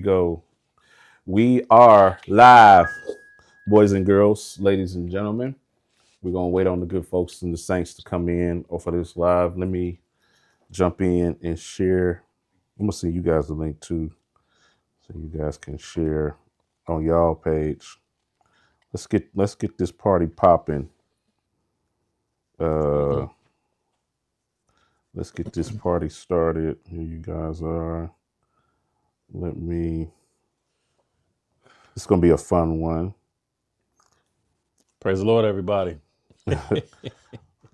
Go. We are live, boys and girls, ladies and gentlemen. We're gonna wait on the good folks and the saints to come in or for this live. Let me jump in and share. I'm gonna send you guys the link too, so you guys can share on y'all page. Let's get this party popping. Uh, let's get this party started. Here you guys are. Let me. It's gonna be a fun one. Praise the Lord, everybody.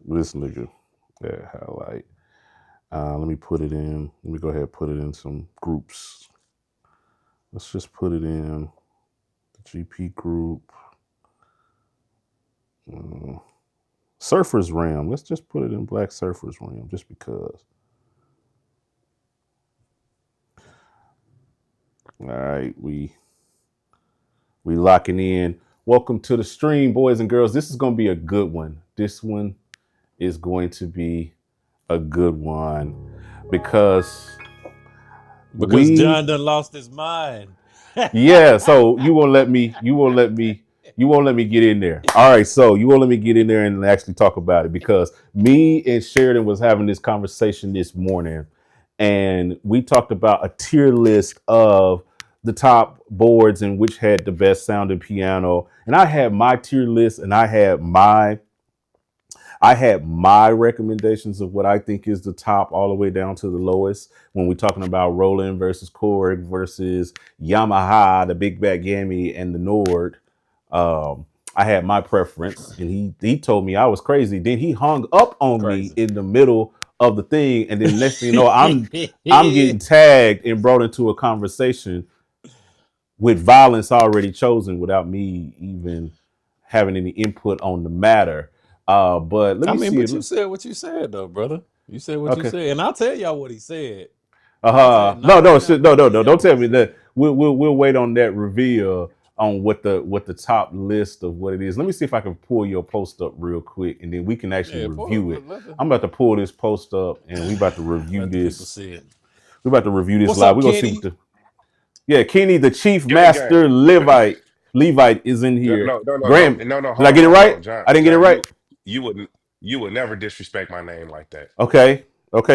This nigga, that highlight. Let me put it in. Let me go ahead and put it in some groups. Let's just put it in the GP group. Surfers Ram. Let's just put it in Black Surfers Ram just because. All right, we locking in. Welcome to the stream, boys and girls. This is going to be a good one. This one is going to be a good one because John done lost his mind. Yeah, so you won't let me get in there. All right, so you won't let me get in there and actually talk about it because me and Sheridan was having this conversation this morning, and we talked about a tier list of the top boards and which had the best sounding piano. And I had my tier list, and I had my recommendations of what I think is the top all the way down to the lowest when we're talking about Roland versus Korg versus Yamaha, the Big Back Yami, and the Nord. I had my preference, and he told me I was crazy. Then he hung up on me in the middle of the thing, and then next thing you know, I'm getting tagged and brought into a conversation with violence already chosen without me even having any input on the matter. But let me see. But you said what you said, though, brother. You said what you said, and I'll tell y'all what he said. No, don't tell me that. We'll wait on that reveal on what the top list of what it is. Let me see if I can pull your post up real quick, and then we can actually review it. I'm about to pull this post up, and we about to review this. We're about to review this live. We're gonna see what Kenny, the Chief Master Levite is in here. No. Graham, Hold did I get it right? John, I didn't get it right. You would never disrespect my name like that. Okay.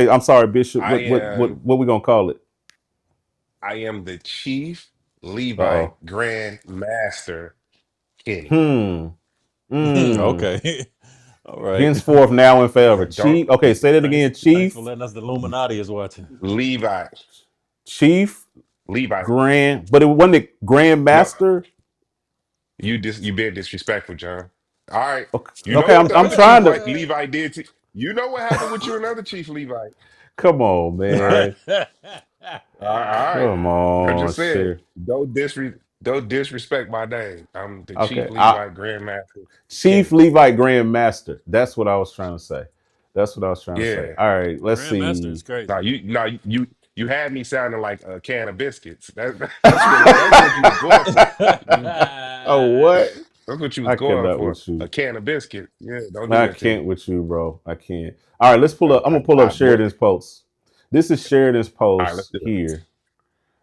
I'm sorry, Bishop. I What we gonna call it? am the Chief Levite Uh-oh. Grand Master Kenny. Hmm. Okay. All right. Henceforth, now and forever. Don't Chief. Okay, say that again. Chief. Thanks for letting us. The Illuminati is watching. Levite. Chief. Levite. Grand. But it wasn't it Grand No, Master. you being disrespectful, John. All right. You know Okay. what the I'm other Chief trying to. like Levite did to you know what happened with you and other Chief Levite. Come on, All right. man. All right. Come I on, just said, sure. don't disrespect my name. I'm the Chief Okay. Levite Grandmaster Chief Kenny. Levite Grand Master. That's what I was trying to say. Yeah. All right. Let's Grandmaster see. is crazy. You had me sounding like a can of biscuits. That's what you was going for. Oh, what? That's what you was I going cannot for. with you. A can of biscuits. Yeah, don't do I that to me. can't with you, bro. I can't. All right, let's pull up. I'm Okay. gonna pull All up right, boy. Sheridan's post. This is Sheridan's All right, let's post do it. here.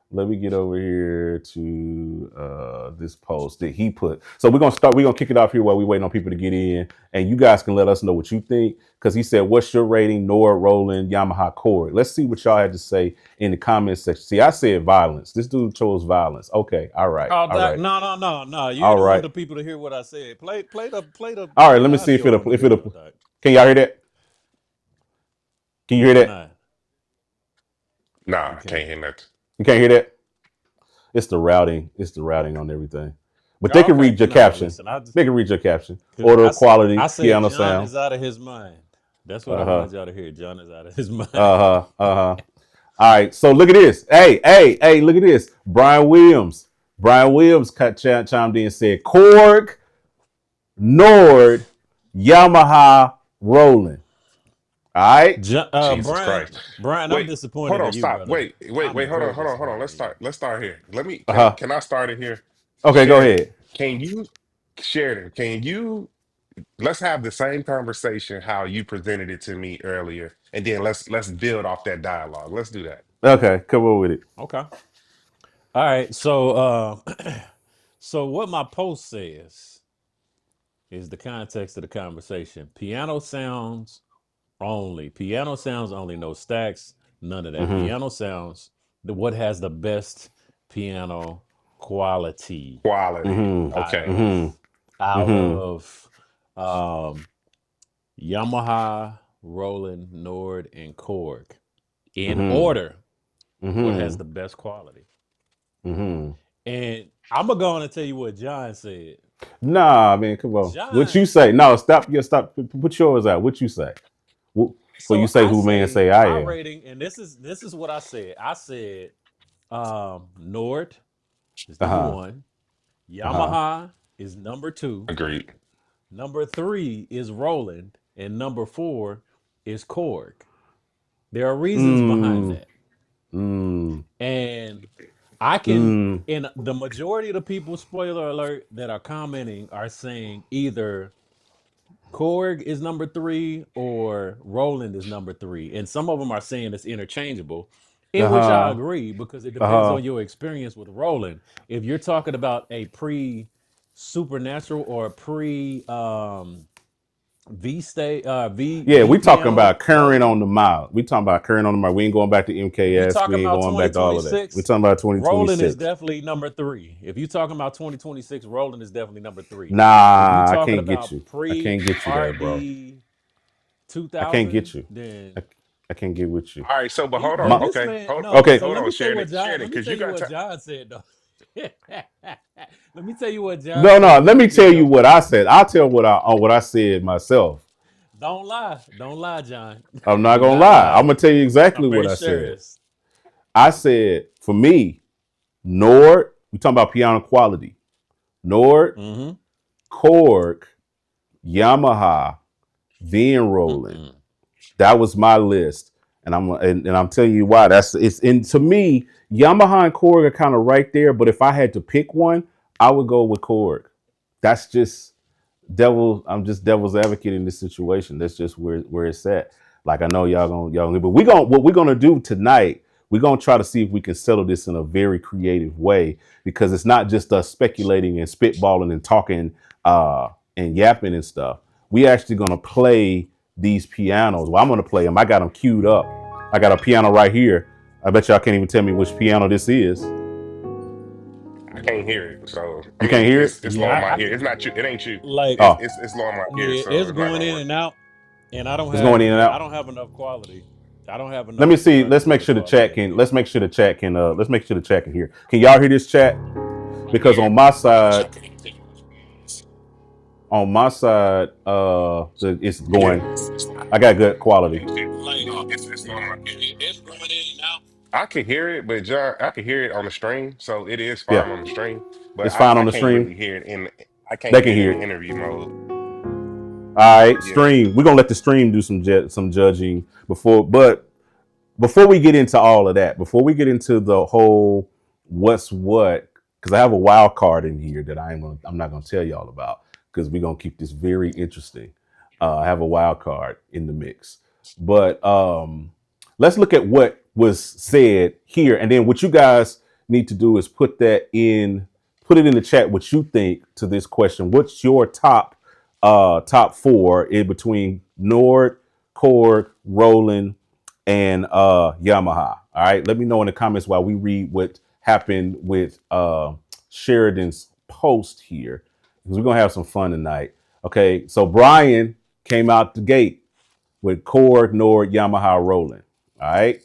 Let me get over here to this post that he put. So we're gonna kick it off here while we're waiting on people to get in, and you guys can let us know what you think, because he said, what's your rating? Nord, Roland, Yamaha, Korg. Let's see what y'all had to say in the comments section. See, I said violence. This dude chose violence. Okay, all right. No. You All don't want right. the people to hear what I said. Play the All right, let me see if it'll can y'all hear that? Can you hear that? Nah, I can't hear nothing. You can't hear that? It's the routing. It's the routing on everything. But they can read your caption. They can read your caption. Audio quality, piano John sound. is out of his mind. That's what I wanted y'all to hear. John is out of his mind. All right. So look at this. Hey, look at this. Brian Williams chimed in and said Korg, Nord, Yamaha, Roland. All right. Jesus Christ. Brian, Wait, I'm disappointed hold on, in you, stop. brother. Wait, hold on. Let's start here. Can I start it here? Okay, go Sheridan, ahead. Can you let's have the same conversation how you presented it to me earlier, and then let's build off that dialogue. Let's do that. Okay, come on with it. Okay. All right, so so what my post says is the context of the conversation. Piano sounds only, no stacks, none of that. Mm-hmm. Piano sounds, what has the best piano quality Quality. Mm-hmm. out Okay. of Mm-hmm. out Mm-hmm. of um Yamaha, Roland, Nord, and Korg. In Mm-hmm. order, what has Mm-hmm. the best quality? Mm-hmm. And I'm gonna go on and tell you what John said. Nah, man, come on. What John, you say? No, stop. Yeah, stop. Put yours out. What you say? Well, you so say I who man say say I my am. rating, and this is what I said. I said Nord is Uh number huh. one, Uh huh. Yamaha is number two, Agreed. number three is Roland, and number four is Korg. There are reasons behind Mm. that. Mm. And I can, Mm. and the majority of the people, spoiler alert, that are commenting are saying either Korg is number three or Roland is number three. And some of them are saying it's interchangeable, Uh in which I huh. agree because it Uh depends huh. on your experience with Roland. If you're talking about a pre supernatural or pre V stay Yeah, V we talking piano about current Roland, on the mile. We talking about current on the mile. We ain't going back to if you're MKS. We talking ain't about going back to all of that. We 2026, talking about Roland is 2026. definitely number three. If you're talking about 2026, Roland is definitely number three. If you're Nah, I talking can't get about you. I pre can't get you there, bro. RE I can't 2000, get you. then I, I can't get with you. All right. So, but he, hold on. but My, this Okay. man, Hold. no. Okay. okay. So Hold let on, me tell you what Sheridan, John. Let me because tell you you got what to. John said though. Let me tell you what John No, no. said Let in me his tell you video. what I said. I'll tell what I said myself. Don't lie, John. I'm not Do gonna not lie. lie. I'm gonna tell you I'm exactly what very I said. serious. I said for me, Nord. We talking about piano quality. Nord, Mm-hmm. Korg, Yamaha, then Roland. Mm-mm. That was my list, and I'm telling you why. That's it's in to me. Yamaha and Korg are kind of right there, but if I had to pick one, I would go with Korg. That's just I'm just devil's advocate in this situation. That's just where it's at. Like I know y'all gonna, but what we're gonna do tonight. We're gonna try to see if we can settle this in a very creative way because it's not just us speculating and spitballing and talking and yapping and stuff. We actually gonna play these pianos. Well, I'm gonna play them. I got them queued up. I got a piano right here. I bet y'all can't even tell me which piano this is. I can't hear it. So I You can't mean, hear it? it's low in Yeah, my I ear. It's not you. It ain't you. like Oh, It's low in my ear. yeah, So it's it's not going gonna in work. and out, and it's going in and I out. don't have enough quality. I don't have Let me enough see. Let's make representative sure the quality chat in can. here. Let's make sure the chat can. Let's make sure the chat can hear. Can y'all hear this chat? Because on my side, it's Yeah. going. I got good quality. Like It's low in my ear. it's going in and out. I can hear it, but John, I can hear it on the stream, so it is Yeah, fine on the stream. But it's fine on I the can't stream. really hear it in. I can't They hear can it in hear the it. interview mode. All right, Yeah. stream. We're gonna let the stream do some judging before, but before we get into all of that, before we get into the whole what's what, because I have a wild card in here that I'm not gonna tell y'all about because we're gonna keep this very interesting. I have a wild card in the mix, but let's look at what was said here, and then what you guys need to do is put it in the chat what you think to this question. What's your top four in between Nord, Korg, Roland, and Yamaha? All right, let me know in the comments while we read what happened with Sheridan's post here because we're gonna have some fun tonight. Okay, so Brian came out the gate with Korg, Nord, Yamaha, Roland. All right.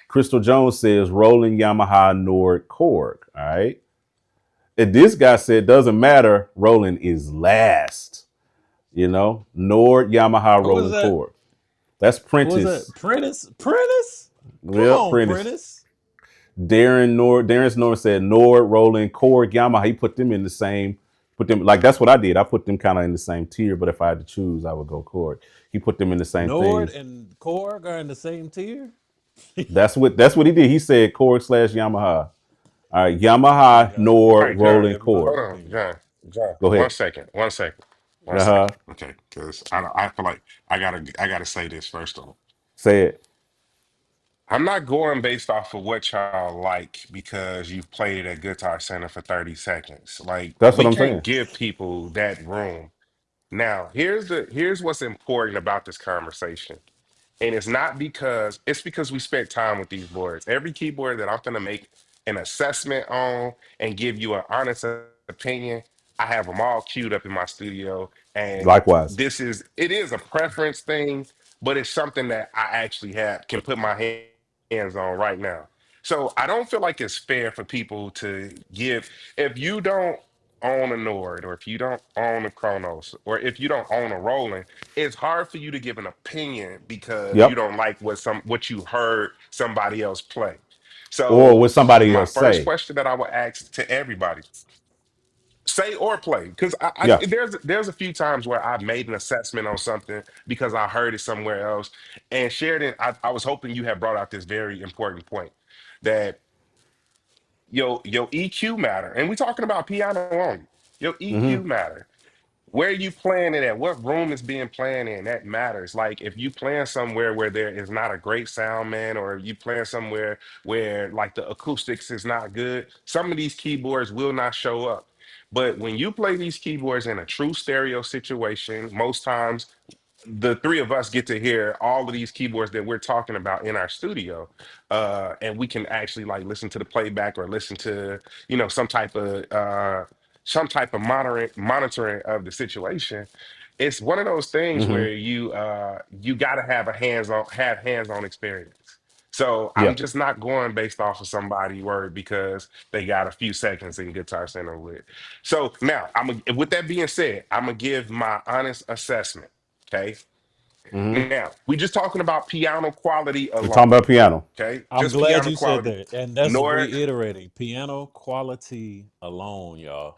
Crystal Jones says Roland, Yamaha, Nord, Korg. All right. And this guy said doesn't matter. Roland is last. Nord, Yamaha, Who was Roland, that? Korg. That's Who was Prentice. that? Prentice? Prentice? Come Well, on, Prentice. Prentice. Darren's Nord said Nord, Roland, Korg, Yamaha. He put them in the same. Put them like that's what I did. I put them kind of in the same tier. But if I had to choose, I would go Korg. He put them in the same Nord thing. and Korg are in the same tier. That's what he did. He said Korg slash Yamaha. All right, Oh Yamaha, God, All Nord, right, John. Roland, that's my Korg. Hold on, opinion. John. Go One ahead. second. One second. One Uh huh. second. Okay, because I feel like I gotta say this first off. Say it. I'm not going based off of what y'all like because you've played it at Guitar Center for 30 seconds. Like That's what we I'm can't saying. give people that room. Now, here's what's important about this conversation. And it's because we spent time with these boards. Every keyboard that I'm gonna make an assessment on and give you an honest opinion, I have them all queued up in my studio. And Likewise. it is a preference thing, but it's something that I actually have can put my hands on right now. So I don't feel like it's fair for people to give if you don't own a Nord or if you don't own a Kronos or if you don't own a Roland, it's hard for you to give an opinion because you Yep. don't like what you heard somebody else play. Or So what somebody my else first say. question that I would ask to everybody, say or play, because Yeah. there's a few times where I've made an assessment on something because I heard it somewhere else. And Sheridan, I was hoping you had brought out this very important point that your EQ matter. And we're talking about piano only. Your Mm-hmm. EQ matter. Where you playing it at, what room is being playing in, that matters. Like if you playing somewhere where there is not a great sound man, or you playing somewhere where like the acoustics is not good, some of these keyboards will not show up. But when you play these keyboards in a true stereo situation, most times the three of us get to hear all of these keyboards that we're talking about in our studio, and we can actually like listen to the playback or listen to some type of monitoring of the situation. It's one of those things Mm-hmm. where you got to have hands-on experience. So Yeah. I'm just not going based off of somebody word because they got a few seconds in Guitar Center with. So now with that being said, I'm gonna give my honest assessment. Okay. Mm-hmm. Now, we just talking about piano quality We're talking alone. about piano. Okay. I'm Just glad piano you said quality. that. And that's Nor reiterating piano quality alone, y'all.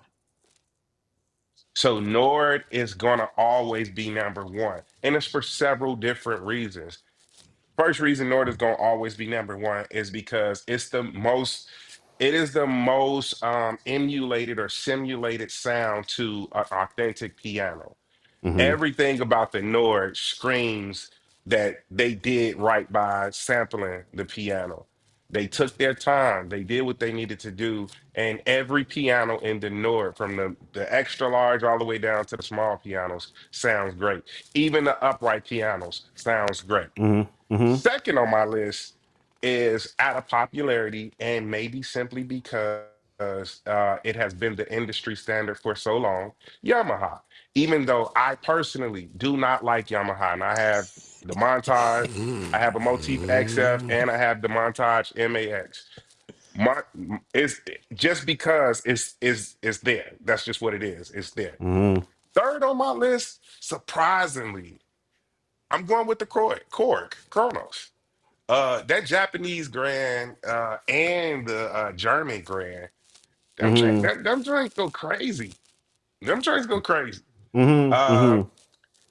so Nord is gonna always be number one. And it's for several different reasons. First reason Nord is gonna always be number one is because it is the most emulated or simulated sound to an authentic piano. Mm-hmm. Everything about the Nord screams that they did right by sampling the piano. They took their time, they did what they needed to do, and every piano in the Nord, from the extra large all the way down to the small pianos, sounds great. Even the upright pianos sounds great. Mm-hmm. Mm-hmm. Second on my list is out of popularity, and maybe simply because it has been the industry standard for so long, Yamaha. Even though I personally do not like Yamaha, and I have the Montage, I have a Motif XF, and I have the Montage MAX. My, it's just because it's there. That's just what it is. It's there. Mm-hmm. Third on my list, surprisingly, I'm going with the Korg Chronos. That Japanese grand and the German grand, Mm-hmm. them joints go crazy. Them joints go crazy. Mm-hmm. Uh, Mm-hmm.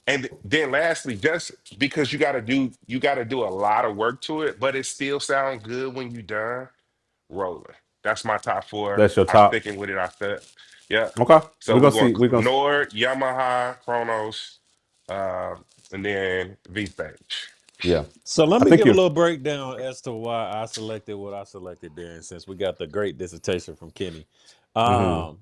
and then lastly, just because you gotta do a lot of work to it, but it still sounds good when you done. Rolling. That's my top four. That's your I'm top. sticking with it. I said, yeah. Okay. So We're we're gonna going see. We're gonna. Nord, Yamaha, Chronos, uh, and then V stage. Yeah. So let I me think give a you're. little breakdown as to why I selected what I selected there, and since we got the great dissertation from Kenny. Mm-hmm. Um,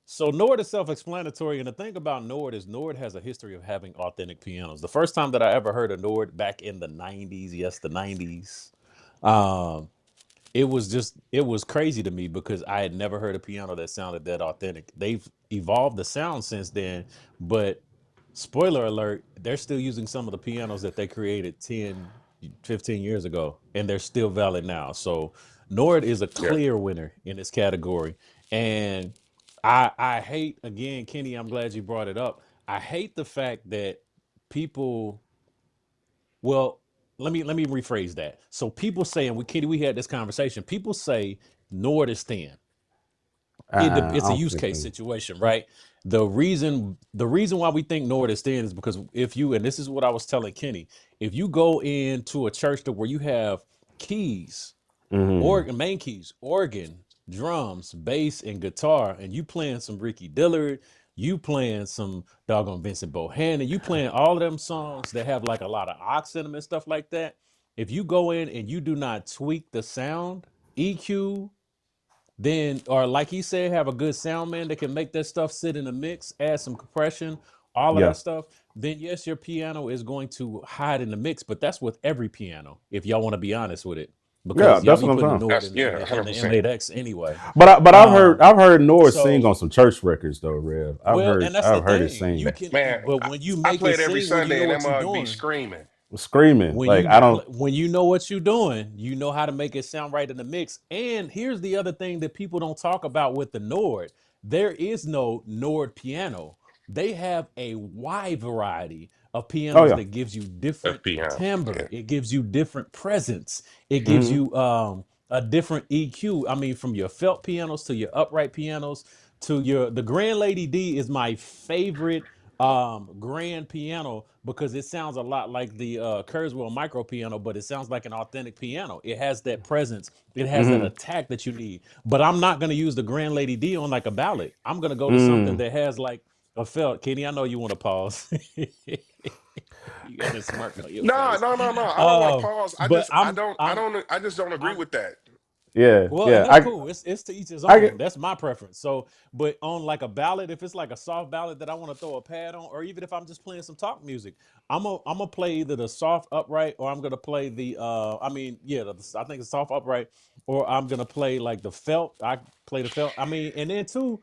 so Nord is self-explanatory, and the thing about Nord is Nord has a history of having authentic pianos. The first time that I ever heard of Nord back in the 90s, yes, the 90s, um, it was crazy to me because I had never heard a piano that sounded that authentic. They've evolved the sound since then, but spoiler alert, they're still using some of the pianos that they created 10, 15 years ago, and they're still valid now. So Nord is a Yeah. clear winner in this category. And I hate, again, Kenny, I'm glad you brought it up. I hate the fact that people, well, let me rephrase that. So people say, and we Kenny, we had this conversation. People say Nord is thin. I It's a don't use think. case situation, right? The reason why we think Nord is thin is because if you, and this is what I was telling Kenny, if you go into a church where you have keys, Mm-hmm. organ, main keys, organ, drums, bass, and guitar, and you playing some Ricky Dillard, you playing some doggone Vincent Bohannon, you playing all of them songs that have like a lot of ox in them and stuff like that. if you go in and you do not tweak the sound, EQ, then, or like he said, have a good sound man that can make that stuff sit in a mix, add some compression, all of Yeah. that stuff, then yes, your piano is going to hide in the mix. But that's with every piano, if y'all want to be honest with it, Yeah, because y'all that's be what I'm putting the saying. Nord That's in yeah, in the 100%. M8X anyway. But Um, I've heard Nord sing on so some church records though, Rev. well, and that's the I've heard it thing. sing You can, Man, but when you I make play it it every sing, when you Sunday know and that what you're mug be doing, screaming. screaming. Like I don't. when you know what you're doing, you know how to make it sound right in the mix. And here's the other thing that people don't talk about with the Nord. There is no Nord piano. They have a wide variety of Oh pianos yeah. that gives you different FPM. timbre. Yeah. It gives you different presence. It gives Hmm. you a different EQ. I mean, from your felt pianos to your upright pianos to your the Grand Lady D is my favorite grand piano because it sounds a lot like the Kurzweil micro piano, but it sounds like an authentic piano. It has that presence, it has that Hmm. attack that you need. But I'm not going to use the Grand Lady D on like a ballad. I'm going to go to something Mm. that has like a felt. Kenny, I know you want to pause. You got a smirk on your No, face. no, no, no. I don't want to Um, pause. but I just don't agree I'm with that. Yeah. well, and Yeah. that's cool. It's to each his I own. get. That's my preference. So, but on like a ballad, if it's like a soft ballad that I want to throw a pad on, or even if I'm just playing some talk music, I'm gonna play either the soft upright or I'm gonna play the I mean, yeah, I think it's soft upright, or I'm gonna play like the felt. I play the felt. I mean, and then too,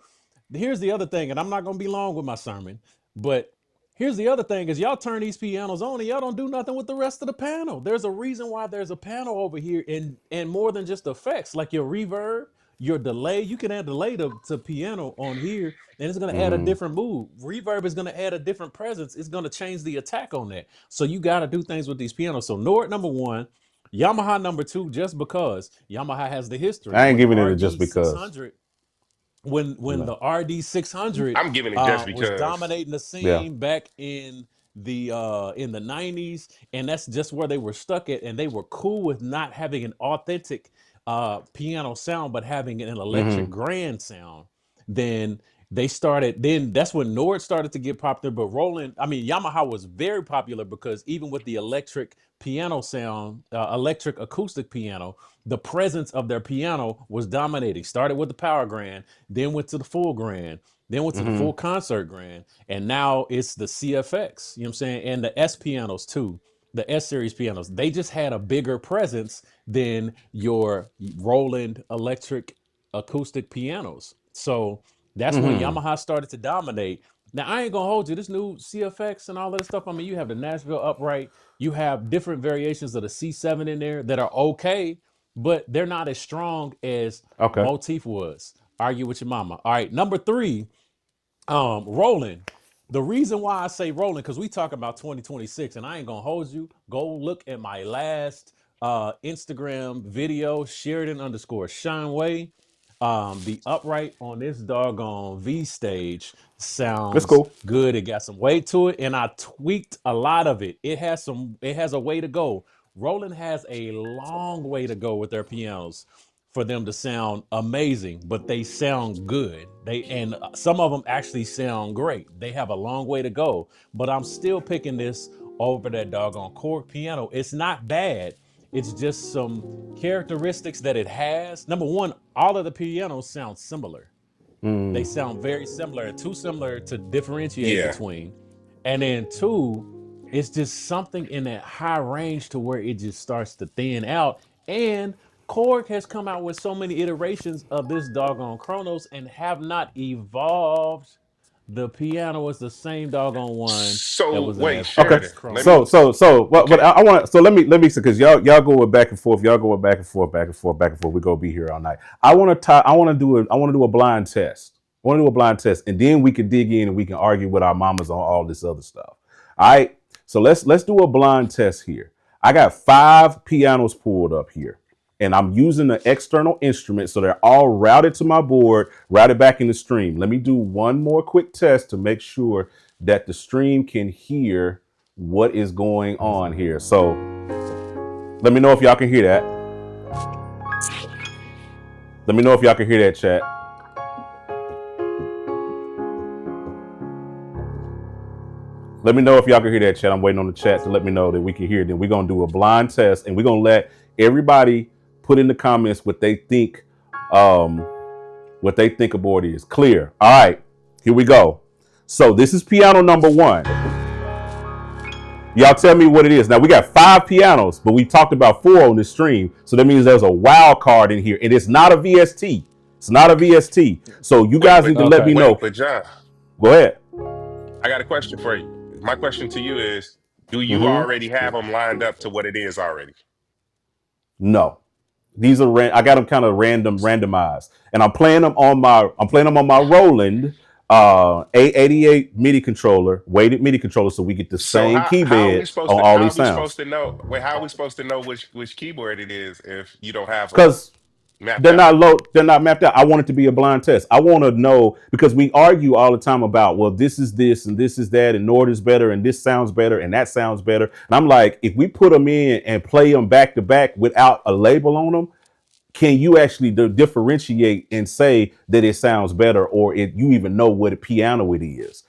here's the other thing, and I'm not gonna be long with my sermon, but here's the other thing is y'all turn these pianos on and y'all don't do nothing with the rest of the panel. There's a reason why there's a panel over here and more than just effects, like your reverb, your delay. You can add delay to piano on here and it's gonna add a Mm. different mood. Reverb is gonna add a different presence. It's gonna change the attack on that. So you gotta do things with these pianos. So Nord number one, Yamaha number two, just because Yamaha has the history I ain't when giving it a just RD because. 600 when No. the RD 600 I'm giving it just was because. dominating the Yeah. scene back in the 90s, and that's just where they were stuck at, and they were cool with not having an authentic piano sound but having an electric Hmm. grand sound. Then then that's when Nord started to get popular. But Roland, I mean, Yamaha was very popular because even with the electric piano sound, electric acoustic piano, the presence of their piano was dominating. Started with the power grand, then went to the full grand, then went to the Hmm. full concert grand, and now it's the CFX, you know what I'm saying? And the S pianos too, the S series pianos. They just had a bigger presence than your Roland electric acoustic pianos. So that's when Hmm. Yamaha started to dominate. Now I ain't gonna hold you. This new CFX and all that stuff. I mean, you have the Nashville upright. You have different variations of the C7 in there that are okay, but they're not as strong as Okay. Motif was. Argue with your mama. All right, number three, Roland. The reason why I say Roland, because we talk about 2026, and I ain't gonna hold you. Go look at my last Instagram video, Sheridan underscore Shineway. The upright on this doggone V stage It's sounds cool. good. It got some weight to it, and I tweaked a lot of it. It has a way to go. Roland has a long way to go with their pianos for them to sound amazing, but they sound good. And some of them actually sound great. They have a long way to go, but I'm still picking this over that doggone Korg piano. It's not bad. It's just some characteristics that it has. Number one, all of the pianos sound similar. They Mm. sound very similar and too similar to differentiate Yeah. between. And then two, it's just something in that high range to where it just starts to thin out. And Korg has come out with so many iterations of this doggone Chronos and have not evolved. The piano is the same doggone one that So was in wait, that Okay. first Sheridan, let me. Chronos. But Okay. I want to. So let me say because y'all going back and forth. Y'all going back and forth, back and forth, back and forth. We gonna be here all night. I want to do it. I want to do a blind test. I want to do a blind test, and then we can dig in and we can argue with our mamas on all this other stuff. All right. So let's do a blind test here. I got 5 pianos pulled up here, and I'm using the external instrument, so they're all routed to my board, routed back in the stream. Let me do one more quick test to make sure that the stream can hear what is going on here. So let me know if y'all can hear that. Let me know if y'all can hear that, chat. Let me know if y'all can hear that, chat. I'm waiting on the chat to let me know that we can hear it. Then we're gonna do a blind test, and we're gonna let everybody put in the comments what they think a board is. Clear. All right, here we go. So this is piano number 1. Y'all tell me what it is. Now we got 5 pianos, but we talked about 4 on this stream. So that means there's a wild card in here. And it's not a VST. It's not a VST. So you Wait, guys but need to let me know. but John, Go ahead. I got a question for you. My question to you is, do you Mm-hmm. already have them lined up to what it is already? No. These are I got them kind of randomized. And I'm playing them on my Roland A88 MIDI controller, weighted MIDI controller, so we get the So same how are we keybed supposed on to all these sounds. how are we supposed to know which keyboard it is if you don't have them Because mapped out? they're not mapped out. I want it to be a blind test. I want to know, because we argue all the time about, well, this is this and this is that, and Nord is better and this sounds better and that sounds better. And I'm like, if we put them in and play them back to back without a label on them, can you actually differentiate and say that it sounds better, or you even know what a piano it is?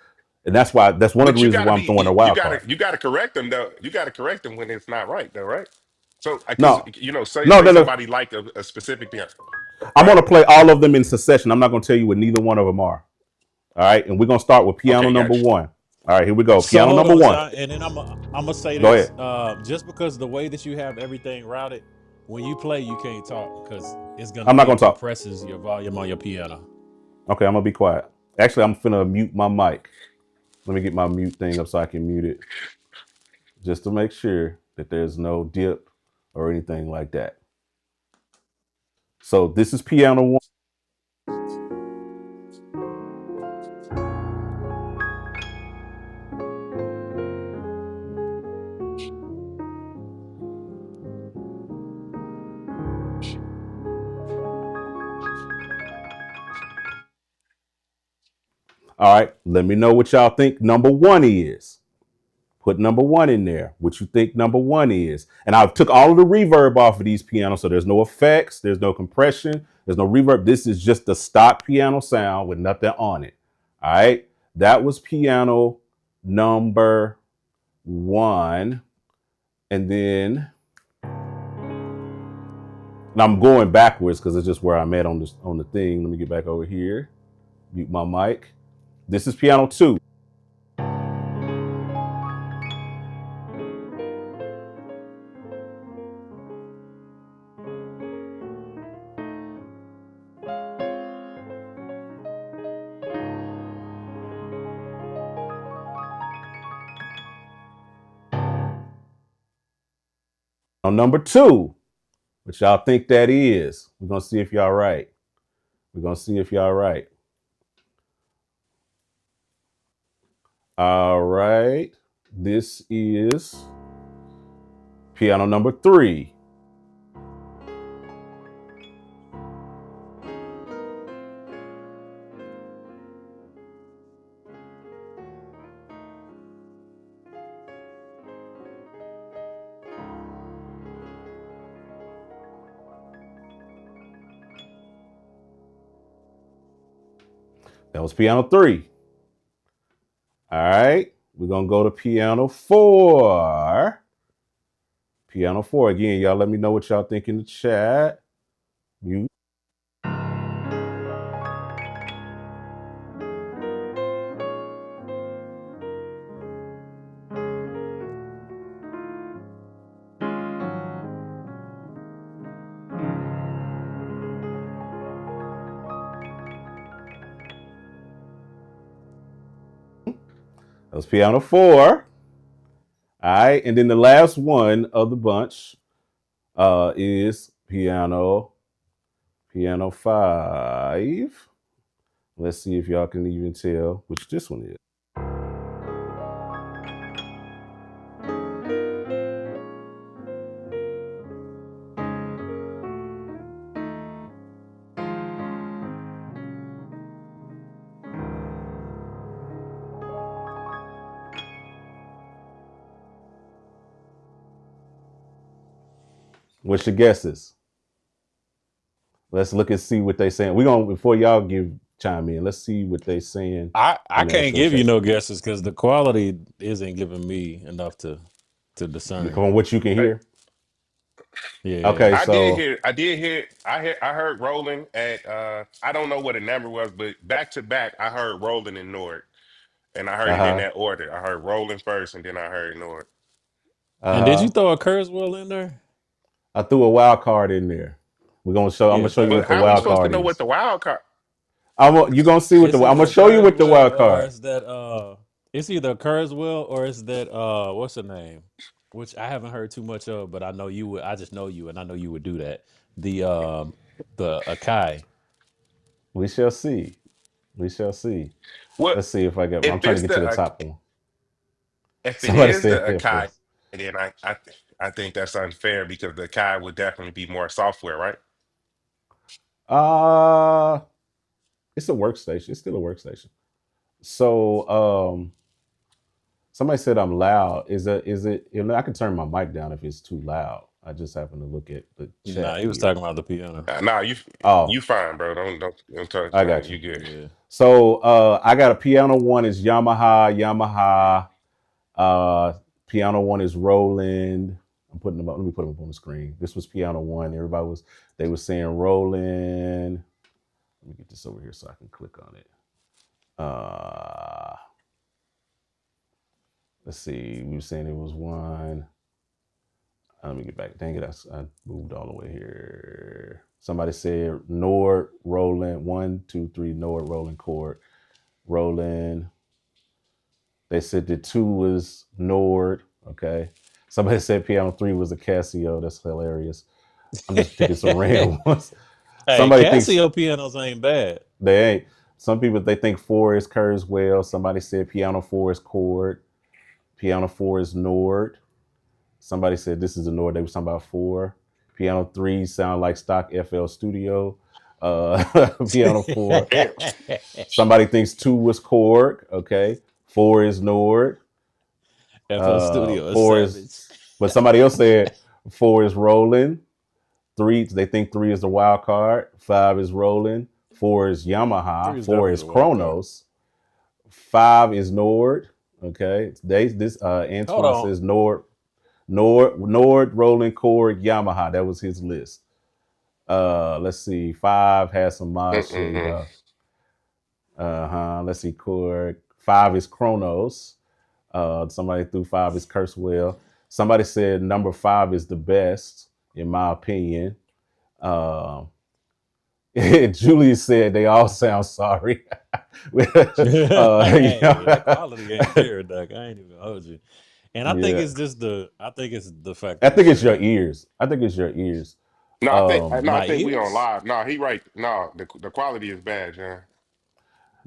And that's one of the But reasons why I'm throwing a wild card. you gotta correct them though. You gotta correct them when it's not right though, right? So because No, say no. somebody liked a specific piano, I'm right? gonna play all of them in succession. I'm not gonna tell you what neither one of them are. All right, and we're gonna start with piano Okay, number got you. 1. All right, here we go. So Piano hold number on, 1. John, and then I'm gonna say Go this. ahead. Just because the way that you have everything routed, when you play, you can't talk because I'm not gonna it talk. compresses your volume on your piano. Okay, I'm gonna be quiet. Actually, I'm finna mute my mic. Let me get my mute thing up so I can mute it, just to make sure that there's no dip or anything like that. So this is piano 1. All right, let me know what y'all think number 1 is. Put number 1 in there. What you think number 1 is? And I took all of the reverb off of these pianos, so there's no effects, there's no compression, there's no reverb. This is just the stock piano sound with nothing on it. All right, that was piano number 1, and then I'm going backwards because it's just where I'm at on the thing. Let me get back over here. Mute my mic. This is piano 2. On number 2, what y'all think that is? We're gonna see if y'all right. We're gonna see if y'all right. All right. This is piano number 3. That was piano 3. All right. We're gonna go to piano 4. Piano 4. Again, y'all let me know what y'all think in the chat. Mute. That was piano 4. All right. And then the last one of the bunch is piano 5. Let's see if y'all can even tell which this one is. What's your guesses? Let's look and see what they saying. We're gonna, before y'all give chime in. Let's see what they saying I in the can't actual give you chat. no guesses because the quality isn't giving me enough to discern. From what you can Hey, hear. Yeah. Okay, I did so hear. I heard Roland at. I don't know what the number was, but back to back, I heard Roland and Nord, and I heard it in uh-huh. that order. I heard Roland first, and then I heard Nord. And did you Uh-huh. throw a Kurzweil in there? I threw a wild card in there. I'm gonna Yeah, show you throw But what the how are we wild supposed to card know what is. the wild card? You gonna see what it's I'm either gonna a show you with the Kurzweil wild or card. it's that it's either a Kurzweil or it's that what's the name? Which I haven't heard too much of, but I know you would. I just know you, and I know you would do that. The Akai. We shall see. We shall see. What Let's see if I get. if I'm trying to it's get to the the top one. if it Somebody is the said here Akai, first. then I think that's unfair because the Akai would definitely be more software, right? Uh it's a workstation. It's still a workstation. So somebody said I'm loud. Is it I can turn my mic down if it's too loud. I just happen to look at the Nah, chat he was here. talking about the piano. Nah, Oh, you fine, bro. Don't touch. I got You you. good? Yeah. So I got a piano one is Yamaha. Uh piano one is Roland. I'm putting them up. Let me put them up on the screen. This was piano one. They were saying Roland. Let me get this over here so I can click on it. Let's see. We were saying it was one. Let me get back. Dang it, I moved all the way here. Somebody said Nord, Roland, 1, 2, 3, Nord, Roland, Korg, Roland. They said the 2 was Nord. Okay. Somebody said piano 3 was a Casio. That's hilarious. I'm just picking some random ones. Hey, Somebody thinks Casio pianos ain't bad. they ain't. Some people they think 4 is Kurzweil. Somebody said piano 4 is Korg. Piano 4 is Nord. Somebody said this is a Nord. They were talking about 4. Piano 3 sound like stock FL Studio. Piano 4. Damn. Somebody thinks 2 was Korg. Okay. 4 is Nord. FL Studio is 4 is, savage. but somebody else said 4 is Roland. 3, they think 3 is the wild card. 5 is Roland. 4 is Yamaha. 3 is 4 definitely is the wild card. Kronos. 5 is Nord. Okay. Hold Antoine on. says Nord, Roland, Korg, Yamaha. That was his list. Let's see. 5 has some mod shade. Mm-mm-mm. Let's see. Korg. 5 is Kronos. Somebody threw 5 is Kurzweil. Somebody said number 5 is the best, in my opinion. Julius said they all sound sorry. Hey, the quality ain't there, Doc. I ain't even gonna hold you. And I think Yeah. it's just I think it's the fact I that think it's it's your ears. I think it's your ears. No, I my think we on ears. live. No, he right. No, the quality is bad, John.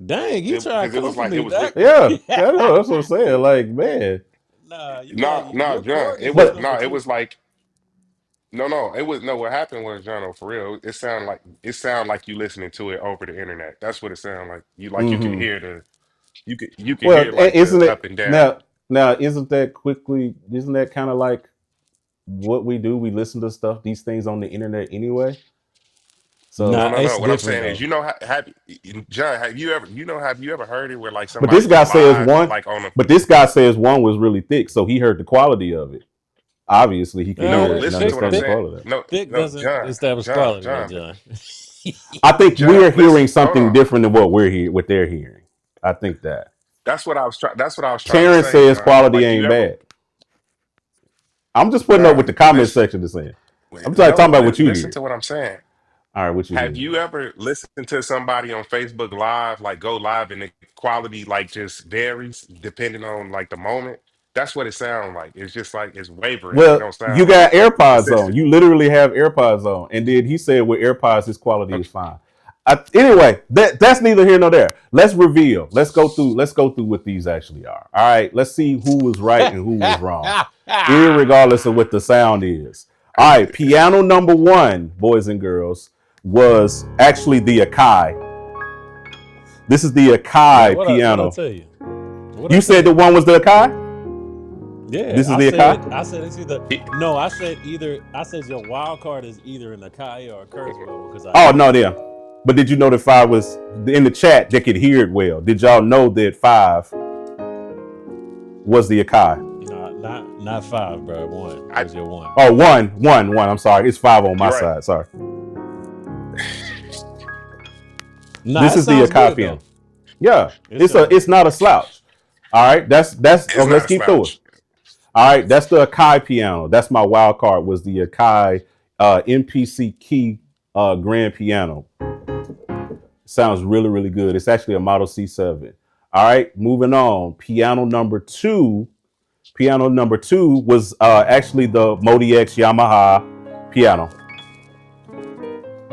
Dang, you try to Because it come was for like it me, was. Doc. Yeah, I know. That's what I'm saying. Like, man. Nah, you got No, your John. Korg is It just was But number no. It two. was like no. It was no. What happened was, John, for real. It sounded like you listening to it over the internet. That's what it sounded like. You can mm-hmm. hear you can Well, hear like the isn't up it and down. now? Isn't that kind of like what we do? We listen to stuff, these things on the internet anyway. No, So, Nah, no, it's no. What I'm different saying is, though. John, have you ever heard it where like but this somebody guy go says live one. like on a But this guy says one was really thick, so he heard the quality of it. Obviously, he could no? hear it and Listen to Thick, what I'm understand the thick, saying. quality of it. thick No, doesn't establish quality though, John. I think John. we're Listen, hearing hold something on. different than what they're hearing. I think that That's what I was trying to Terrence say, says John. quality Like you ain't ever, bad. I'm just putting up John? with the comment Listen, section is saying. I'm trying to talk no, about what you listen hear. to what I'm saying. All right, what you Have hear? you ever listened to somebody on Facebook Live, like go live, and the quality like just varies depending on like the moment? That's what it sounds like. It's just like it's wavering. It Well, don't you sound like got it's AirPods on. consistent. You literally have AirPods on. And then he said with AirPods, his quality is Okay. fine. Anyway, that's neither here nor there. Let's reveal. Let's go through. Let's go through what these actually are. All right. Let's see who was right and who was wrong, irregardless of what the sound is. All right. Piano number 1, boys and girls, was actually the Akai. This is the Man, Akai what I piano. tell you? What I You tell said the you? one was the Akai. Yeah, This is the Akai. I said it's either no, I said your wild card is either an Akai or a Kurzweil because I Oh know no, there. But did you know that 5 was in the chat? They could hear it well. Did y'all know that 5 was the Akai? No, not 5, bro. 1 I, was your 1. Oh, one. I'm sorry. It's 5 on my you're right. side. Sorry. Nah, This it is the sounds Akai good piano. though. Yeah, It sounds it's not a slouch. All right, that's It's okay. Let's not a keep through it. slouch. All right, that's the Akai piano. That's my wild card. Was the Akai MPC key grand piano. Sounds really, really good. It's actually a Model C7. All right, moving on. Piano number two. Piano number 2 was actually the Modi X Yamaha piano.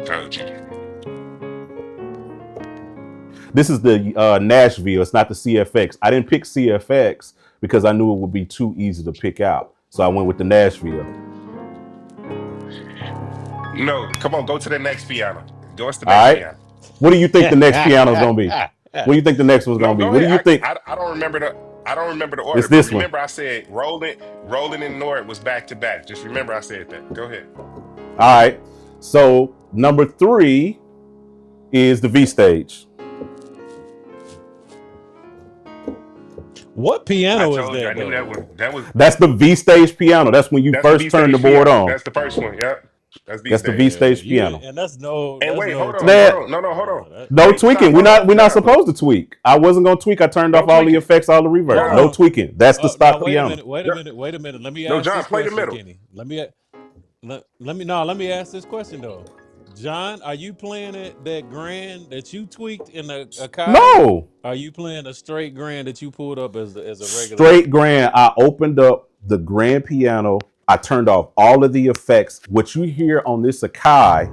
Told you. This is the Nashville. It's not the CFX. I didn't pick CFX because I knew it would be too easy to pick out. So I went with the Nashville. No, come on, go to the next piano. Go to the All next right. piano. What do you think the next piano is going to be? What do you think the next one's No, going to be? go What do you ahead. think? I don't remember the It's order, but this one. remember I said Roland and Nord was back to back. Just remember I said that. Go ahead. All right. So number 3 is the V stage. What I piano is told you I that knew though? that was That's the V stage piano. That's when you that's the first V turn the stage board piano. on. That's the first one. Yep. That's V That's the stage. V Yeah, stage you piano. and that's no And wait, hold on, That hold on. No, hold on. no Wait, tweaking. stop, hold on. We're not John, supposed to tweak. I wasn't gonna tweak. I turned off don't all tweak the it. effects, all the reverb. Hold No John, on. tweaking. That's the Now stock wait a piano. minute. Wait a John, minute. Wait a minute. Let me no, ask John, this play the question, middle. Kenny. Let me ask this question though. John, are you playing that grand that you tweaked in the Akai? No. Are you playing a straight grand that you pulled up as a regular? Straight grand. I opened up the grand piano. I turned off all of the effects. What you hear on this Akai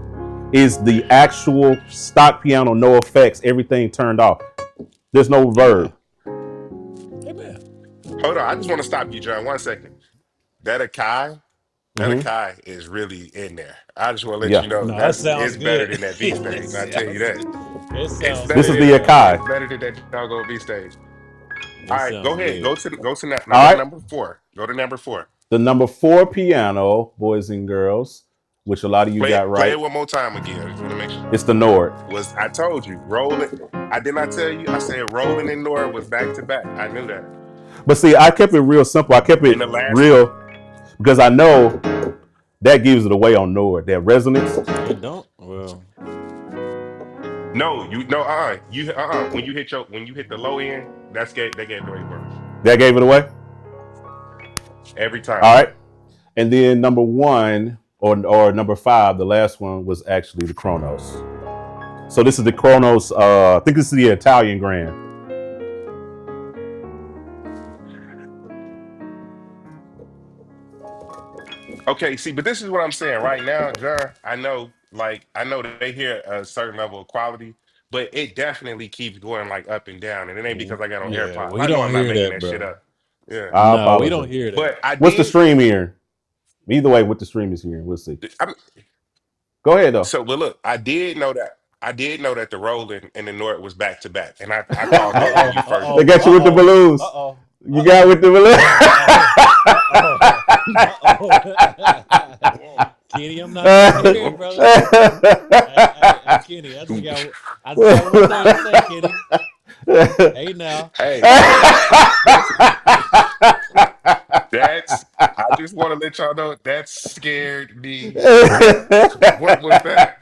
is the actual stock piano, no effects, everything turned off. There's no verb. Amen. Hold on. I just want to stop you, John, 1 second. That Akai, that Mm-hmm. Akai is really in there. I just want to let Yeah. you know No, it sounds it's better good. than that V it stage. I tell you sounds that. it It's sounds better This is than good, the that. man. Akai. It's better than that doggone V stage. All It right, go sounds ahead. good. Now All go to right. number 4. Go to number 4. The number 4 piano, boys and girls, which a lot of you got Play it right. one more time again. I just want to make sure. It's the Nord. I told you, Roland. I did not tell you. I said Roland and Nord was back to back. I knew that. But see, I kept it real simple. I kept And it the last one. real because I know that gives it away on Nord. That resonance. It don't. Well, No, when you hit the low end, they gave it away for me. That gave it away. Every time. All right. And then number 1 or number 5, the last one was actually the Kronos. So this is the Kronos. I think this is the Italian Grand. Okay, see, but this is what I'm saying right now, John. I know that they hear a certain level of quality, but it definitely keeps going like up and down. And it ain't because I got on yeah, AirPods. we I know don't I'm not hear making that, that shit bro. up. Yeah. I No, we don't apologize. hear that. But I What's the did stream hearing? Either way, what the stream is hearing, we'll see. I'm, Go ahead though. so but look, I did know that the Roland and the Nord was back to back. And I called that when you first They got you with the balloons. You got with the balloons. Kenny, I'm not here, brother. Hey, Kenny, I just got one thing to say, Kenny. Hey now. Hey, I just want to let y'all know that scared me. What was that?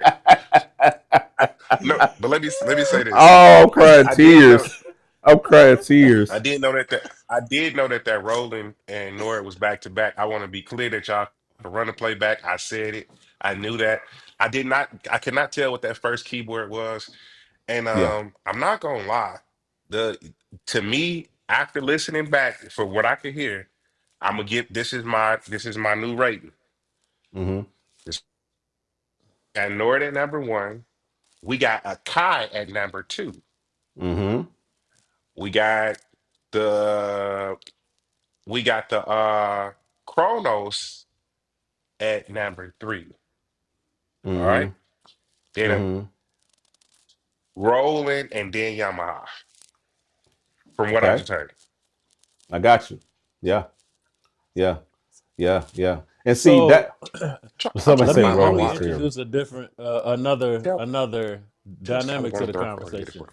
No, but let me say this. Oh, I'm crying I did know tears. I'm crying tears. I did know that Roland and Nord was back to back. I want to be clear that y'all can run and play back. I said it. I knew that. I could not tell what that first keyboard was. And Yeah. I'm not gonna lie. The To me, after listening back for what I could hear, I'm gonna give this is my new rating. Mm-hmm. This got Nord at number 1. We got a Kai at number 2. Mm-hmm. We got the Kronos at number 3. All right. Mm-hmm. Then Mm-hmm. Roland and then Yamaha. From what I Okay. just heard. I got you. Yeah. Yeah. Yeah. Yeah. And see So that I'm somebody trying let to say me find my let Roland me is watch. terrible. introduce a different Tell another tell dynamic to one the door for to get it conversation for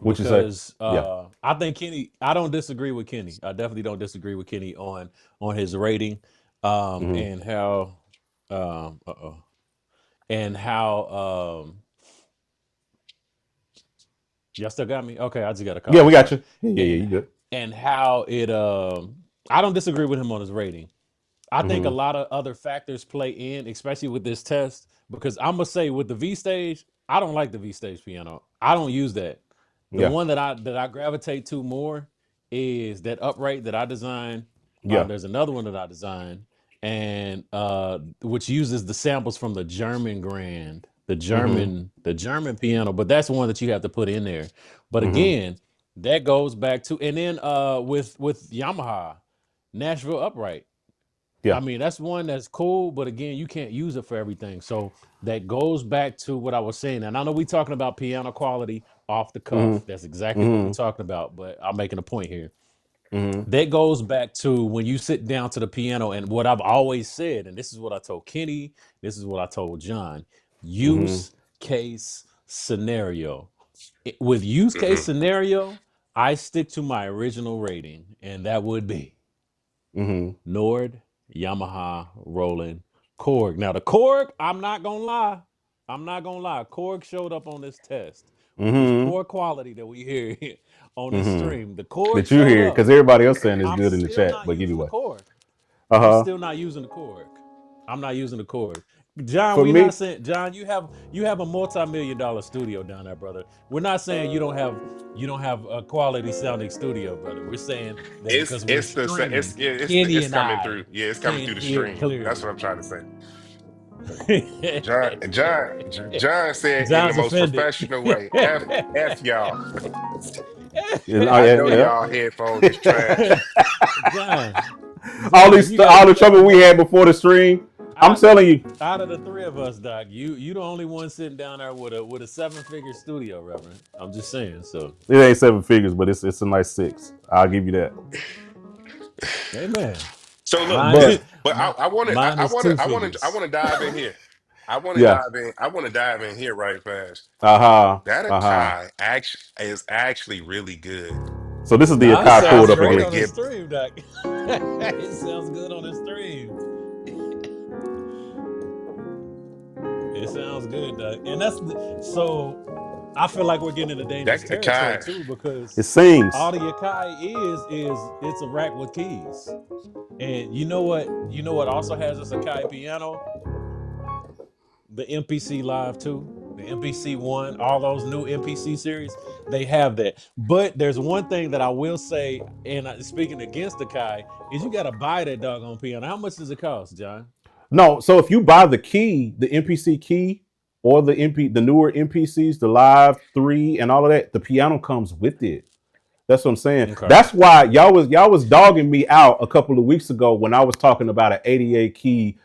What you say? because Yeah. I think Kenny. I don't disagree with Kenny. I definitely don't disagree with Kenny on his rating, Hmm. and how and how y'all still got me. Okay, I just got a Yeah, call. we got Sorry, you. Yeah, yeah, yeah. and You good? and how it I don't disagree with him on his rating. I think a Hmm. lot of other factors play in, especially with this test, because I'm gonna say with the V stage, I don't like the V stage piano. I don't use that. The Yeah, one that I gravitate to more is that upright that I designed. yeah. There's another one that I designed, and which uses the samples from the German grand, Hmm. the German piano. But that's one that you have to put in there. But Hmm. again, that goes back to, and then with Yamaha, Nashville upright. I Yeah. mean, that's one that's cool, but again, you can't use it for everything. So that goes back to what I was saying. And I know we're talking about piano quality off the Hmm. cuff. That's exactly what we're Hmm. talking about, but I'm making a point here. Hmm. That goes back to when you sit down to the piano and what I've always said, and this is what I told Kenny, this is what I told John. Hmm. Use case scenario. With use case it. scenario, I stick to my original rating, and that would be Hmm. Nord, Yamaha, Roland, Korg. Now the Korg, I'm not gonna lie. I'm not gonna lie. Korg showed up on this test with this Hmm. poor quality that we hear on this Hmm. stream. The Korg That you showed hear, up. because everybody else saying is I'm good in the still chat. not But using the anyway, Korg. uh I'm huh. still not using the Korg. I'm not using the Korg. John, For we not me, saying John, you have a multi-million-dollar studio down there, brother. We're not saying you don't have a quality sounding studio, brother. We're saying that because we're It's the streaming, yeah, Kenny it's and coming I through. Yeah, it's coming can through the hear it stream. That's clearly. what I'm trying to say. John said in the John's most offended. professional way, F y'all. I yeah, know yeah. y'all headphones is trash. John, John, you got to All the trouble realize, we Doc, had before the stream. I'm out of telling you, out of the three of us, Doc, you the only one sitting down there with a 7-figure studio, Reverend. I'm just saying. So, it ain't seven figures, but it's a nice six. I'll give you that. amen. So look, Mine this is But but my mine I is want two to figures. dive in here. yeah, I want to dive in here right fast. uh huh, That uh huh. Akai actually is actually really good. So this is the Nah, it Akai I pulled sounds up want great to again. on the give stream, Doc. It sounds good on the stream. It sounds good, Doc. And so I feel like we're getting into dangerous that territory Akai. too, It because sings. all the Yakai is it's a rack with keys. And you know what? You know what also has a Sakai piano? The MPC Live 2, the MPC 1, all those new MPC series, they have that. But there's one thing that I will say, and speaking against the Kai, is you got to buy that doggone piano. How much does it cost, John? No, so if you buy the key, the MPC key, or the newer MPCs, the Live 3 and all of that, the piano comes with it. That's what I'm saying. Okay. That's why y'all was dogging me out a couple of weeks ago when I was talking about an 88 key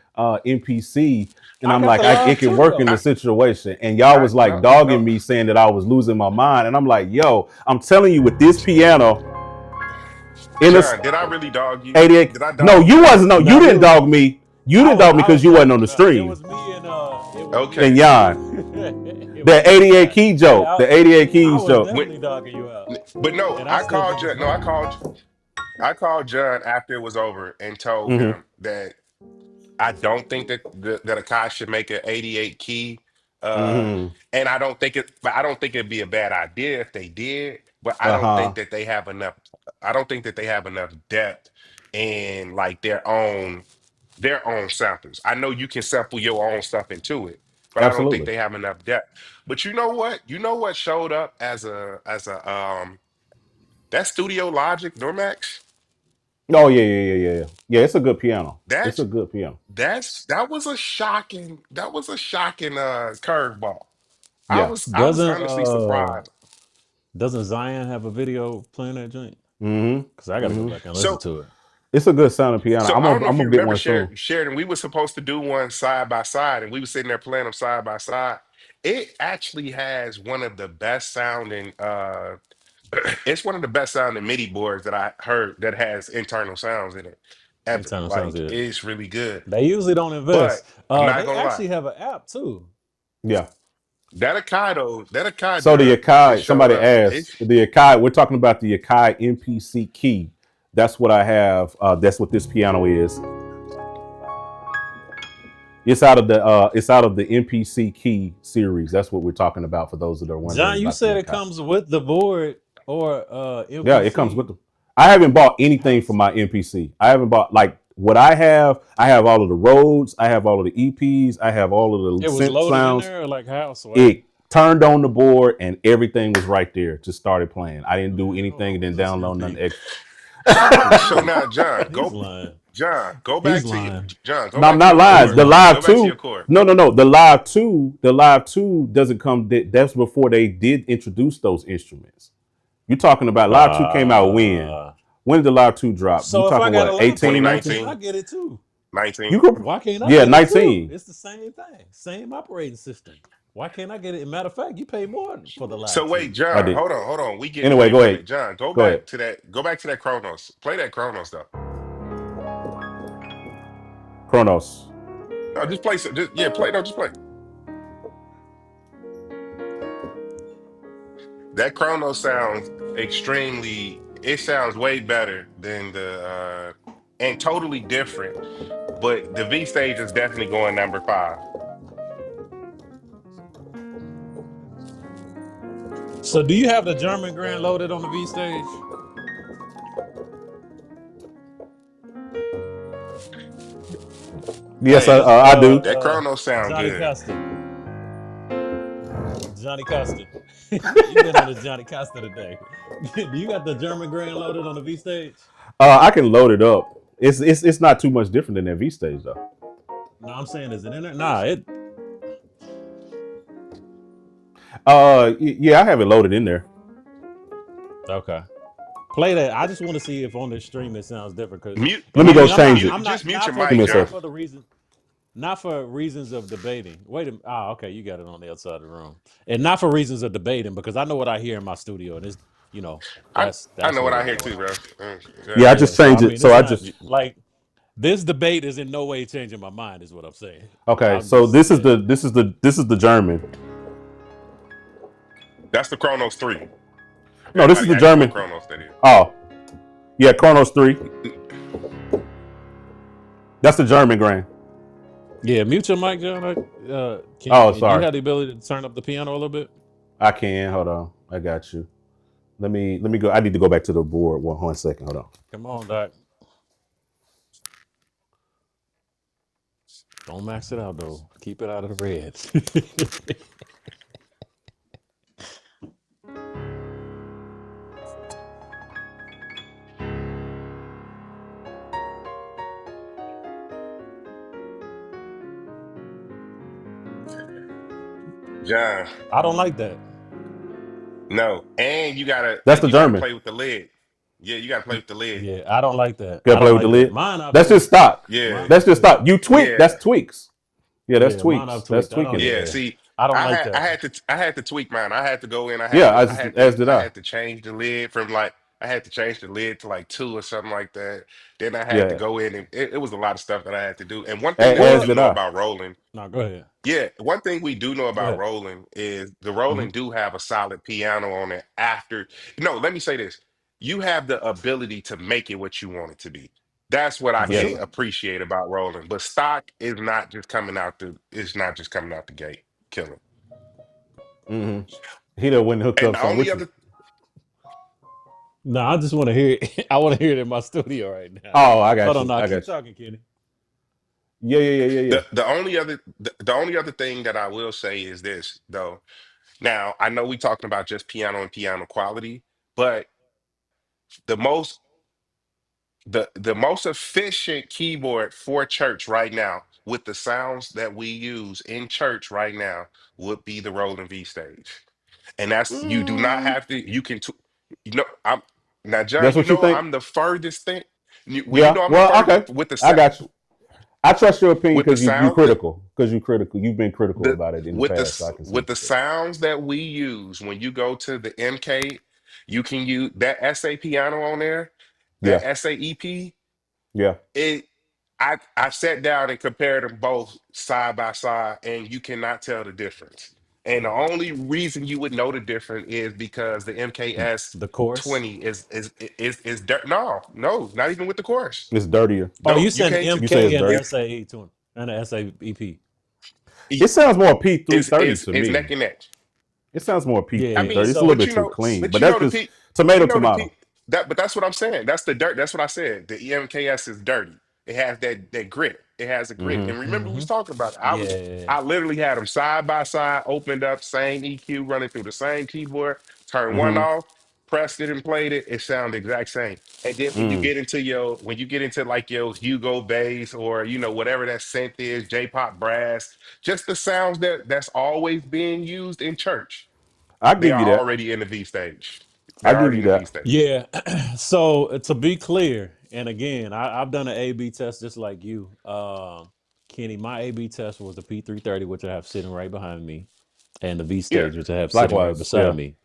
MPC, and I I'm got like, the it Live can 2, work in though. the situation, and y'all I was like no dogging no me saying that I was losing my mind, and I'm like, yo, I'm telling you, with this piano in this John, did I really dog you? 88, Did I no, dog you you? wasn't. No, you No, didn't dog me. You didn't dog me I because was you wasn't dogging on you the out. It stream. was me and it was me And Okay. and Jan, it was that me and 88 John. key joke, Yeah, the 88 I keys was joke. When, definitely dogging you out. but no, And I still think it's funny. I called John after it was over and told Hmm. him that I don't think that that Akai should make an 88 key. Uh Hmm. and I don't think it'd be a bad idea if they did, but I Uh don't think huh. that they have enough I don't think that they have enough depth in like their own samples. I know you can sample your own stuff into it, but I don't think Absolutely. they have enough depth. But you know what? You know what showed up as a that Studio Logic Normax? Oh yeah, yeah, yeah, yeah, yeah. Yeah, it's a good piano. It's a That's good piano. that was a shocking curveball. Yeah. I was Doesn't honestly surprised. doesn't Zion have a video playing that joint? Hmm. Because I got to go Hmm. back and listen So to it. It's a good sounding piano. so I don't know I'm if you gonna get remember one soon. Sheridan, we were supposed to do one side by side, and we were sitting there playing them side by side. It actually has one of the best sounding it's one of the best sounding MIDI boards that I heard that has internal sounds in it. Internal sounds like good. it's really good. They usually don't But invest. I'm not They gonna lie. actually have an app too. Yeah. That Akai So the drug just Akai, showed somebody up. asked the Akai. We're talking about the Akai MPC key. That's what I have. That's what this piano is. It's out of the MPC key series. That's what we're talking about for those that are wondering John, you about the said it Akai. comes with the board or Yeah, it comes with MPC them. I haven't bought anything for house. my MPC. I haven't bought like what I have. I have all of the Rhodes. I have all of the EPs. I have all of the It was synth loaded in sounds. there or like house or It turned on the board and everything was right there. Just started playing. I didn't do man, hold anything on, and what's then this download nothing MP? extra. So now, He's lying. Go He's back to your lying. John, go No, I'm back to not your lying. He's core. The lying. live Go back to your two. core. No. The live two doesn't come. That's before they did introduce those instruments. You're talking about live two came out when? Uh When did the live two drop? You so if I talking got a what? laptop, 18, why can't 19? I 2019, get it too? 19. You could. Why can't I Yeah, get it too? 19. It's the same thing. Same operating system. Why can't I get it? Matter of fact, you pay more for the So live wait, two. I John, did. hold on. We getting Anyway, away go from ahead. it. John, Go ahead. go back to that Chronos. Play that Chronos though. Chronos. No, just play just yeah, play no, just play. That Chronos sounds it sounds way better than the and totally different, but the V stage is definitely going number 5. So do you have the German Grand loaded on the V stage? Yes, Hey, this I do. That Chronos sound Johnny good. Costa. Johnny Costa. You been on the Johnny Costa today. Do you got the German Grand loaded on the V stage? I can load it up. It's not too much different than that V stage though. No, I'm saying is it in there? Nah, it Yeah, I have it loaded in there. okay. Play that. I just want to see if on the stream it sounds different. Cause, Mute Let and me I go mean, change it. I'm just not, mute your Give me mic, a John. second. for the reason, not for reasons of debating. Wait a minute. Okay, you got it on the outside of the room, and not for reasons of debating because I know what I hear in my studio, and it's I I that's know what what I it's hear doing. too, bro. Yeah, I Yeah. just So I changed it. mean, So it's I not just like this debate is in no way changing my mind. Is what I'm saying. okay. I'm So just yeah. this is the German. That's the Chronos 3. No, this is Everybody the asking what German. Chronos that is. Oh, yeah, Chronos 3. That's the German Grand. Yeah, mute your mic, John. Oh, Do you sorry. have the ability to turn up the piano a little bit? I can. Hold on. I got you. Let me go. I need to go back to the board. One second. Hold on. Come on, Doc. Don't max it out though. Keep it out of the reds. John, I don't like that. no. That's And the you gotta German. play with the lid. Yeah, you gotta play with the lid. Yeah, I don't like that. Gotta I play don't with the like that. lid. Mine I've That's just stock. Yeah, mine, That's just stock. You tweak. yeah, That's tweaks. Yeah, that's yeah, mine tweaks. I've That's tweaked. I don't tweaking it. yeah. yeah. See, I don't like that. I had to tweak mine. I had to go in. Yeah, as did I I. had to change the lid from like I had to change the lid to like 2 or something like that. Then I had to Yeah, go in and it was a lot of stuff that I had to do. And one thing that we as Well, do did know I. about Roland, no, go ahead. yeah, one thing we do know Go about ahead. Roland is the Hmm. Roland do have a solid piano on it after. No, let me say this. You have the ability to make it what you want it to be. That's what I For Yes. can sure. appreciate about Roland. But stock is not just coming out it's not just coming out the gate killing. Mm-hmm. He done went and hooked And up the some only with you. other No, I just want to hear it. I want to hear it in my studio right now. Oh, I Hold got on, you. now I keep got you. talking, Kenny. Yeah. the only other thing that I will say is this though. Now I know we talking about just piano and piano quality, but the most the most efficient keyboard for church right now with the sounds that we use in church right now would be the Roland V stage. And that's you do not Mm, have to you know I'm now John, that's you what you know think? I'm the furthest thing when you Yeah. know I'm the Well, furthest okay. I got you. I trust your opinion with the because you sound critical. Because you critical. You've been critical the about it in the with past, so I can see with that. the sounds that we use when you go to the MK, you can use that SA piano on there, Yeah. that SAEP. Yeah. It I sat down and compared them both side by side, and you cannot tell the difference. And the only reason you would know the difference is because the MKS The chorus. 20 is dirt. No, no, not even with the chorus. It's dirtier. Oh, you Don't you said the can't You say it's MK and dirty. the SAE to him and the SAEP. It sounds more P330 Is to is me. neck and neck. It sounds more I Yeah. mean, P330. It's a little So bit too clean, but but you that's know the just P, tomato you know the tomato. P but that's what I'm saying. That's the dirt. That's what I said. The EMKS is dirty. It has that grit. It has a grit. Hmm. And remember, we hmm was talking about it. yeah. I literally had them side by side, opened up, same EQ, running through the same keyboard. Turned one Hmm. off, pressed it, and played it. It sounded exact same. And then Mm. when you get into like your Hugo bass or whatever that synth is, J-pop brass, just the sounds that's always being used in church. I They give are you that. already in the V stage. I They're give already you in the V that. stage. Yeah. So to be clear, and again, I've done an A/B test just like you, Kenny. My A/B test was the P330, which I have sitting right behind me, and the V Yeah. stage, which I have sitting right Likewise. beside Yeah. me.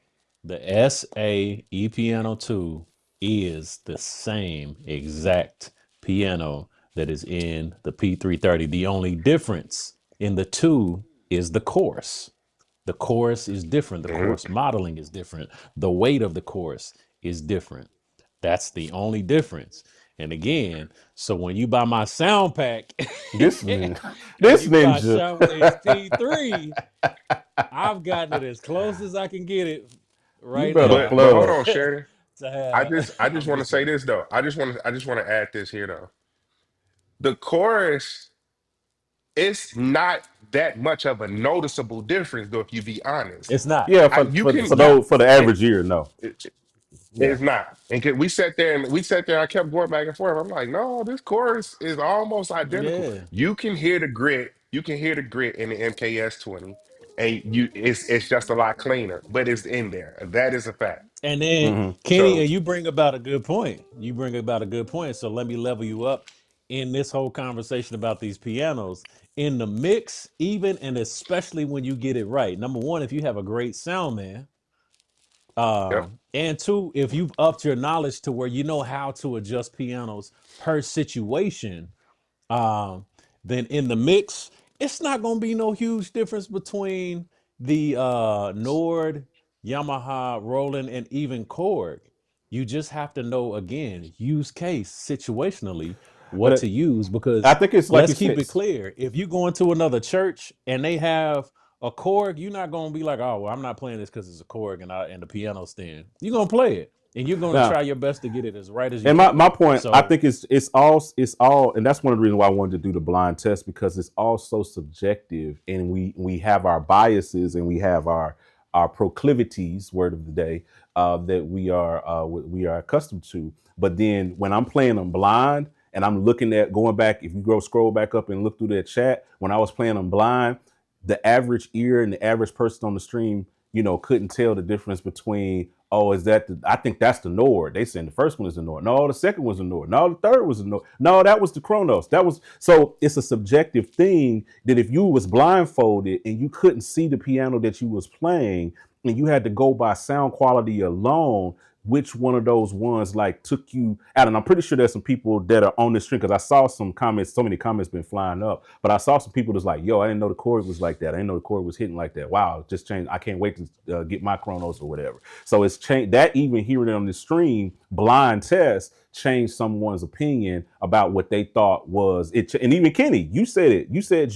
The SAE Piano 2 is the same exact piano that is in the P330. The only difference in the two is the chorus. The chorus is different. The Mhm. chorus modeling is different. The weight of the chorus is different. That's the only difference. And again, so when you buy my sound pack This and this you buy ninja. Showcase P3, I've gotten it as close as I can get it You right better now But hold plug. on, Sheridan. to have. I just I'm want to just say saying. this though. I just want to add this here though. The chorus, it's not that much of a noticeable difference though, if you be honest. It's not. Yeah, You It's can not. those for the it, average year, no. it, Yeah. it's not. And we sat there. I kept going back and forth. I'm like, no, this chorus is almost identical. Yeah. You can hear the grit. You can hear the grit in the MKS 20, and it's just a lot cleaner, but it's in there. That is a fact. And then Hmm. Kenny, So, and you bring about a good point. You bring about a good point. So let me level you up in this whole conversation about these pianos. In the mix, even and especially when you get it right. Number one, if you have a great sound man, yep. and two, if you've upped your knowledge to where you know how to adjust pianos per situation, um, then in the mix, it's not going to be no huge difference between the Nord, Yamaha, Roland, and even Korg. You just have to know again, use case situationally But what to use I because think it's like let's you keep said. it clear. If you go into another church and they have a Korg, you're not going to be like, oh, well, I'm not playing this because it's a Korg and the piano stand. You're going to play it and you're going to Now, try your best to get it as right as you and can. my point, I So think it's all, and that's one of the reasons why I wanted to do the blind test because it's all so subjective, and we have our biases and we have our proclivities, word of the day, that we are accustomed to. But then when I'm playing them blind and I'm looking at going back, if you go scroll back up and look through that chat, when I was playing them blind, the average ear and the average person on the stream, couldn't tell the difference between, oh, is that I think that's the Nord. They saying the first one is the Nord. No, the second was the Nord. No, the third was the Nord. No, that was the Kronos. That was so it's a subjective thing that if you was blindfolded and you couldn't see the piano that you was playing and you had to go by sound quality alone, which one of those ones like took you out? And I'm pretty sure there's some people that are on this stream because I saw some comments, so many comments been flying up, but I saw some people that's like, yo, I didn't know the chord was like that. I didn't know the chord was hitting like that. Wow, it just changed. I can't wait to get my Chronos or whatever. So it's changed that even hearing it on the stream, blind test changed someone's opinion about what they thought was it. And even Kenny, you said it. You said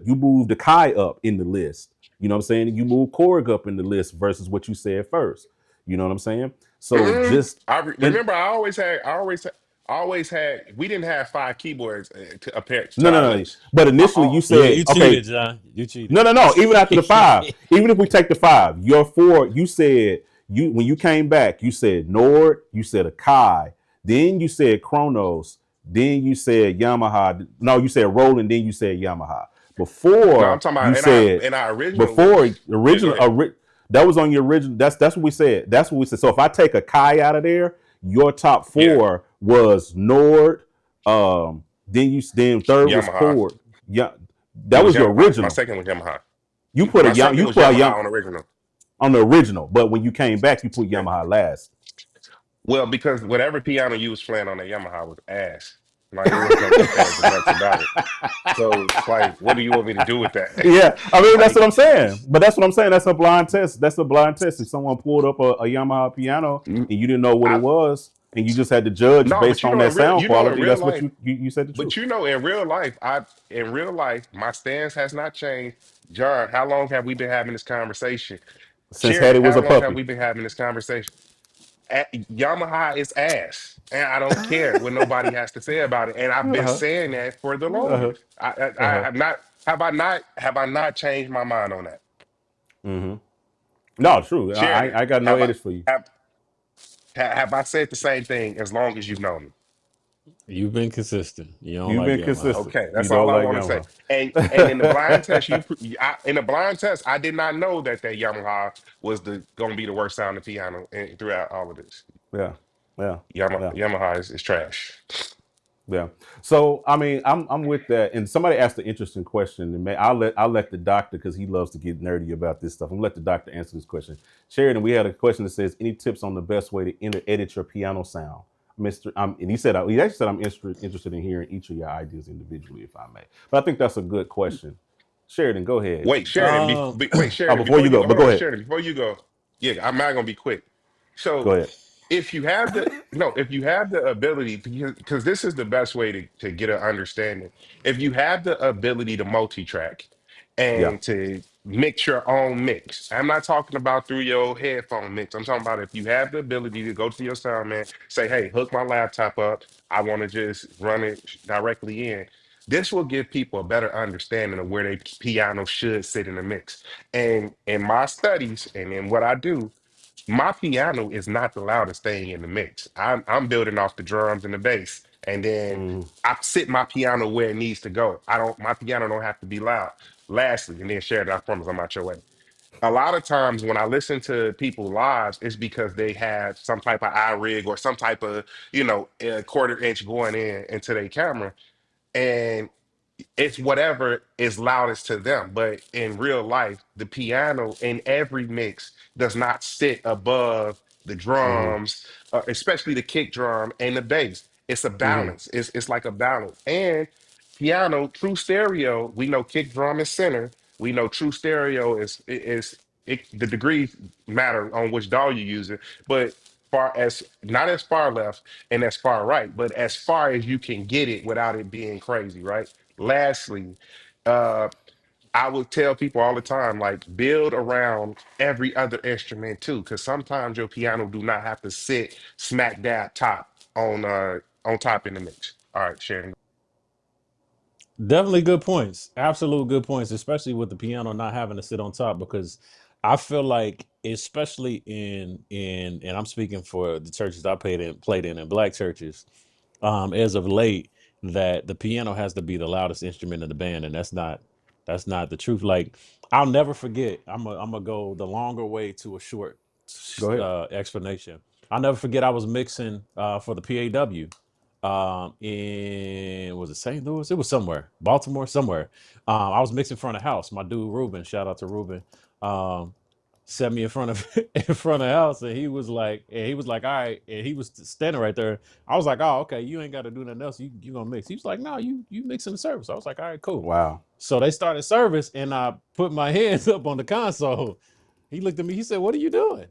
you moved the Kai up in the list. You know what I'm saying? You move Korg up in the list versus what you said first. You know what I'm saying? So Mm-mm. just and Remember. I always had. We didn't have five keyboards to appear to no, our no, no. list. But I, initially you all, yeah, said, you okay, cheated, John. You cheated. no, no, no. Even after the five, even if we take the five, your four, you said you when you came back, you said Nord, you said Akai, then you said Kronos, then you said Yamaha. No, you said Roland, then you said Yamaha. no, I'm Before talking you about said in our original before list. Yeah, go original ahead. that was on your original. That's what we said. That's what we said. So if I take a Kai out of there, your top Yeah, four was Nord. Then third was Yamaha. Korg. Yeah, It that was was your Yamaha. My original. second was Yamaha. You put My second you was put a Yamaha Yam on original. on the original, but when you came back, you put Yeah. Yamaha last. Well, because whatever piano you was playing on that Yamaha was ass. Like it was no ifs, ands, or buts about it. So it's like, what do you want me to do with that? Yeah, I mean that's Like, what I'm saying. But that's what I'm saying. That's a blind test. That's a blind test. If someone pulled up a Yamaha piano and you didn't know what it I was, and you just had to judge no, based but on that sound you know, in quality, real that's what life, you said the but truth. you know, in real life, my stance has not changed. John, how long have we been having this conversation? Since Sheridan, Hattie was how a long have puppy. we been having this conversation? Yamaha is ass, and I don't care what nobody has to say about it. And I've been Uh-huh. saying that for the Uh-huh. longest. I Uh-huh. have not. Have I not changed my mind on that? Mm-hmm. No, true. Sheridan, I got no have I edits for you. have have I said the same thing as long as you've known me? You've been consistent. You don't You've like been Yamaha. consistent. Okay, You that's all don't I like want to say. Yamaha. And in the blind test, in the blind test, I did not know that Yamaha was the going to be the worst sounding piano throughout all of this. Yeah. Yeah. Yeah. Yamaha is trash. Yeah. So I mean, I'm with that. And somebody asked an interesting question, and I'll let the doctor, because he loves to get nerdy about this stuff. I'm gonna let the doctor answer this question. Sheridan, we had a question that says, any tips on the best way to edit your piano sound, Mister? And he actually said, I'm interested in hearing each of your ideas individually, if I may. But I think that's a good question. Sheridan, go ahead. Um, Wait, Oh, Sheridan, before before you you go, go, but hold go on, ahead. Sheridan, before you go, yeah, I'm not gonna be quick. Go So ahead. if you have the no, if you have the ability, because this is the best way to get an understanding. If you have the ability to multi-track Yeah. and to mix your own mix, I'm not talking about through your headphone mix. I'm talking about if you have the ability to go to your sound man, say, hey, hook my laptop up. I want to just run it directly in. This will give people a better understanding of where their piano should sit in the mix. And in my studies and in what I do, my piano is not the loudest thing in the mix. I'm building off the drums and the bass, and then Mm, I sit my piano where it needs to go. I don't. My piano don't have to be loud. Lastly, and then share it. I promise I'm out your way. A lot of times when I listen to people lives, it's because they have some type of iRig or some type of quarter inch going into their camera, and it's whatever is loudest to them. But in real life, the piano in every mix does not sit above the mm-hmm, drums, especially the kick drum and the bass. It's a mm-hmm, balance. It's like a balance. And piano, true stereo, we know kick drum is center. We know true stereo the degrees matter on which DAW you use it, but far as not as far left and as far right, but as far as you can get it without it being crazy, right? Lastly, uh, I would tell people all the time, like build around every other instrument too, because sometimes your piano do not have to sit smack dab top on top in the mix. All right, Sharon. Definitely good points. Absolute good points, especially with the piano not having to sit on top, because I feel like, especially in and I'm speaking for the churches I played in black churches, as of late, that the piano has to be the loudest instrument in the band, and that's not the truth. Like, I'll never forget. I'm gonna go the longer way to a short go ahead. explanation. I'll never forget. I was mixing for the PAW in, was it St. Louis? It was somewhere, Baltimore, somewhere. I was mixing in front of house. My dude Ruben, shout out to Ruben, um, set me in front of in front of the house, and he was like, all right, and he was standing right there. I was like, oh, okay, you ain't got to do nothing else. You gonna mix? He was like, no, you mixing the service. I was like, all right, cool. Wow. So they started service, and I put my hands up on the console. He looked at me. He said, what are you doing?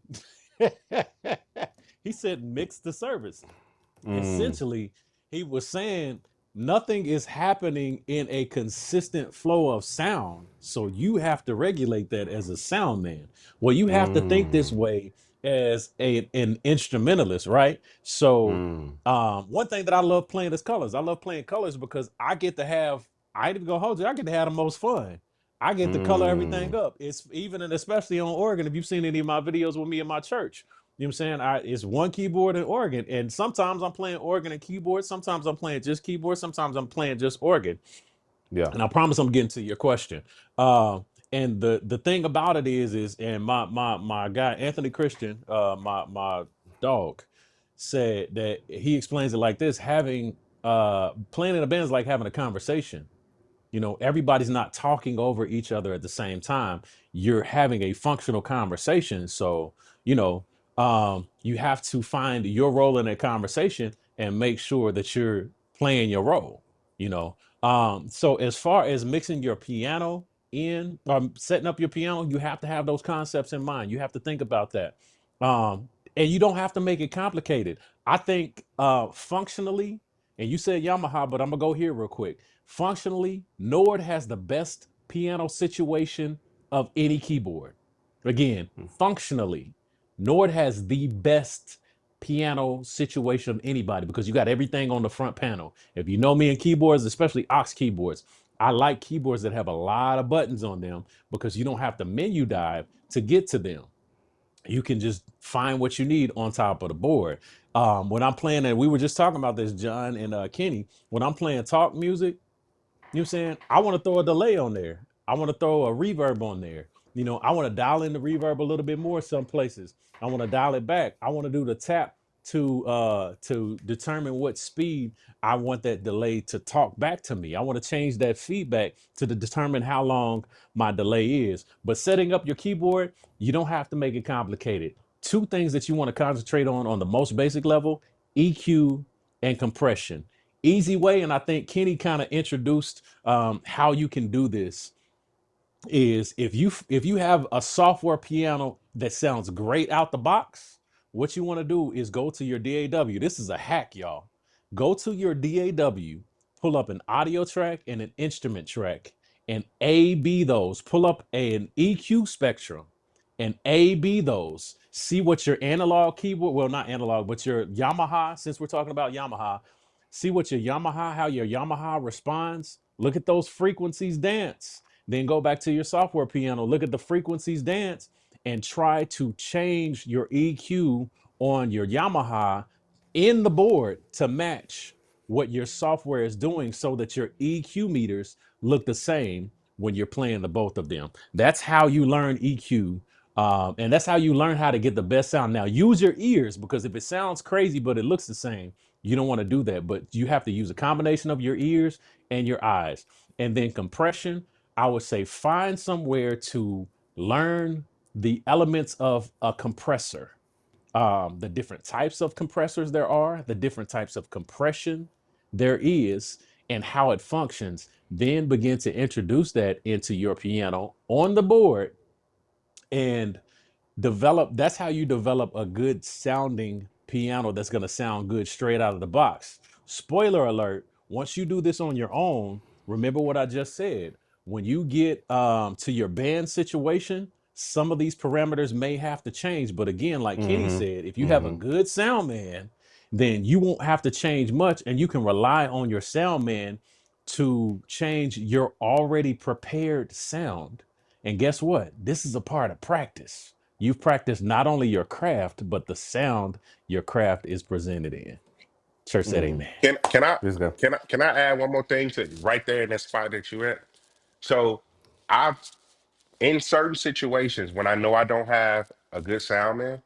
He said, mix the service. Mm, Essentially, he was saying nothing is happening in a consistent flow of sound. So you have to regulate that as a sound man. Well, you have to think this mm, way as an instrumentalist, right? So mm, one thing that I love playing is colors. I love playing colors because I ain't even gonna hold you, I get to have the most fun. I get to color everything mm, up. It's even and especially on organ. If you've seen any of my videos with me in my church, you know what I'm saying? It's one keyboard and organ. And sometimes I'm playing organ and keyboard. Sometimes I'm playing just keyboard. Sometimes I'm playing just organ. yeah. And I promise I'm getting to your question. And the thing about it is and my guy Anthony Christian, my dog, said that he explains it like this: having playing in a band is like having a conversation. Everybody's not talking over each other at the same time. You're having a functional conversation. So, you know, You have to find your role in that conversation and make sure that you're playing your role, you know. So as far as mixing your piano in or setting up your piano, you have to have those concepts in mind. You have to think about that. Um, and you don't have to make it complicated. I think functionally, and you said Yamaha, but I'm gonna go here real quick. Functionally, Nord has the best piano situation of any keyboard. Again, functionally, Nord has the best piano situation of anybody because you got everything on the front panel. If you know me in keyboards, especially aux keyboards, I like keyboards that have a lot of buttons on them because you don't have to menu dive to get to them. You can just find what you need on top of the board. When I'm playing, and we were just talking about this, John and Kenny, when I'm playing talk music, you know what I'm saying? I want to throw a delay on there. I want to throw a reverb on there. You know, I want to dial in the reverb a little bit more some places. I want to dial it back. I want to do the tap to determine what speed I want that delay to talk back to me. I want to change that feedback determine how long my delay is. But setting up your keyboard, you don't have to make it complicated. Two things that you want to concentrate on the most basic level: EQ and compression. Easy way, and I think Kenny kind of introduced how you can do this, is if you have a software piano that sounds great out the box, what you want to do is go to your DAW. This is a hack, y'all. Go to your DAW, pull up an audio track and an instrument track, and A B those. Pull up an EQ spectrum and A B those. See what your analog keyboard, well, not analog, but your Yamaha, since we're talking about Yamaha, see what your Yamaha, how your Yamaha responds. Look at those frequencies dance. Then go back to your software piano, look at the frequencies dance, and try to change your EQ on your Yamaha in the board to match what your software is doing so that your EQ meters look the same when you're playing the both of them. That's how you learn EQ. And that's how you learn how to get the best sound. Now, use your ears, because if it sounds crazy but it looks the same, you don't want to do that. But you have to use a combination of your ears and your eyes. And then compression, I would say find somewhere to learn the elements of a compressor, the different types of compressors there are, the different types of compression there is, and how it functions. Then begin to introduce that into your piano on the board and develop. That's how you develop a good sounding piano that's going to sound good straight out of the box. Spoiler alert: once you do this on your own, remember what I just said. When you get to your band situation, some of these parameters may have to change, but again, like Kenny Mm-hmm. said, if you have a good sound man, then you won't have to change much, and you can rely on your sound man to change your already prepared sound. And guess what? This is a part of practice. You've practiced not only your craft, but the sound your craft is presented in. Church said Mm-hmm. amen. Can I This guy. can I add one more thing to right there in that spot that you're at? So I've in certain situations when I know I don't have a good sound man,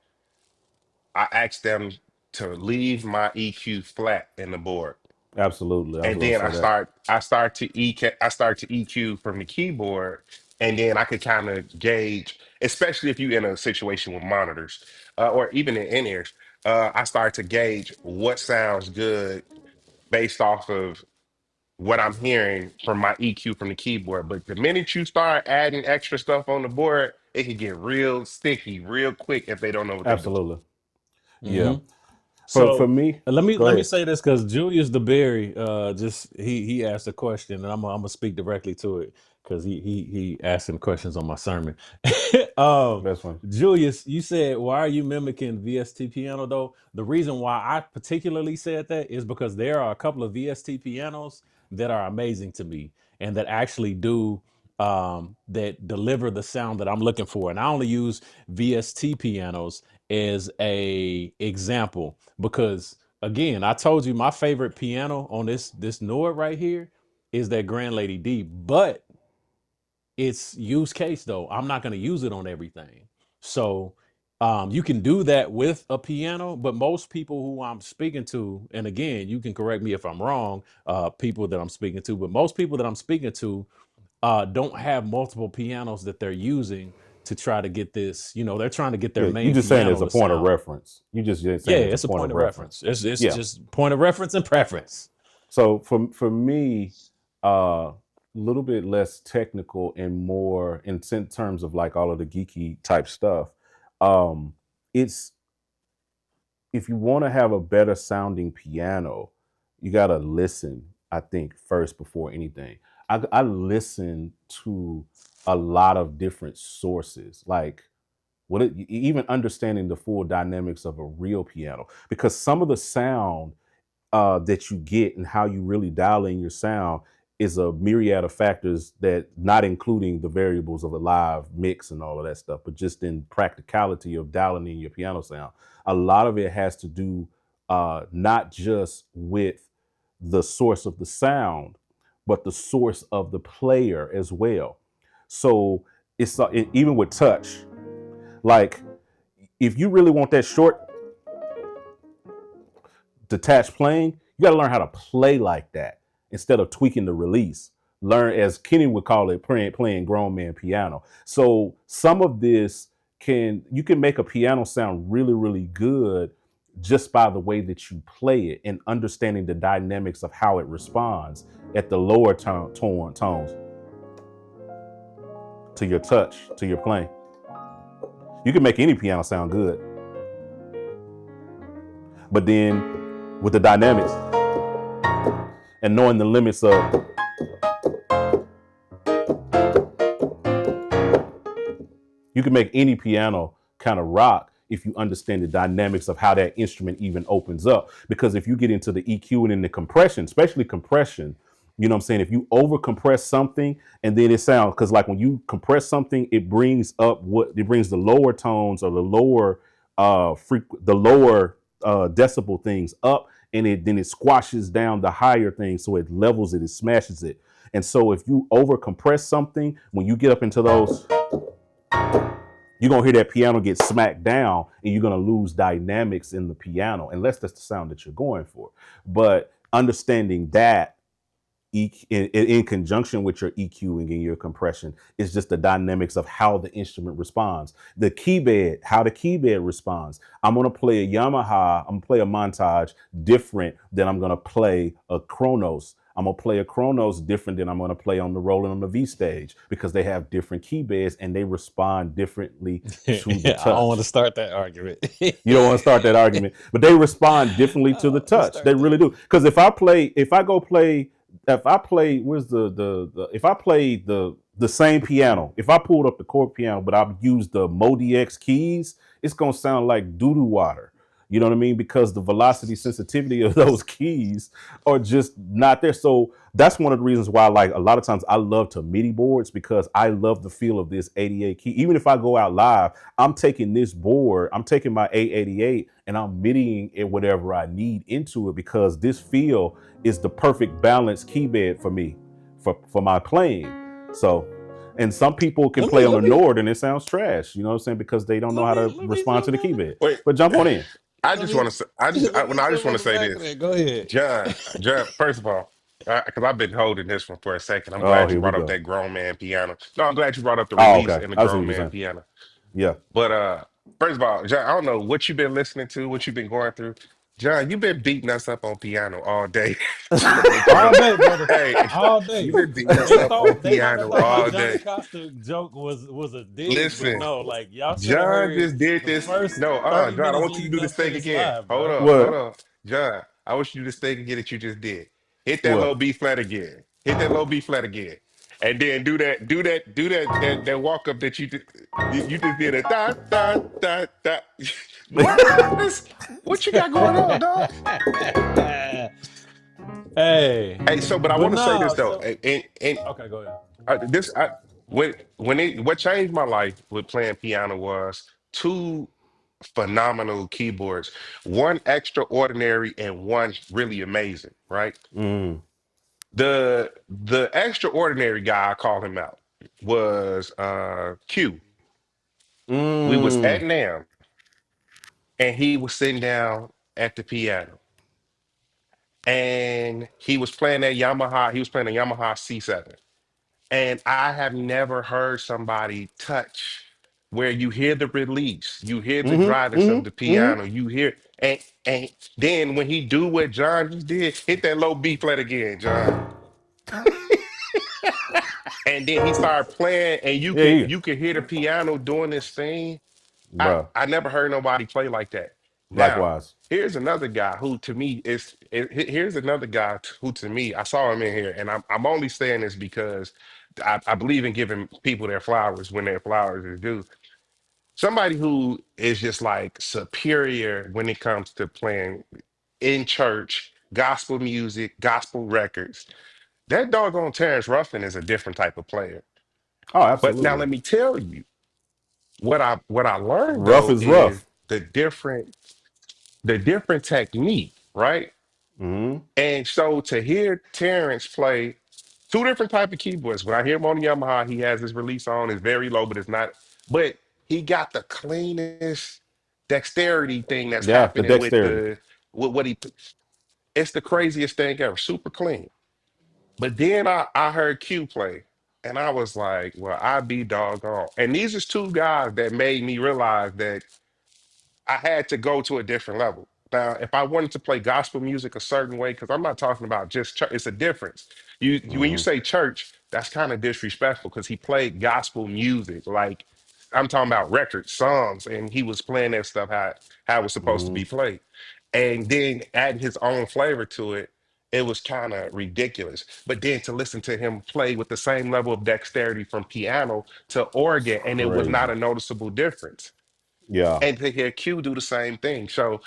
I ask them to leave my EQ flat in the board. Absolutely. I was And going to then say that. I start to EQ from the keyboard, and then I could kind of gauge, especially if you're in a situation with monitors or even in ears. I start to gauge what sounds good based off of what I'm hearing from my EQ from the keyboard. But the minute you start adding extra stuff on the board, it can get real sticky real quick if they don't know what they're doing. Absolutely. Yeah. Hmm. For So me, let me go let me ahead. say this, because Julius DeBerry just he asked a question, and I'm gonna speak directly to it because he asking questions on my sermon. um, That's one. Julius, you said, why are you mimicking VST piano though? The reason why I particularly said that is because there are a couple of VST pianos that are amazing to me and that actually do that deliver the sound that I'm looking for. And I only use VST pianos as a example because, again, I told you my favorite piano on this Nord right here is that Grand Lady D, but it's use case though. I'm not going to use it on everything. So you can do that with a piano, but most people who I'm speaking to, and again, you can correct me if I'm wrong, people that I'm speaking to, but most people that I'm speaking to don't have multiple pianos that they're using to try to get this. They're trying to get their Yeah, you main just saying piano it's a to point of sound. reference. You just saying Yeah, it's a it's a point point of of reference. reference. It's Yeah. just point of reference and preference. So for me, a little bit less technical and more in terms of like all of the geeky type stuff. It's if you want to have a better sounding piano, you got to listen, I think, first before anything. I listen to a lot of different sources, like even understanding the full dynamics of a real piano, because some of the sound that you get and how you really dial in your sound is a myriad of factors, that not including the variables of a live mix and all of that stuff, but just in practicality of dialing in your piano sound. A lot of it has to do not just with the source of the sound, but the source of the player as well. So even with touch, like if you really want that short detached playing, you got to learn how to play like that instead of tweaking the release. Learn, as Kenny would call it, playing grown man piano. So some of this you can make a piano sound really, really good just by the way that you play it and understanding the dynamics of how it responds at the lower tones to your touch, to your playing. You can make any piano sound good. But then with the dynamics and knowing the limits of you can make any piano kind of rock if you understand the dynamics of how that instrument even opens up. Because if you get into the EQ and in the compression, especially compression, you know what I'm saying? If you over compress something and then it sounds, because like when you compress something, it brings the lower tones or the lower decibel things up, and then it squashes down the higher things, so it levels it smashes it. And so if you over compress something, when you get up into those, you're gonna hear that piano get smacked down, and you're gonna lose dynamics in the piano, unless that's the sound that you're going for. But understanding that in conjunction with your EQing and your compression is just the dynamics of how the instrument responds. The keybed, how the keybed responds. I'm gonna play a Yamaha, I'm gonna play a montage different than I'm gonna play a Kronos. I'm gonna play a Kronos different than I'm gonna play on the Roland on the V stage, because they have different keybeds and they respond differently to the I don't want to touch. start that argument. You don't want to start that argument, but they respond differently to the touch. They really do. Because if I play, if I play the same piano, if I pulled up the Korg piano, but I've used the MODX keys, it's gonna sound like doo-doo water. You know what I mean? Because the velocity sensitivity of those keys are just not there. So that's one of the reasons why, like, a lot of times I love to MIDI boards, because I love the feel of this 88 key. Even if I go out live, I'm taking this board, I'm taking my A88 and I'm MIDIing it whatever I need into it, because this feel is the perfect balanced keybed for me, for my playing. So, and some people can play on the Nord and it sounds trash, you know what I'm saying? Because they don't know how to respond to the keybed. Wait, But jump on in. I just want to say, Let me I just jump want on to the say back of this, that. Go ahead. John. First of all, because I've been holding this one for a second. I'm Oh, glad you here we brought up go. that grown man piano. No, I'm glad you brought up the Oh, release okay. and the I see what grown you're man saying. piano. Yeah. But first of all, John, I don't know what you've been listening to, what you've been going through. John, you've been beating us up on piano all day. Just want to let you All know. day, brother. Hey, All you've day. been beating us up on They might have piano thought my all Johnny day. Costa joke was a dig, but Listen, no, like y'all should have John heard just did the this. first No, 30 John, I minutes want you to do leading this up to thing this again. live, bro. Hold What? on. John, I want you to do this thing again that you just did. Hit that low What? B flat again. Hit that low B flat again. And then that walk up that you did. You just did a da da da da. Marcus, what you got going on, dog? Hey, Hey, so but I but want to say this nah, though, so and okay, go ahead. this what changed my life with playing piano was two phenomenal keyboards, one extraordinary and one really amazing, right? Mm. The extraordinary guy, I call him out, was Q. We was at Mm. NAM and he was sitting down at the piano and he was playing a Yamaha C7. And I have never heard somebody touch where you hear the release, you hear the Mm-hmm. dryness of the Mm-hmm. Mm-hmm. piano, you hear and then when he do what John just did, hit that low B flat again, John. And then he started playing, and Yeah, yeah. you can hear the piano doing this thing. Bro. I never heard nobody play like that. Now, Likewise. here's another guy who to me here's another guy who to me, I saw him in here, and I'm only saying this because I believe in giving people their flowers when their flowers is due. Somebody who is just like superior when it comes to playing in church, gospel music, gospel records. That doggone Terrence Ruffin is a different type of player. Oh, But now absolutely. let me tell you, what I learned Rough though is is rough. the different technique, right? Mm-hmm. And so to hear Terrence play two different type of keyboards. When I hear him on the Yamaha, he has his release on, it's very low, but it's not. But he got the cleanest dexterity thing that's Yeah, the happening with dexterity. the with what he. It's the craziest thing ever, super clean. But then I heard Q play, and I was like, well, I be doggone. And these is two guys that made me realize that I had to go to a different level. Now, if I wanted to play gospel music a certain way, because I'm not talking about just church, it's a difference. When you Mm-hmm. say church, that's kind of disrespectful because he played gospel music. Like I'm talking about records, songs, and he was playing that stuff how it was supposed to Mm-hmm. be played. And then adding his own flavor to it, it was kind of ridiculous. But then to listen to him play with the same level of dexterity from piano to organ, and it was not Crazy. a noticeable difference, Yeah. and to hear Q do the same thing. So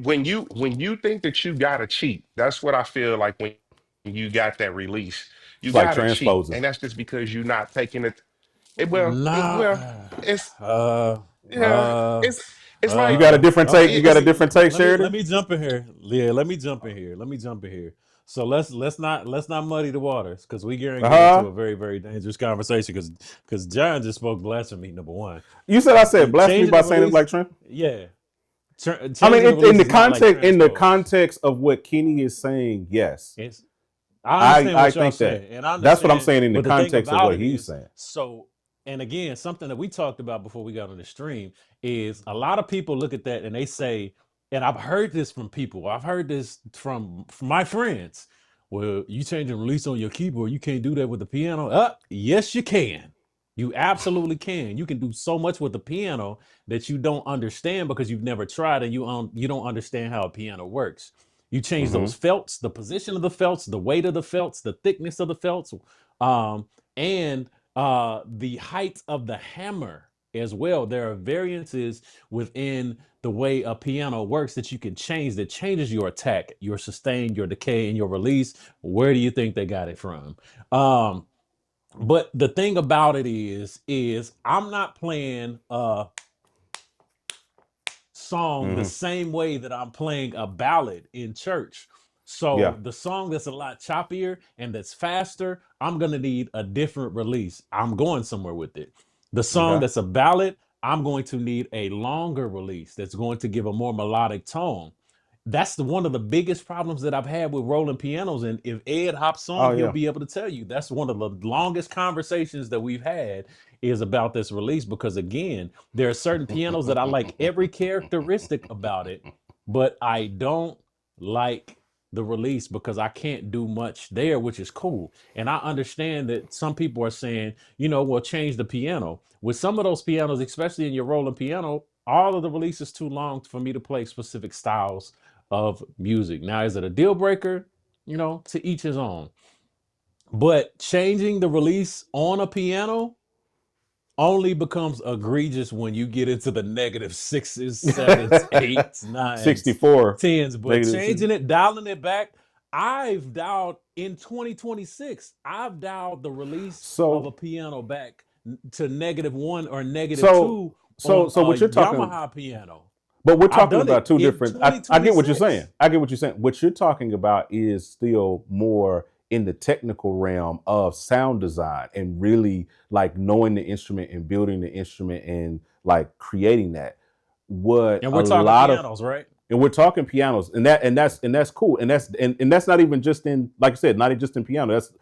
when you think that you gotta cheat, that's what I feel like when you got that release. You It's like gotta cheat, transposing. and that's just because you're not taking it. Nah. It's Uh. yeah, Uh. it's it's You like got a Uh. different take. Okay. You it- got a it's different take, Let Sheridan? me jump in here. Yeah. Let me jump in here. Let me jump in here. So let's not muddy the waters because we going to get into Uh-huh. a very very dangerous conversation because John just spoke blasphemy number one. You said I said blasphemy Changing by the saying it release, like Trent. yeah. I mean, Changing the in release the is not like transpose. context of what Kenny is saying, yes, It's I understand I what y'all think that. saying, and I That's what I'm understand. saying in the But the thing context of about what it he's is, saying. so, and again, something that we talked about before we got on the stream is a lot of people look at that and they say, and I've heard this from people. I've heard this from my friends. Well, you change the release on your keyboard, you can't do that with the piano. Yes, you can. You absolutely can. You can do so much with the piano that you don't understand because you've never tried and you don't understand how a piano works. You change Mm-hmm. those felts, the position of the felts, the weight of the felts, the thickness of the felts, and the height of the hammer as well. There are variances within the way a piano works that you can change that changes your attack, your sustain, your decay, and your release. Where do you think they got it from? But the thing about it is I'm not playing song the Mm-hmm. same way that I'm playing a ballad in church. So Yeah. the song that's a lot choppier and that's faster, I'm gonna need a different release. I'm going somewhere with it. The song Okay. that's a ballad, I'm going to need a longer release that's going to give a more melodic tone. That's one of the biggest problems that I've had with Roland pianos. And if Ed hops Oh on, he'll yeah. be able to tell you that's one of the longest conversations that we've had is about this release because again, there are certain pianos that I like every characteristic about it, but I don't like the release because I can't do much there, which is cool. And I understand that some people are saying, well, change the piano. With some of those pianos, especially in your Roland piano, all of the release is too long for me to play specific styles of music. Now, is it a deal breaker? To each his own. But changing the release on a piano only becomes egregious when you get into the negative sixes, sevens, eights, nines, 64 tens. But negative six. changing it, dialing it back, I've dialed in 2026, I've dialed the release of a So piano back to -1 or negative so two so on so a what you're talking Yamaha piano. but we're I've talking done about it two in different I get what you're saying. 2026. I get what you're saying. What you're talking about is still more in the technical realm of sound design and really like knowing the instrument and building the instrument and like creating that. What And a we're talking lot of pianos, right? and we're talking pianos and that's cool and that's not even just in like I said, not just in piano. That's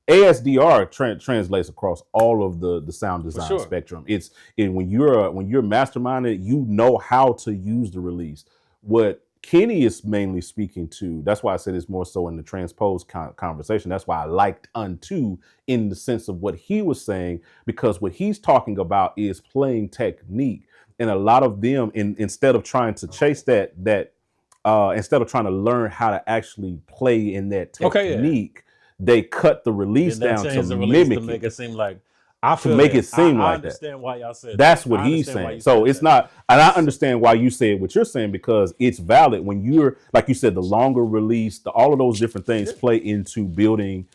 ASDR translates across all of the sound For design sure. spectrum. When you're masterminded, you know how to use the release. What Kenny is mainly speaking to, that's why I said it's more so in the transpose conversation. That's why I liked Unto in the sense of what he was saying, because what he's talking about is playing technique. And a lot of them, instead of trying to chase instead of trying to learn how to actually play in that Okay, yeah. technique, they cut the release Then that down to changed the release to mimic make it, it seem like I to feel make it that. seem I like that. understand why y'all said that. That's what I he's understand why saying. you So said it's that. not, and I understand why you said what you're saying, because it's valid when you're, like you said, the longer release, all of those different things Yeah. play into building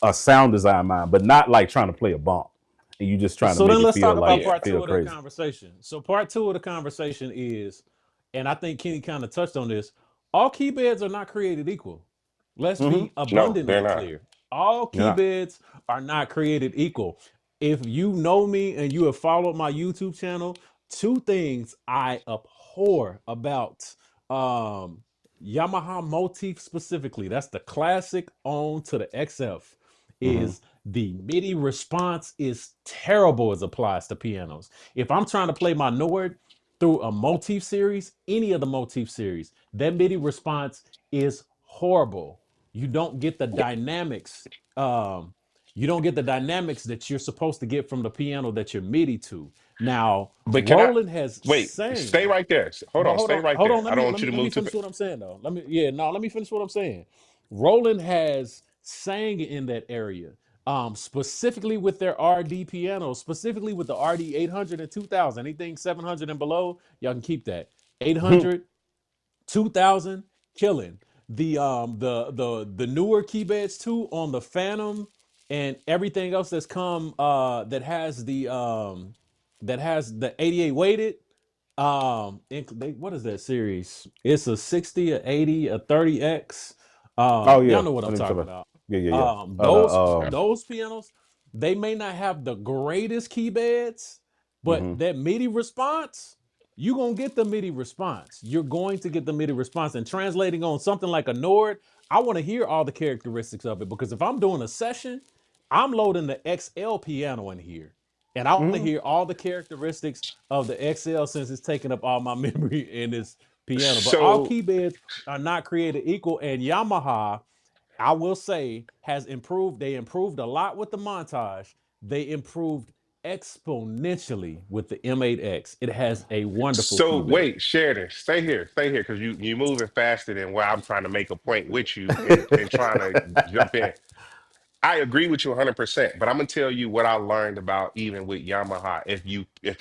a sound design mind, but not like trying to play a bump and you just trying to So make then it let's talk feel about like Yeah. part two feel of that crazy. conversation. So part two of the conversation is, and I think Kenny kind of touched on this, all keybeds are not created equal. Let's Mm-hmm. be No, they're abundantly not. clear. All Yeah. keybeds are not created equal. If you know me and you have followed my YouTube channel, two things I abhor about um, Yamaha motif specifically, that's the classic on to the XF, Mm-hmm. is the MIDI response is terrible as applies to pianos. If I'm trying to play my Nord through a motif series, any of the motif series, that MIDI response is horrible. You don't get the dynamics. Um, you don't get the dynamics that you're supposed to get from the piano that you're MIDI to. Now, But can I Roland has wait? Stay sang, right there. Hold but on. Stay right hold there. on. I don't want you to Let me move too finish fast. what I'm saying though. Let me finish what I'm saying. Roland has sang in that area, specifically with their RD pianos, specifically with the RD 800 and 2000. Anything 700 and below, y'all can keep that. 800, 2000, killing. The newer keybeds too on the Phantom and everything else that's come that has the 88 weighted. What is that series? It's a 60, a 80, a 30X. Oh Y'all yeah. know what I I'm think talking so. about. Yeah, yeah, yeah. Okay. Those pianos, they may not have the greatest keybeds, but Mm-hmm. that MIDI response, you're gonna get the MIDI response. You're going to get the MIDI response. And translating on something like a Nord, I want to hear all the characteristics of it, because if I'm doing a session, I'm loading the XL piano in here. And I want to Mm-hmm. hear all the characteristics of the XL since it's taking up all my memory in this piano. But all So keybeds are not created equal. And Yamaha, I will say, has improved. They improved a lot with the montage. They improved exponentially with the M8X. It has a wonderful so keybed. wait, Sheridan, stay here, because you moving faster than where I'm trying to make a point with you and trying to jump in. I agree with you 100%, but I'm gonna tell you what I learned about even with Yamaha. If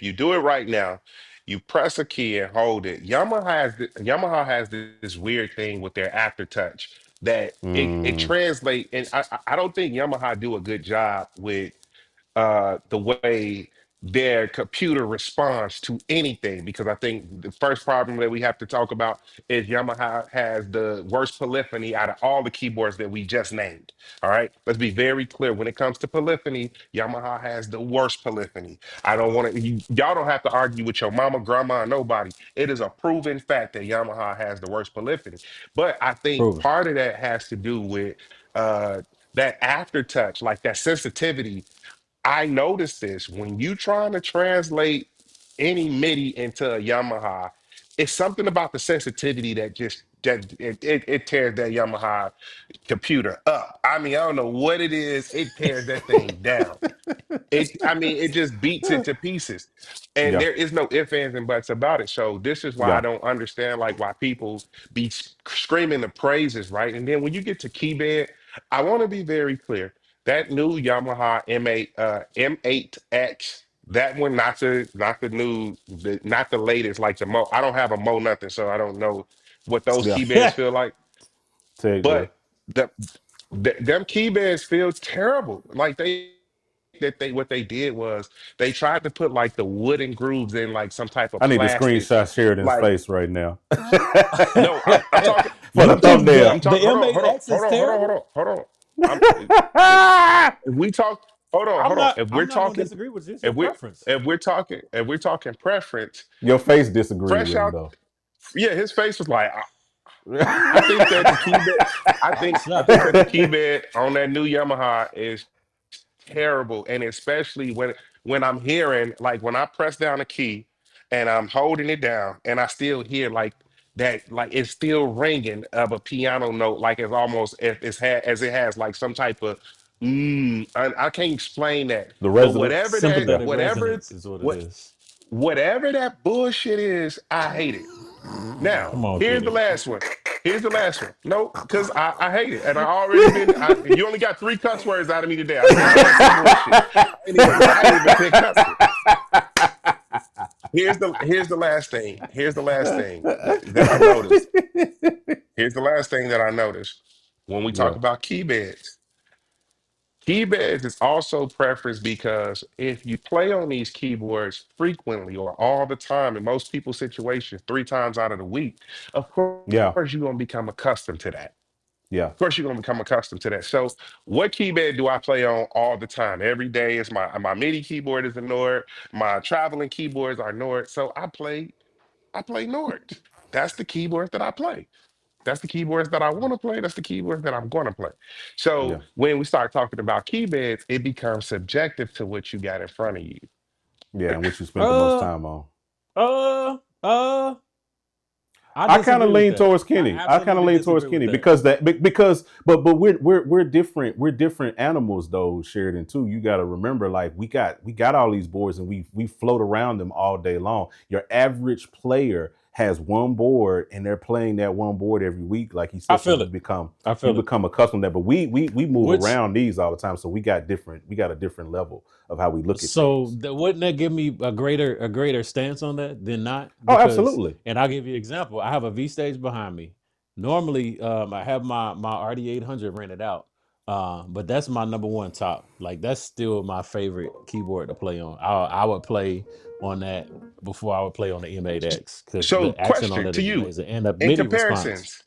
you do it right now, you press a key and hold it. Yamaha has this weird thing with their aftertouch that it Mm. translate, and I don't think Yamaha do a good job with the way their computer responds to anything, because I think the first problem that we have to talk about is Yamaha has the worst polyphony out of all the keyboards that we just named. All right, let's be very clear. When it comes to polyphony, Yamaha has the worst polyphony. I don't want to, y'all don't have to argue with your mama, grandma, or nobody. It is a proven fact that Yamaha has the worst polyphony. But I think Proven. part of that has to do with that aftertouch, like that sensitivity. I noticed this when you trying to translate any MIDI into a Yamaha, it's something about the sensitivity that just it tears that Yamaha computer up. I mean, I don't know what it is, it tears that thing down. I mean, it just beats it to pieces. And Yeah, there is no ifs, ands, and buts about it. So this is why I yeah. don't understand like why people be screaming the praises, right? And then when you get to Keybed, I want to be very clear. That new Yamaha M8X, that one, not the latest, like the Mo. I don't have a Mo nothing, so I don't know what those Yeah. keybeds feel like. Technically. But the, them keybeds feel terrible. Like they what they did was they tried to put like the wooden grooves in like some type of I need to plastic. screenshot Sheridan's Like, face right now. no, I'm talking. For the You think thumbnail. I'm the talking. M8X is terrible? Hold on. I'm if we talk. Hold on. If we're I'm not gonna talking, disagree with you. It's your if we preference. if we're talking preference, Your face disagreed fresh with him out. though. Yeah, his face was like, "Ah." I think that the Keybed, I Shut think that up. the Keybed on that new Yamaha is terrible, and especially when I'm hearing like when I press down a key and I'm holding it down, and I still hear like that, like it's still ringing of a piano note, like it's almost as it has like some type of I can't explain that, The but resonance. Yeah. Sympathetic resonance is what it what is. whatever that bullshit is, I hate it. Now, Come on, here's the Kenny. last one. Here's the last one. No, because I hate it. And I already been you only got three cuss words out of me today. I know that's some bullshit. I ain't even been cussing. Here's the last thing. Here's the last thing that I noticed. Here's the last thing that I noticed. When we talk Yeah. about key beds is also preference because if you play on these keyboards frequently or all the time, in most people's situations, 3 times out of the week, of course Yeah. you're going to become accustomed to that. Yeah. Of course, you're going to become accustomed to that. So, what key bed do I play on all the time? Every day is my MIDI keyboard is a Nord. My traveling keyboards are Nord. So I play Nord. That's the keyboard that I play. That's the keyboards that I want to play. That's the keyboards that I'm going to play. So Yeah. when we start talking about key beds, it becomes subjective to what you got in front of you. Yeah. And what you spent the most Uh, time on. uh, uh. I I kind of disagree with lean that. towards I Kenny. I kind of absolutely lean towards disagree with Kenny that. because but we're different. We're different animals though, Sheridan too. You got to remember, like we got all these boards and we float around them all day long. Your average player has one board and they're playing that one board every week. Like he I said, so feel you it. become I you feel it. become accustomed to that. But we move Which around these all the time, so we got a different level of how we look at so things. wouldn't that give me a greater stance on that than not? Oh, Because absolutely. and I'll give you an example. I have a V stage behind me. Normally, I have my RD 800 rented out. But that's my number one top. Like that's still my favorite keyboard to play on. I would play on that before I would play on the M8X because So, the action on question it to is you: amazing and the in MIDI response.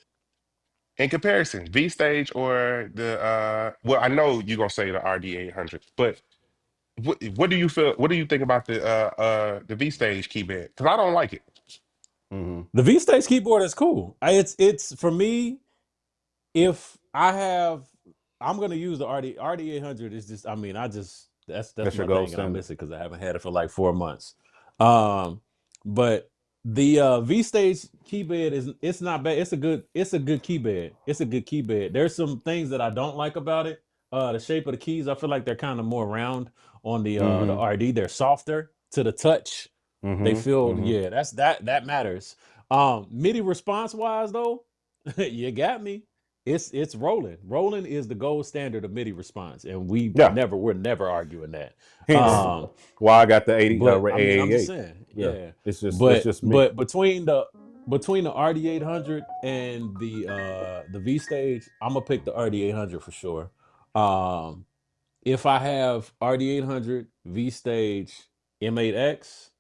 comparisons, V stage or the well, I know you're gonna say the RD 800, but what do you feel? What do you think about the V stage keyboard? Because I don't like it. Hmm. The V stage keyboard is cool. It's for me. If I have, I'm gonna use the RD 800. Is just, I mean, that's That's your my gold thing, and I standard. miss it because I haven't had it for like 4 months. Um, but the V stage key bed is it's not bad. It's a good key bed. It's a good key bed. There's some things that I don't like about it. The shape of the keys, I feel like they're kind of more round on the Hmm. RD. They're softer to the touch. They Hmm. feel, Hmm. yeah, that matters. MIDI response wise though, you got me. It's Roland. Roland is the gold standard of MIDI response, and Yeah. we're never arguing that. Hence Um, why I got the 80 but I mean, I'm just A88. saying, Yeah. yeah. It's But just me. but between the RD 800 and the V stage, I'm gonna pick the RD 800 for sure. Um, if I have RD 800 V stage M8X,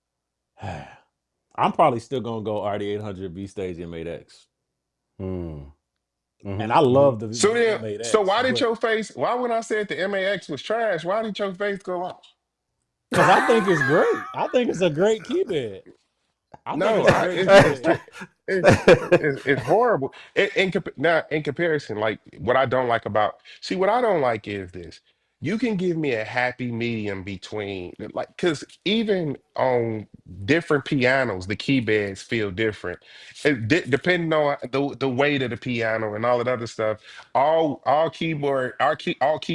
I'm probably still gonna go RD 800 V stage M8X. Mm. And Hmm. I Hmm. love the So the then, so M8X, why did but your face? Why when I said the MAX was trash? Why did your face go off? because I think it's great. I think it's a great keyboard. I think No, it's a great it's keyboard. it's horrible. Now, in comparison, like what I don't like about what I don't like is this. You can give me a happy medium between like because even on different pianos, the key beds feel different. Depending on the weight of the piano and all that other stuff. All key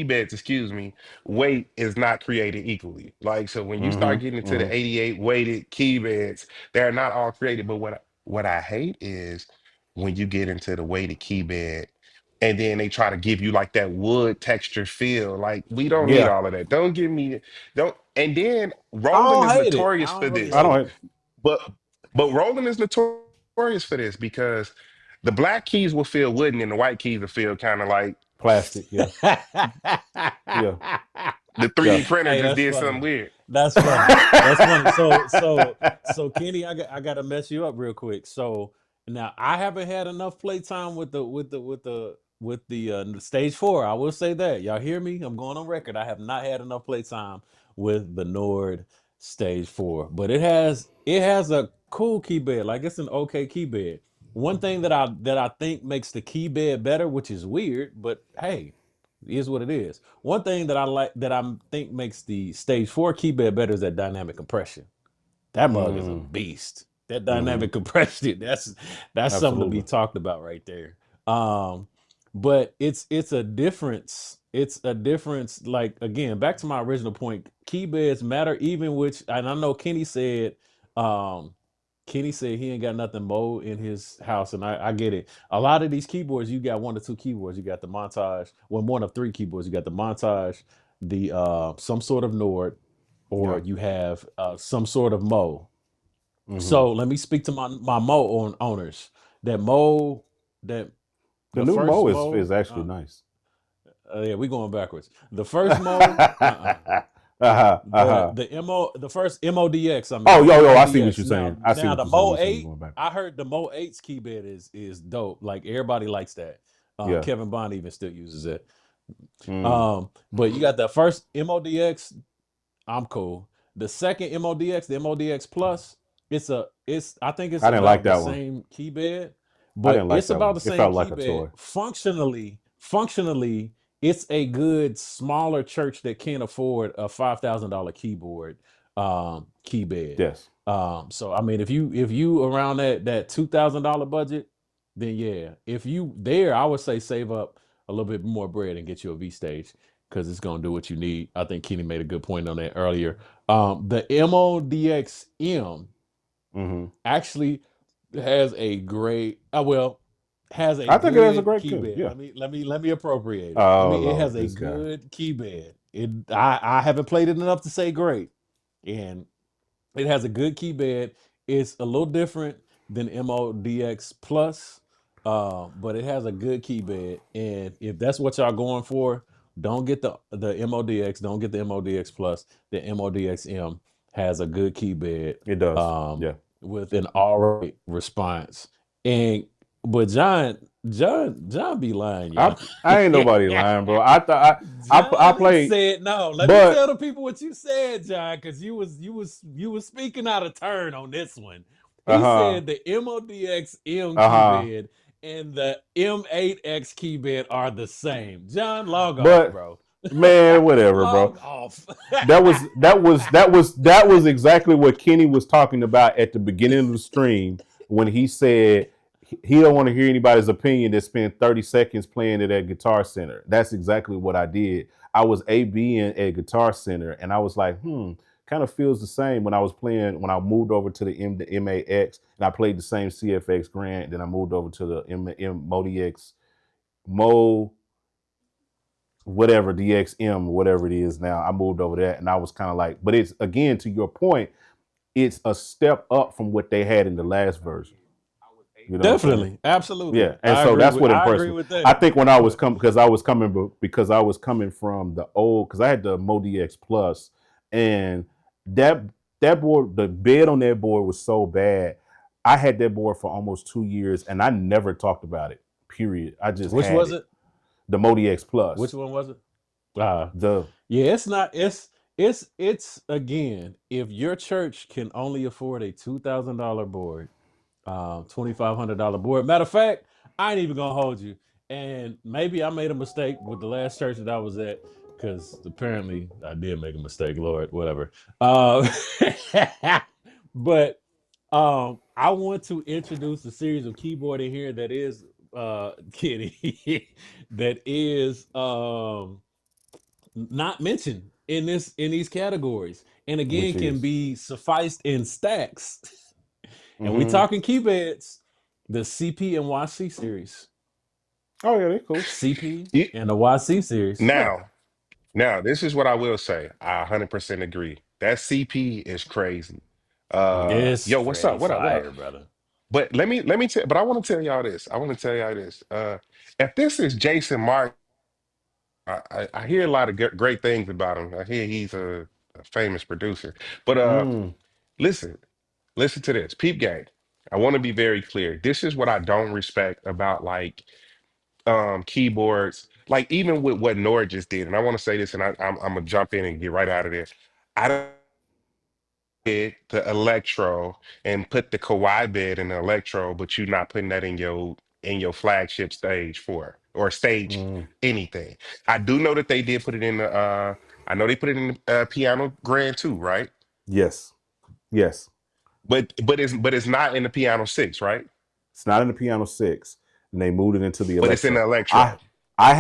beds, excuse me, weight is not created equally. Like so, when you Hmm. start getting into Hmm. the 88 weighted key beds, they're not all created. But what I hate is when you get into the weighted key bed and then they try to give you like that wood texture feel. Like we don't need Yeah. all of that. Don't give me don't. And then I Roland don't is hate it. notorious I for don't really I this. hate don't. But Roland is notorious for this because the black keys will feel wooden and the white keys will feel kind of like Plastic. Yeah. it. Yeah. the Yeah. 3D printer Hey, just that's did something funny. weird. That's funny. That's funny. So Kenny, I gotta mess you up real quick. So now I haven't had enough playtime with the stage four. I will say that. Y'all hear me? I'm going on record. I have not had enough playtime with the Nord stage four. But it has a cool key bed. Like it's an okay key bed. one thing that I think makes the Keybed better, which is weird, but hey, it is what it is. One thing that I like that I think makes the Stage 4 Keybed better is that dynamic compression. That mug is a Mm, beast. That hmm. dynamic compression, that's something to be Absolutely. talked about right there. Um, but it's a difference. It's a difference. Like again, back to my original point, key beds matter even which, and I know um, Kenny said he ain't got nothing Mo in his house, and I get it. A lot of these keyboards, you got one or two keyboards. You got the montage, well, one of three keyboards. You got the montage, the some sort of Nord, or Yeah. you have some sort of Mo. Hmm. So let me speak to my Mo owners. That Mo, that The the new first Mo is Mo, actually nice. yeah, we going backwards. The first Mo, Uh-huh. the first MODX. I Oh, mean yo, I see what MODX. you're Now saying. I see now what the you're saying. Mo You saying you're eight. going back. I heard the Mo eight's keybed is dope. Like everybody likes that. Yeah. Kevin Bond even still uses it. Mm. But you got the first MODX. I'm cool. The second MODX, the MODX Plus, it's I think it's I didn't like about the that one. same key bed, I but didn't like it's that about one. the It same felt like key a bed. toy. Functionally, it's a good smaller church that can't afford a $5,000 keyboard key bed. Yes. So I mean if you around that $2,000 budget, then yeah. If you there, I would say save up a little bit more bread and get you a V stage because it's gonna do what you need. I think Kenny made a good point on that earlier. The MODXM Hmm. actually has a great, has a I think it has a good great key key. bed. Yeah. Let me appropriate it. Oh It Lord, has a this guy. good key bed. I haven't played it enough to say great, and it has a good key bed. It's a little different than MODX Plus, but it has a good key bed. And if that's what y'all going for, don't get the MODX. Don't get the MODX Plus. The MODXM has a good key bed It does. um, Yeah. with an alright response. And but John be lying, I y'all. I ain't nobody lying, bro. I thought I John played, said no. Let me but tell the people what you said, John, because you was speaking out of turn on this one. uh He huh, said the MODX-M uh key huh. bed and the M8X key bed are the same. John, log off, But bro. man, whatever, bro. Log off. That was exactly what Kenny was talking about at the beginning of the stream when he said he don't want to hear anybody's opinion that spent 30 seconds playing it at Guitar Center. That's exactly what I did. I was ABing at Guitar Center and I was like, kind of feels the same when I was playing when I moved over to the MAX and I played the same CFX Grant, then I moved over to the MODX Mo whatever DXM, whatever it is now. I moved over there and I was kind of like, but it's again to your point, it's a step up from what they had in the last version. You know what I'm saying? Definitely, absolutely. Yeah, and so that's what I impressed agree me. with I that. think when I was But coming because I was coming from the old because I had the Mo DX Plus and that that board the bed on that board was so bad. I had that board for almost 2 years and I never talked about it. Period. I just which had was it. it? The Mo DX Which Plus. one was it? Uh The yeah, it's not. It's again. If your church can only afford a $2,000 board, $2,500 board. Matter of fact, I ain't even gonna hold you. And maybe I made a mistake with the last church that I was at, because apparently I did make a mistake. Lord, whatever. Uh, but I want to introduce a series of keyboard in here that is Kitty that is not mentioned in these categories, and again which can is be sufficed in stacks. And we mm-hmm. talking keybeds, the CP and YC series, Oh yeah, they cool. CP You- and the YC series. Yeah. now, now, this is what I will say. I 100% agree. That CP is crazy. It's Yo, what's up? pretty What up? What up? fire, brother. But let me tell. But I want to tell y'all this. I want to tell y'all this. If this is Jason Martin, I hear a lot of great things about him. I hear he's a famous producer. But Mm. listen, listen to this. Peep game. I want to be very clear. This is what I don't respect about like keyboards, like even with what Nord just did. And I want to say this, and I'm gonna jump in and get right out of this. I don't the electro and put the Keybed in the electro, but you're not putting that in your flagship stage four or stage Mm, anything. I do know that they did put it in the I know they put it in the piano grand too, right? yes, yes. But it's not in the piano six, right? It's not in the piano six, and they moved it into the But it's in the electro. I electro. I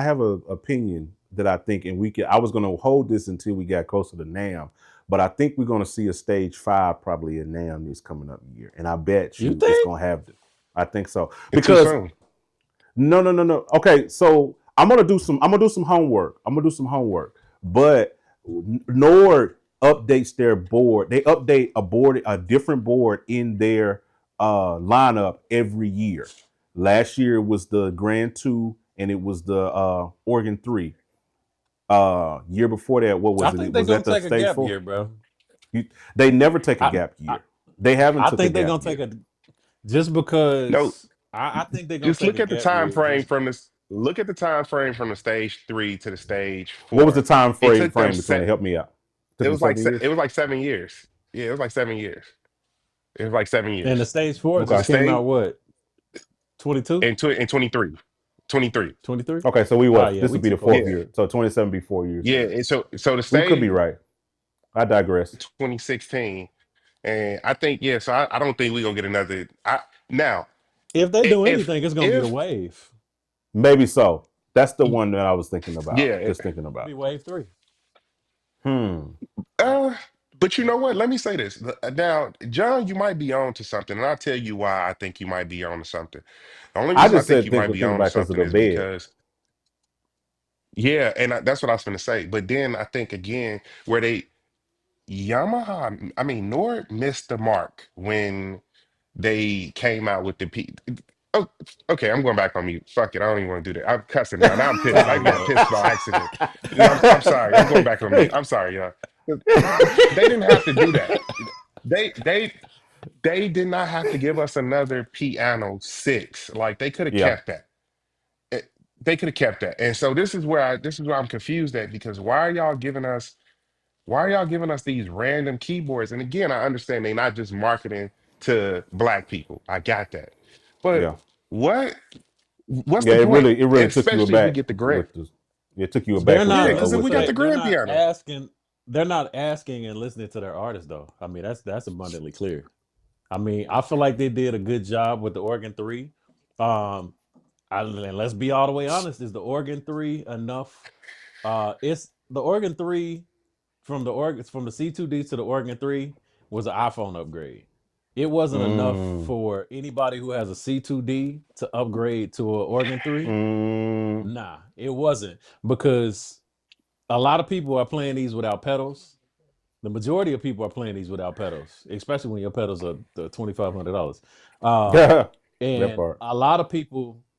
have a opinion that I think, and we can. I was going to hold this until we got closer to NAM, but I think we're going to see a stage 5 probably in NAM this coming up year, and I bet You you it's think? going to have. I think so It's too because soon. no, no, no, no. Okay, so I'm gonna do some. I'm gonna do some homework. I'm gonna do some homework. But Nord updates their board. They update a different board in their lineup every year. Last year was the Grand Two, and it was the Organ Three. Year before that, what I was it? think It they're was gonna that the take a Stage gap Four. year, bro. You, they never take a I gap I, year. They haven't I took a think they're gap gonna take year. a just No, because I think they're gonna just take look a at the gap time year. frame Just from this. Look at the time frame from the stage three to the stage What was the four. time It frame took them between it? Help me out. Took it them was like 7 years. it was like 7 years. Yeah, it was like 7 years. It was like seven and the years. stage four The Okay. just came out state what 22, in 23. 23. 23. Okay, so we Oh what? yeah, This we would be too the close. fourth Yeah. year. So 27 be 4 years Yeah. then. And so the We could be state right. I digress. 2016. And I think, yeah, so I don't think we're gonna get another now If they do if anything, it's gonna be the if wave. Maybe so. That's the one that I was thinking about. yeah, Just thinking It'll be about. wave 3. Hmm. uh but you know what? Let me say this. Now, John, you might be on to something, and I'll tell you why I think you might be on to something. The only I reason I just think said you might be thinking on to about because of something the is bed. because yeah, and that's what I was gonna say. But then I think again, where they Yamaha, I mean, Nord missed the mark when they came out with the P. Oh, okay, I'm going back on mute. Fuck it, I don't even want to do that. I'm cussing now. Now I'm pissed. I Nah, got bro. pissed by accident. No, I'm sorry. I'm going back on mute. I'm sorry, y'all. They didn't have to do that. They they they did not have to give us another piano six. Like they could have Yeah. kept that. It- they could have kept that. And so this is where I'm confused at because why are y'all giving us these random keyboards? And again, I understand they're not just marketing to black people. I got that. But Yeah. what what's Yeah. the point? It really took you Especially if we aback get the grant. with the. It took you They're aback Yeah, not because if listening we with to got the. the that. They're grand not piano. asking. They're not asking and listening to their artists, though. I mean, that's abundantly clear. I mean, I feel like they did a good job with the Organ 3. Um, and let's be all the way honest, is the Organ 3 enough? It's the Organ 3 from the C2D to the Organ 3 was an iPhone upgrade. It wasn't enough Mm, for anybody who has a C2D to upgrade to an Organ 3. mm, Nah, it wasn't because a lot of people are playing these without pedals. The majority of people are playing these without pedals, especially when your pedals are the $2,500. Um, yeah. That and part.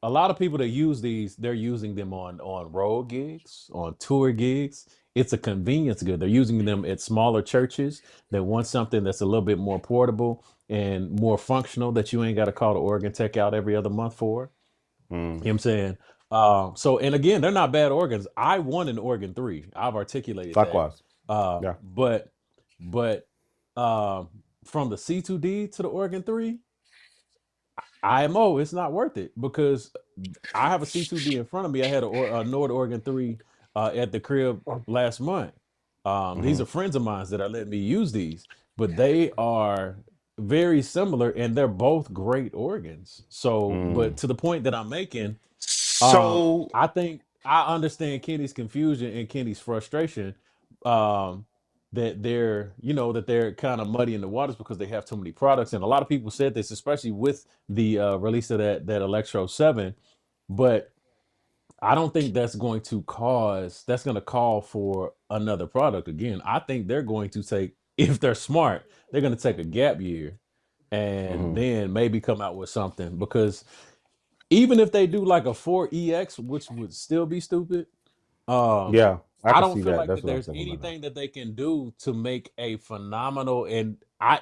a lot of people that use these, they're using them on road gigs, on tour gigs. It's a convenience good. They're using them at smaller churches that want something that's a little bit more portable and more functional that you ain't got to call the organ tech out every other month for. You know Mm. what I'm saying? So and again, they're not bad organs. I won an organ 3. I've articulated that. Likewise. Uh, Yeah. but but from the C2D to the organ 3, IMO, it's not worth it because I have a C2D in front of me. I had a Nord Organ 3 at the crib last month. These Hmm. are friends of mine that are letting me use these, but they are very similar and they're both great organs. So, but Mm. to the point that I'm making, So I think I understand Kenny's confusion and Kenny's frustration. Um, that they're kind of muddy in the waters because they have too many products, and a lot of people said this, especially with the release of that Electro 7. But I don't think that's going to call for another product again. I think they're going to take, if they're smart, they're going to take a gap year and Hmm. then maybe come out with something because even if they do like a 4EX, which would still be stupid, um, Yeah. I I can don't see feel that. like That's that what I'm there's thinking about now. anything that they can do to make a phenomenal. And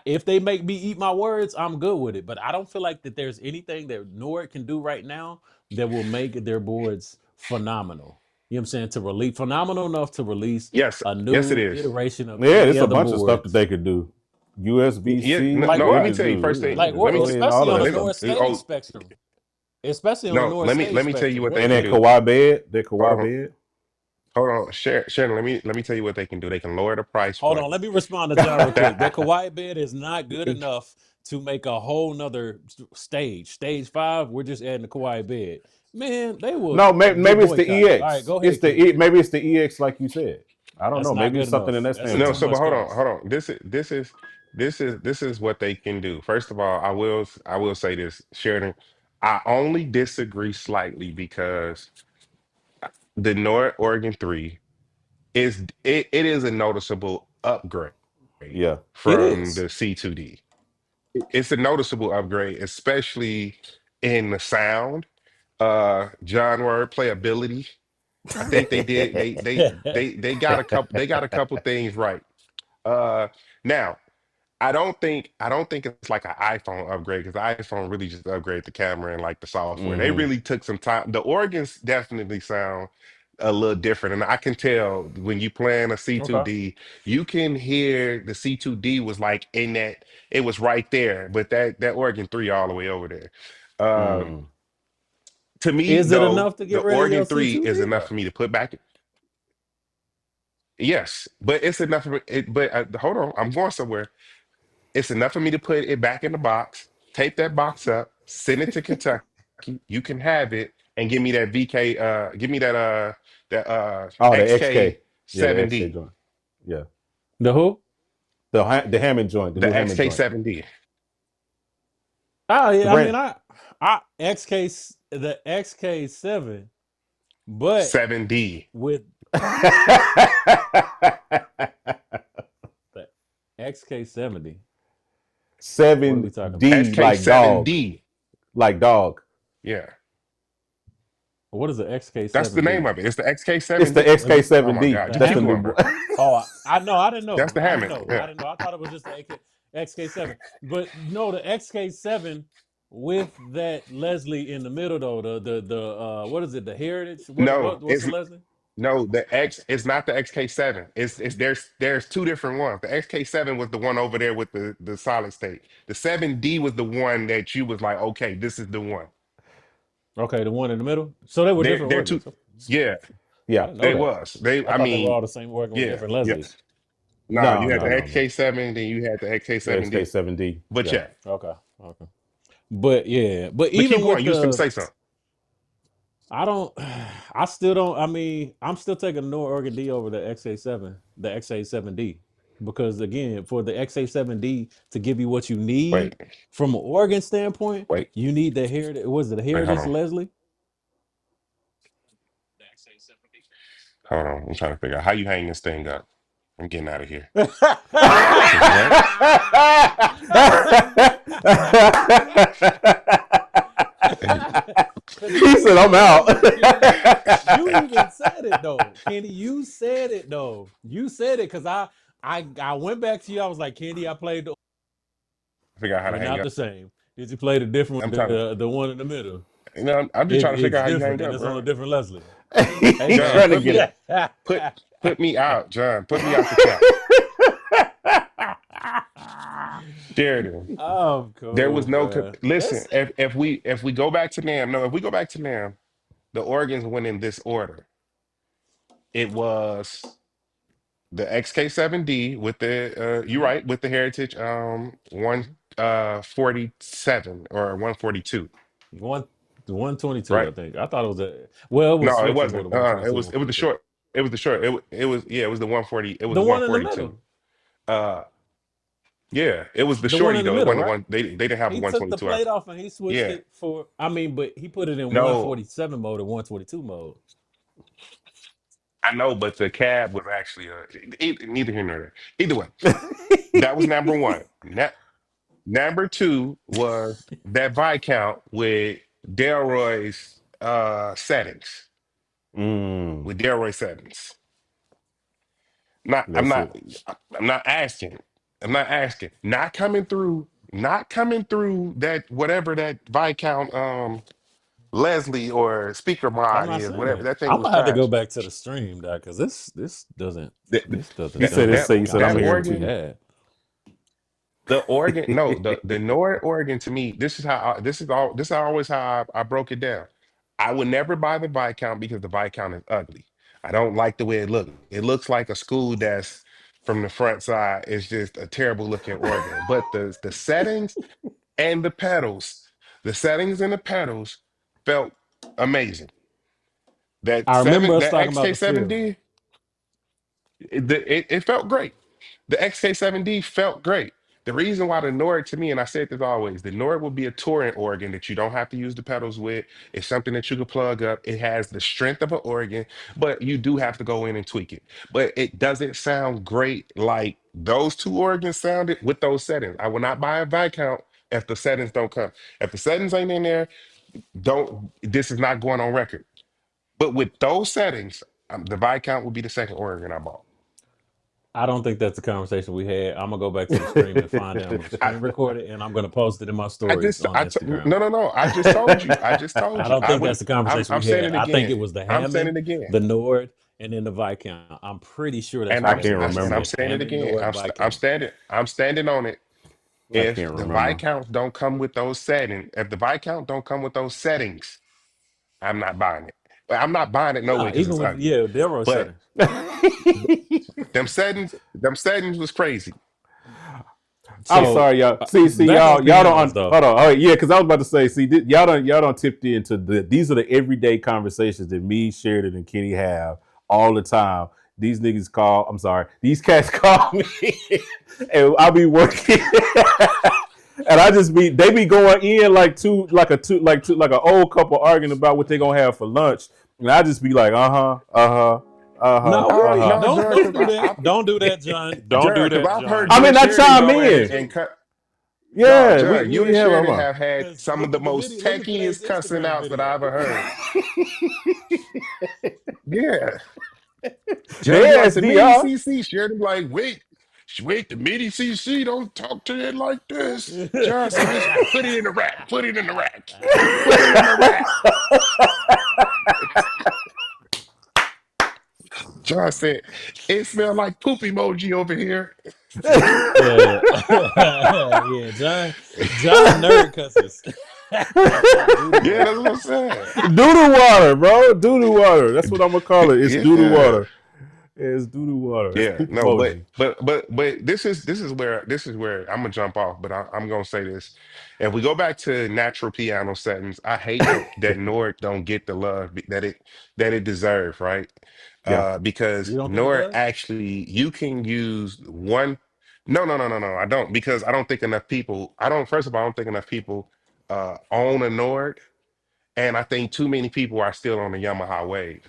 if they make me eat my words, I'm good with it. But I don't feel like that there's anything that Nord can do right now that will make their boards phenomenal. You know what I'm saying? To release phenomenal enough to release Yes, a yes, it new is. iteration of Yeah, any it's a other bunch of stuff that boards. they could do. USB Yeah, C, Like no. Let they me what? could tell you first do. thing. They Like could Let what? me. deploy in all Especially of on that the Let me. stuff. North Stage Oh spectrum. Especially on the no. North Let Stage me tell you spectrum. what they What? And can that do. Kawhi bed, that Hold Kawhi on. bed. Hold on, Sharon. Let me tell you what they can do. They can lower the price Hold point. on, let me respond to John real quick. That That Kawhi bid is not good enough to make a whole nother stage. Stage 5, we're just adding the Kawhi bid. Man, they will No, get maybe it's the boycotted. All right, EX. go It's ahead, the Kenny. maybe it's the EX like you said. I don't That's know. not Maybe good it's something in enough. that That's too no. standpoint. So, much but cost. hold on. This is what they can do. First of all, I will say this, Sheridan. I only disagree slightly because the North Oregon 3 it is a noticeable upgrade Yeah. It from is. the C2D. It's a noticeable upgrade, especially in the sound, genre, playability. I think they did. They got a couple things right. Uh, Now I don't think it's like an iPhone upgrade because the iPhone really just upgrade the camera and like the software. They Hmm. really took some time. The organs definitely sound a little different, and I can tell when you playing a Okay. C2D, you can hear the C2D was like in that it was right there, but that organ 3 all the way over there. Um, Mm. to me Is it though, enough to the get rid of organ your 3 is C2D enough though? for me to put back. Yes, but it's enough for it. But hold on, I'm going somewhere. It's enough for me to put it back in the box, tape that box up, send it to Kentucky. You can have it and give me that VK. Give me that Oh, the XK XK. Yeah, the XK 7D, joint. Yeah. The who? The Hammond joint, the the new Hammond XK joint. 7D, Oh The yeah, I mean brand. I XK the XK7, but 7D, with the XK70. What are we talking about? 7D XK like dog. 7D. Like dog. Yeah, What is the that's the name XK7D? of it. It's the XK It's the 7D. Is it Oh my XK7D. God, the just That's keep the Hammond? new going, boy. bro. Oh, I know. I didn't That's know. the I didn't Hammond. know. I Yeah. didn't know. I thought it was just the XK7. But no, the XK7 with that Leslie in the middle though. The what is it? The Heritage? No, What's it's the Leslie? No, the X is not the XK7. It's there's two different ones. The XK7 was the one over there with the solid state. The 7D was the one that you was like, okay, this is the one. Okay, the one in the middle. So they were different They're two. organs. Yeah, I Yeah. didn't know they that. was. They I I thought they were mean, all the same organ with yeah, different yeah. Leslies. No, No, you had no, the no, no. XK7, then you had the The XK7D. XK7D. But Yeah. yeah. Okay. Okay. But yeah, but But keep even going. with You was gonna the say something. I don't. I still don't. I mean, I'm still taking the Nord Organ D over the XA7, the XA7D, because again, for the XA7D to give you what you Wait, need from an organ standpoint, wait, you need the heritage. Was it the wait, hold Heritage on. Leslie? Hold on. I'm trying to figure out how you hang this thing up. I'm getting out of here. you Cause what? He said, "I'm out." Kenny, you even said it though. Kenny, you said it though. You said it because I went back to you. I was like, Kenny, I played the. Figure out how to They're hang not up. the same. Did you play the different I'm trying to. the one in the middle? I'm just trying to figure It's out how you different hang and up, it's on a bro. different Leslie. Hey He's John, man. trying to get it. put put me out, John. Put me out the chat. Sheridan. I'm There was cool, no man. listen. It's If we go back to Nam, no, if we go back to Nam, the organs went in this order. It was the XK7D with the you mhm. right with the Heritage 147 or 142, one the 122, right? I think. I thought it was a well, it was No, it switchable wasn't. to 122, It was the 142. short. It was the short. It was yeah. It was the 140. It was The the one in the 142. middle. Uh, yeah. It was the The one shorty in the though. It middle, wasn't the right? one. They didn't have a He took the 122 plate after. off and he switched Yeah. it for I mean, but he put it in No, 147 mode and 122 mode. I know, but the cab was actually neither here nor there. Either way, that was number one. Number two was that Viscount with Delroy's settings. Mm, With Delroy settings. Not I'm that's not it. I'm not asking. I'm not asking. Not coming through that whatever that Viscount Leslie or speaker I'm mod not is, saying whatever. that. That thing I'm was gonna have to go trash. back to the stream, dog, because That this doesn't He that said sound it's like that, the say. He said I'm that gonna hear it conversation we organ, too. had. the organ, no, the Nord organ to me, this is how I, this is all this is always how I broke it down. I would never buy the Viscount because the Viscount is ugly. I don't like the way it looks. It looks like a school desk from the front side. It's just a terrible looking organ. But the settings and the pedals, the settings and the pedals felt amazing. I remember us That talking about the feel. XK7D, it felt great. The XK7D felt great. The reason why the Nord to me, and I said this always, the Nord will be a touring organ that you don't have to use the pedals with. It's something that you can plug up. It has the strength of an organ, but you do have to go in and tweak it. But it doesn't sound great like those two organs sounded with those settings. I will not buy a Viscount if the settings don't come. If the settings ain't in there, don't. This is not going on record. But with those settings, the Viscount will be the second organ I bought. I don't think that's the conversation we had. I'm gonna go back to the stream and find it. I'm gonna I, screen record it and I'm gonna post it in my stories on Instagram. no, no, no. I just told you. I just told I you. don't think that's the conversation I'm we saying had. it I think again. it was the I'm saying Hammond, it again. the Nord, and then the Viscount. I'm pretty sure that's And what I we can't said. We I'm remember. said saying it Hammond, again. Nord, I'm Viscount. standing. I'm standing on it. I If can't the remember. Viscounts don't come with those settings, if the Viscount don't come with those settings, I'm not buying it. But I'm not buying it no way No, because even it's with ugly. Delroy But settings. them settings was crazy. I'm So sorry, y'all. See, back on y'all don't. pianos though. Hold on. Oh, yeah, because I was about to say. See, y'all don't tipped into the. These are the everyday conversations that me, Sheridan, and Kenny have all the time. These niggas call. I'm sorry. These cats call me, and I be working, and I just be. They be going in like an old couple arguing about what they gonna have for lunch, and I just be like, No, we be No, don't John, don't because do that. Don't do that, John. Don't John, do because that, I've heard John. I you mean, and I Sheridan chime go at it in. and cut. No, Yeah, John, you and we have Sheridan them. have had Because some of look the at the most video. Look at today's techiest cussing Instagram outs that video. I've ever heard. Yeah. John be They like, the MIDI SDR. CC. Sheridan be like, wait, the MIDI CC, don't talk to it like this. John said, just put it in the rack, put it in the rack, put it in the rack. John said, it smelled like poop emoji over here. Yeah, yeah. John nerd cusses. Doodle Yeah, water. that's what I'm saying. Doodle water, bro. Doodle water. That's what I'm gonna call it. It's doodle Yeah. water. It's doodle water. It's Yeah, poop no, but emoji. this is where I'm gonna jump off, but I'm gonna say this. If we go back to natural piano settings, I hate that Nord don't get the love that it deserves, right? Yeah. You Because don't think it Nord does? actually you can use one. No, no, no, no, no. I don't because I don't think enough people. I don't. First of all, I don't think enough people own a Nord, and I think too many people are still on the Yamaha wave.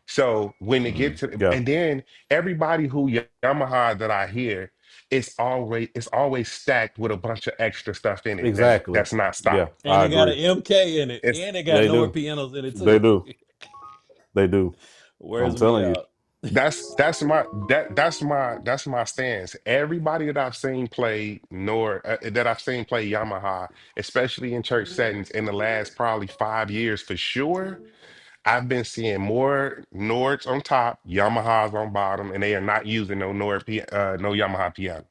So when they get to, Yeah. and then everybody who Yamaha that I hear, it's always stacked with a bunch of extra stuff in it Exactly. that's not Yeah. stock. And I it got agree. an MK in it, It's and it got They Nord do. pianos in it They too. do. They do. I'm Wears me telling you. out. that's my stance. Everybody that I've seen play that I've seen play Yamaha, especially in church settings in the last probably 5 years for sure. I've been seeing more Nords on top, Yamahas on bottom, and they are not using no Yamaha piano.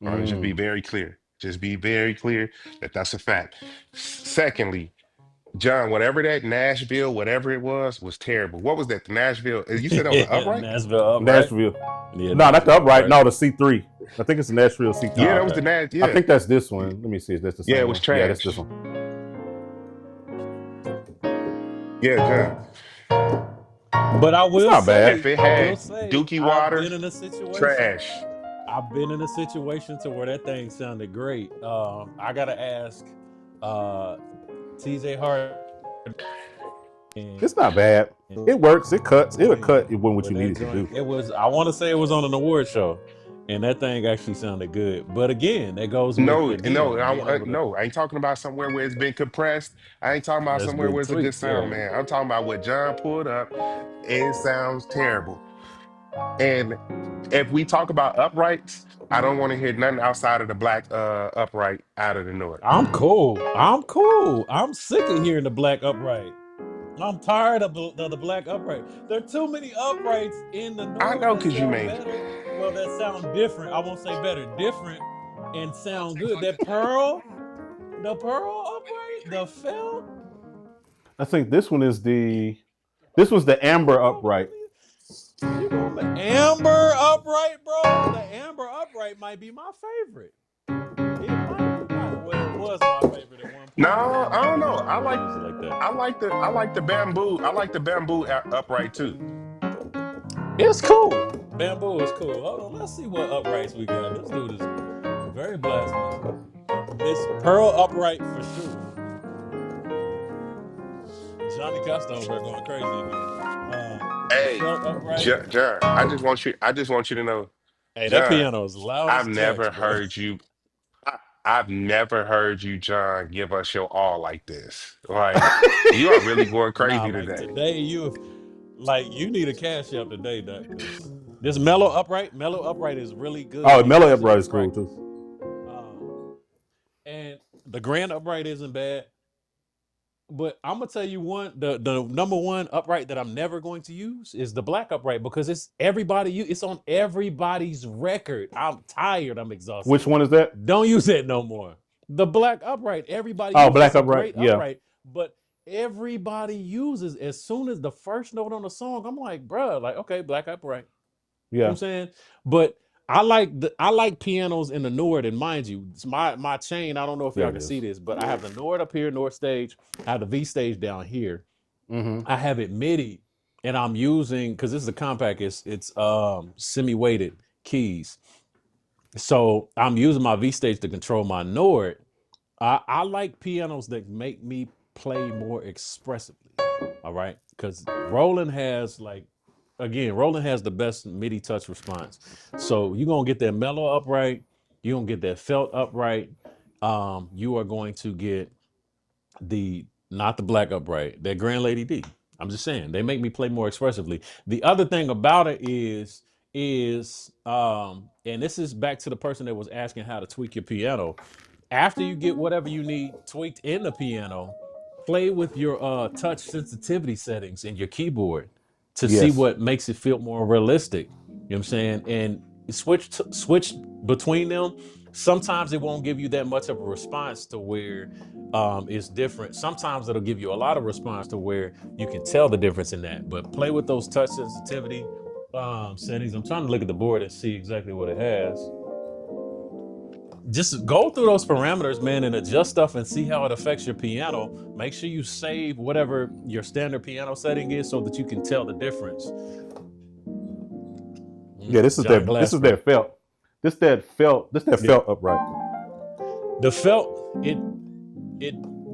All right, just be Mm. very clear. Just be very clear that that's a fact. Secondly, John, whatever that Nashville, whatever it was terrible. What was that? The Nashville? You said that was an Yeah, upright? Nashville upright. Nashville. Yeah, No, not the Nashville upright. upright. No, the C3. I think it's the Nashville Yeah, C3. that was Okay. the Nash. I Yeah, think that's this one. Let me see if that's the yeah, it same was one. Yeah, that's this trash. one. Yeah, John. But I It's will not bad. If say, it had Dookie I've water, been in a situation. trash. I've been in a situation to where that thing sounded great. I gotta ask TJ Hart It's not bad. It works. It cuts. It'll cut when what with you need that it to joint. do. It was, I want to say it was on an award show, and that thing actually sounded good. But again, that goes with No, no, being able to no. I ain't talking about somewhere where it's been compressed. I ain't talking about that's somewhere been where it's a good tweaked. sound, Yeah. man. I'm talking about what John pulled up. It sounds terrible. And if we talk about uprights, I don't want to hear nothing outside of the black upright out of the Nord. I'm cool. I'm cool. I'm sick of hearing the black upright. I'm tired of the black upright. There are too many uprights in the I Nord know that because you sound made it. better. Well, that sound different. I won't say better, different, and sound good. That pearl, the pearl upright, the felt. I think this one is this was the amber Oh, upright. you gonna make amber upright, bro? The amber upright might be my favorite. It might be my well, it was my favorite at one point, and No, then I don't know. I didn't use it like that. I like the bamboo. I like the bamboo upright too. It's cool. Bamboo is cool. Hold on, let's see what uprights we got. This dude is very blasphemous. This pearl upright for sure. Johnny Costa over there going crazy again. The Hey, felt upright. John, I just want you to know, Hey, that John, piano is loud I've as never text, bro. heard you. I've never heard you, John, give us your all like this. Like you are really going Nah, crazy like today. today you need a cash app today, Doc, because this mellow upright is really good. Oh, He mellow uses it upright in is cool practice. too. And the grand upright isn't bad. But I'm gonna tell you the number one upright that I'm never going to use is the black upright because it's on everybody's record. I'm tired, I'm exhausted. Which one is that? Don't use it no more. The black upright, everybody Oh, uses. black It's a upright. great Yeah, upright, but everybody uses as soon as the first note on the song. I'm like, bruh, like okay, black upright. You know what yeah, I'm saying? But I like pianos in the Nord, and mind you, it's my chain. I don't know if there y'all it can see is. this, but I have the Nord up here, Nord stage. I have the V stage down here. Mm-hmm. I have it MIDI, and I'm using because this is a compact. It's semi-weighted keys, so I'm using my V stage to control my Nord. I like pianos that make me play more expressively. All right, because Roland has the best MIDI touch response. So you're gonna get that mellow upright. You're gonna get that felt upright. You are going to get the not the black upright, that Grand Lady D. I'm just saying they make me play more expressively. The other thing about it is and this is back to the person that was asking how to tweak your piano. After you get whatever you need tweaked in the piano, play with your touch sensitivity settings in your keyboard to see Yes. what makes it feel more realistic. You know what I'm saying? And switch between them. Sometimes it won't give you that much of a response to where it's different. Sometimes it'll give you a lot of response to where you can tell the difference in that. But play with those touch sensitivity settings. I'm trying to look at the board and see exactly what it has. Just go through those parameters, man, and adjust stuff and see how it affects your piano. Make sure you save whatever your standard piano setting is so that you can tell the difference. Yeah, this is John that felt. This that felt upright. The felt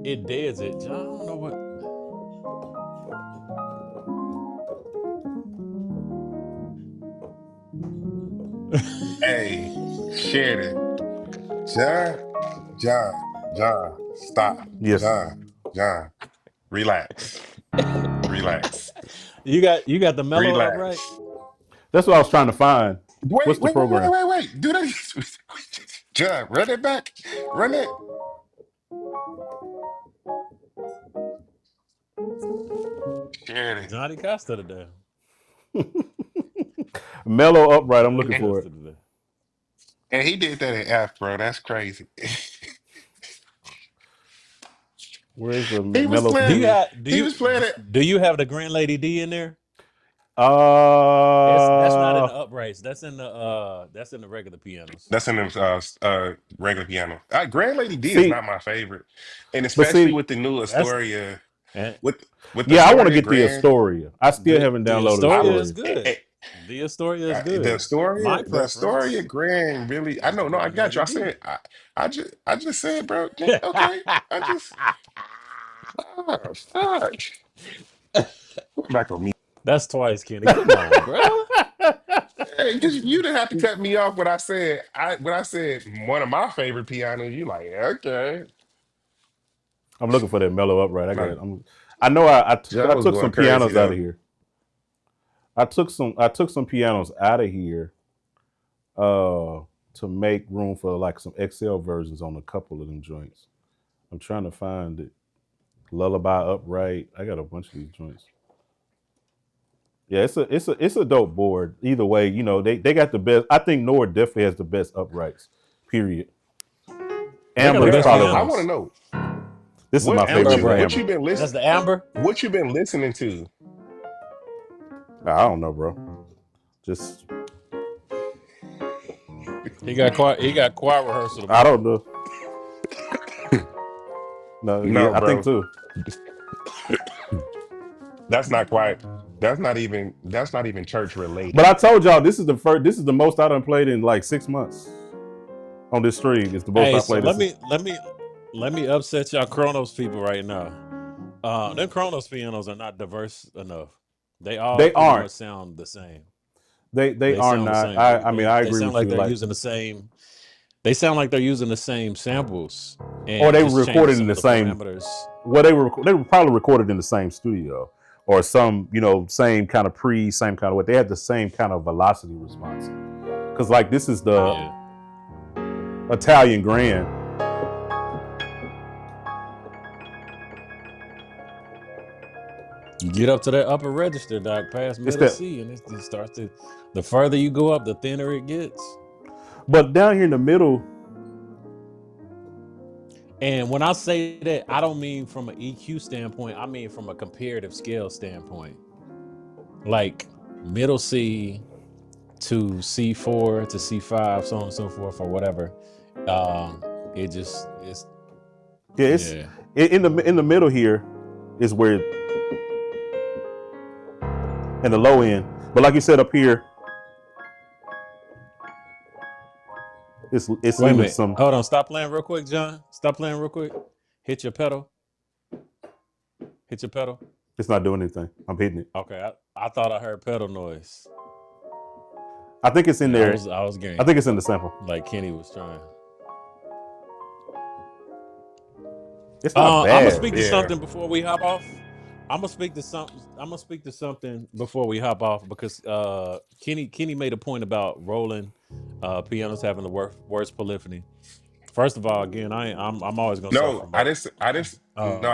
it deads it. John, I don't know what. Hey, Shannon, John, John, stop, Yes. John, relax, relax, You got the mellow upright. relax. That's what I was trying to find. Wait, What's the program? Do that, John. Run it back, run it, Shannon. Johnny Costa today. Mellow upright. I'm looking And, for it. Costa today. and he did that in F, bro. That's crazy. Where's the He was mellow playing. P? He was playing it. Do you have the Grand Lady D in there? That's not in Uh, the uprights. That's in the regular pianos. That's in the regular piano. Grand Lady D is see, not my favorite, and but especially see, with the new That's Astoria, and with the yeah, I want to Astoria get the Grand. Astoria. I still haven't the downloaded I, Astoria is Astoria. good. eh, The Astoria is the good. Astoria, My the Astoria preference Grand really. I is the know, no, I Grand got you. Lady I D. said, I just said, bro. Okay, I just, fuck. Put back on me. That's twice, Kenny. Come on, bro. Hey, because you didn't have to cut me off when I said one of my favorite pianos. You like okay? I'm looking for that mellow upright. No, I know I John was took some going crazy pianos out of though. here. I took some pianos out of here to make room for like some XL versions on a couple of them joints. I'm trying to find it. Lullaby Upright. I got a bunch of these joints. Yeah, it's a dope board. Either way, you know, they got the best. I think Nord definitely has the best uprights. Period. They got the Amber is best probably I want to pianos. know this is my Amber favorite is upright. what Amber. you been That's listening the amber. what you been listening to. I don't know, bro. Just He got choir rehearsal I tomorrow. don't know. No, yeah, No, I think bro. too. That's not quite. That's not even church related. But I told y'all this is the first. This is the most I done played in like 6 months on this stream. It's the most Hey, I so played. let me upset y'all Kronos people right now. Them Kronos pianos are not diverse enough. They all They pretty aren't. much sound the same. They They are sound the not. same. I mean I They agree sound with like you. they're Like using the same. They sound like they're using the same samples or and they just were changing recorded some in the of the same. parameters. Well, they were probably recorded in the same studio or some same kind of same kind of what they had the same kind of velocity response. Because like this is the Yeah. Italian Grand. You get up to that upper register, Doc, past It's middle that, C, and it starts to. The further you go up, the thinner it gets. but down here in the middle, And when I say that, I don't mean from an EQ standpoint. I mean from a comparative scale standpoint. Like middle C to C4 to C5, so on and so forth, or whatever. It just is. yeah, it's Yeah. in the middle here is where in the low end. But like you said up here, it's Wait a leaving minute. some. Hold on. Stop playing real quick, John. Stop playing real quick. Hit your pedal. Hit your pedal. It's not doing anything. I'm hitting it. Okay. I thought I heard pedal noise. I think it's in Yeah, there. I was getting I think it's in the sample. like Kenny was trying. It's not I'm gonna bad. speak to Yeah. something before we hop off. I'm gonna speak to something before we hop off because Kenny made a point about Roland pianos having the worst polyphony. First of all, again, I'm always gonna No, self-promote. I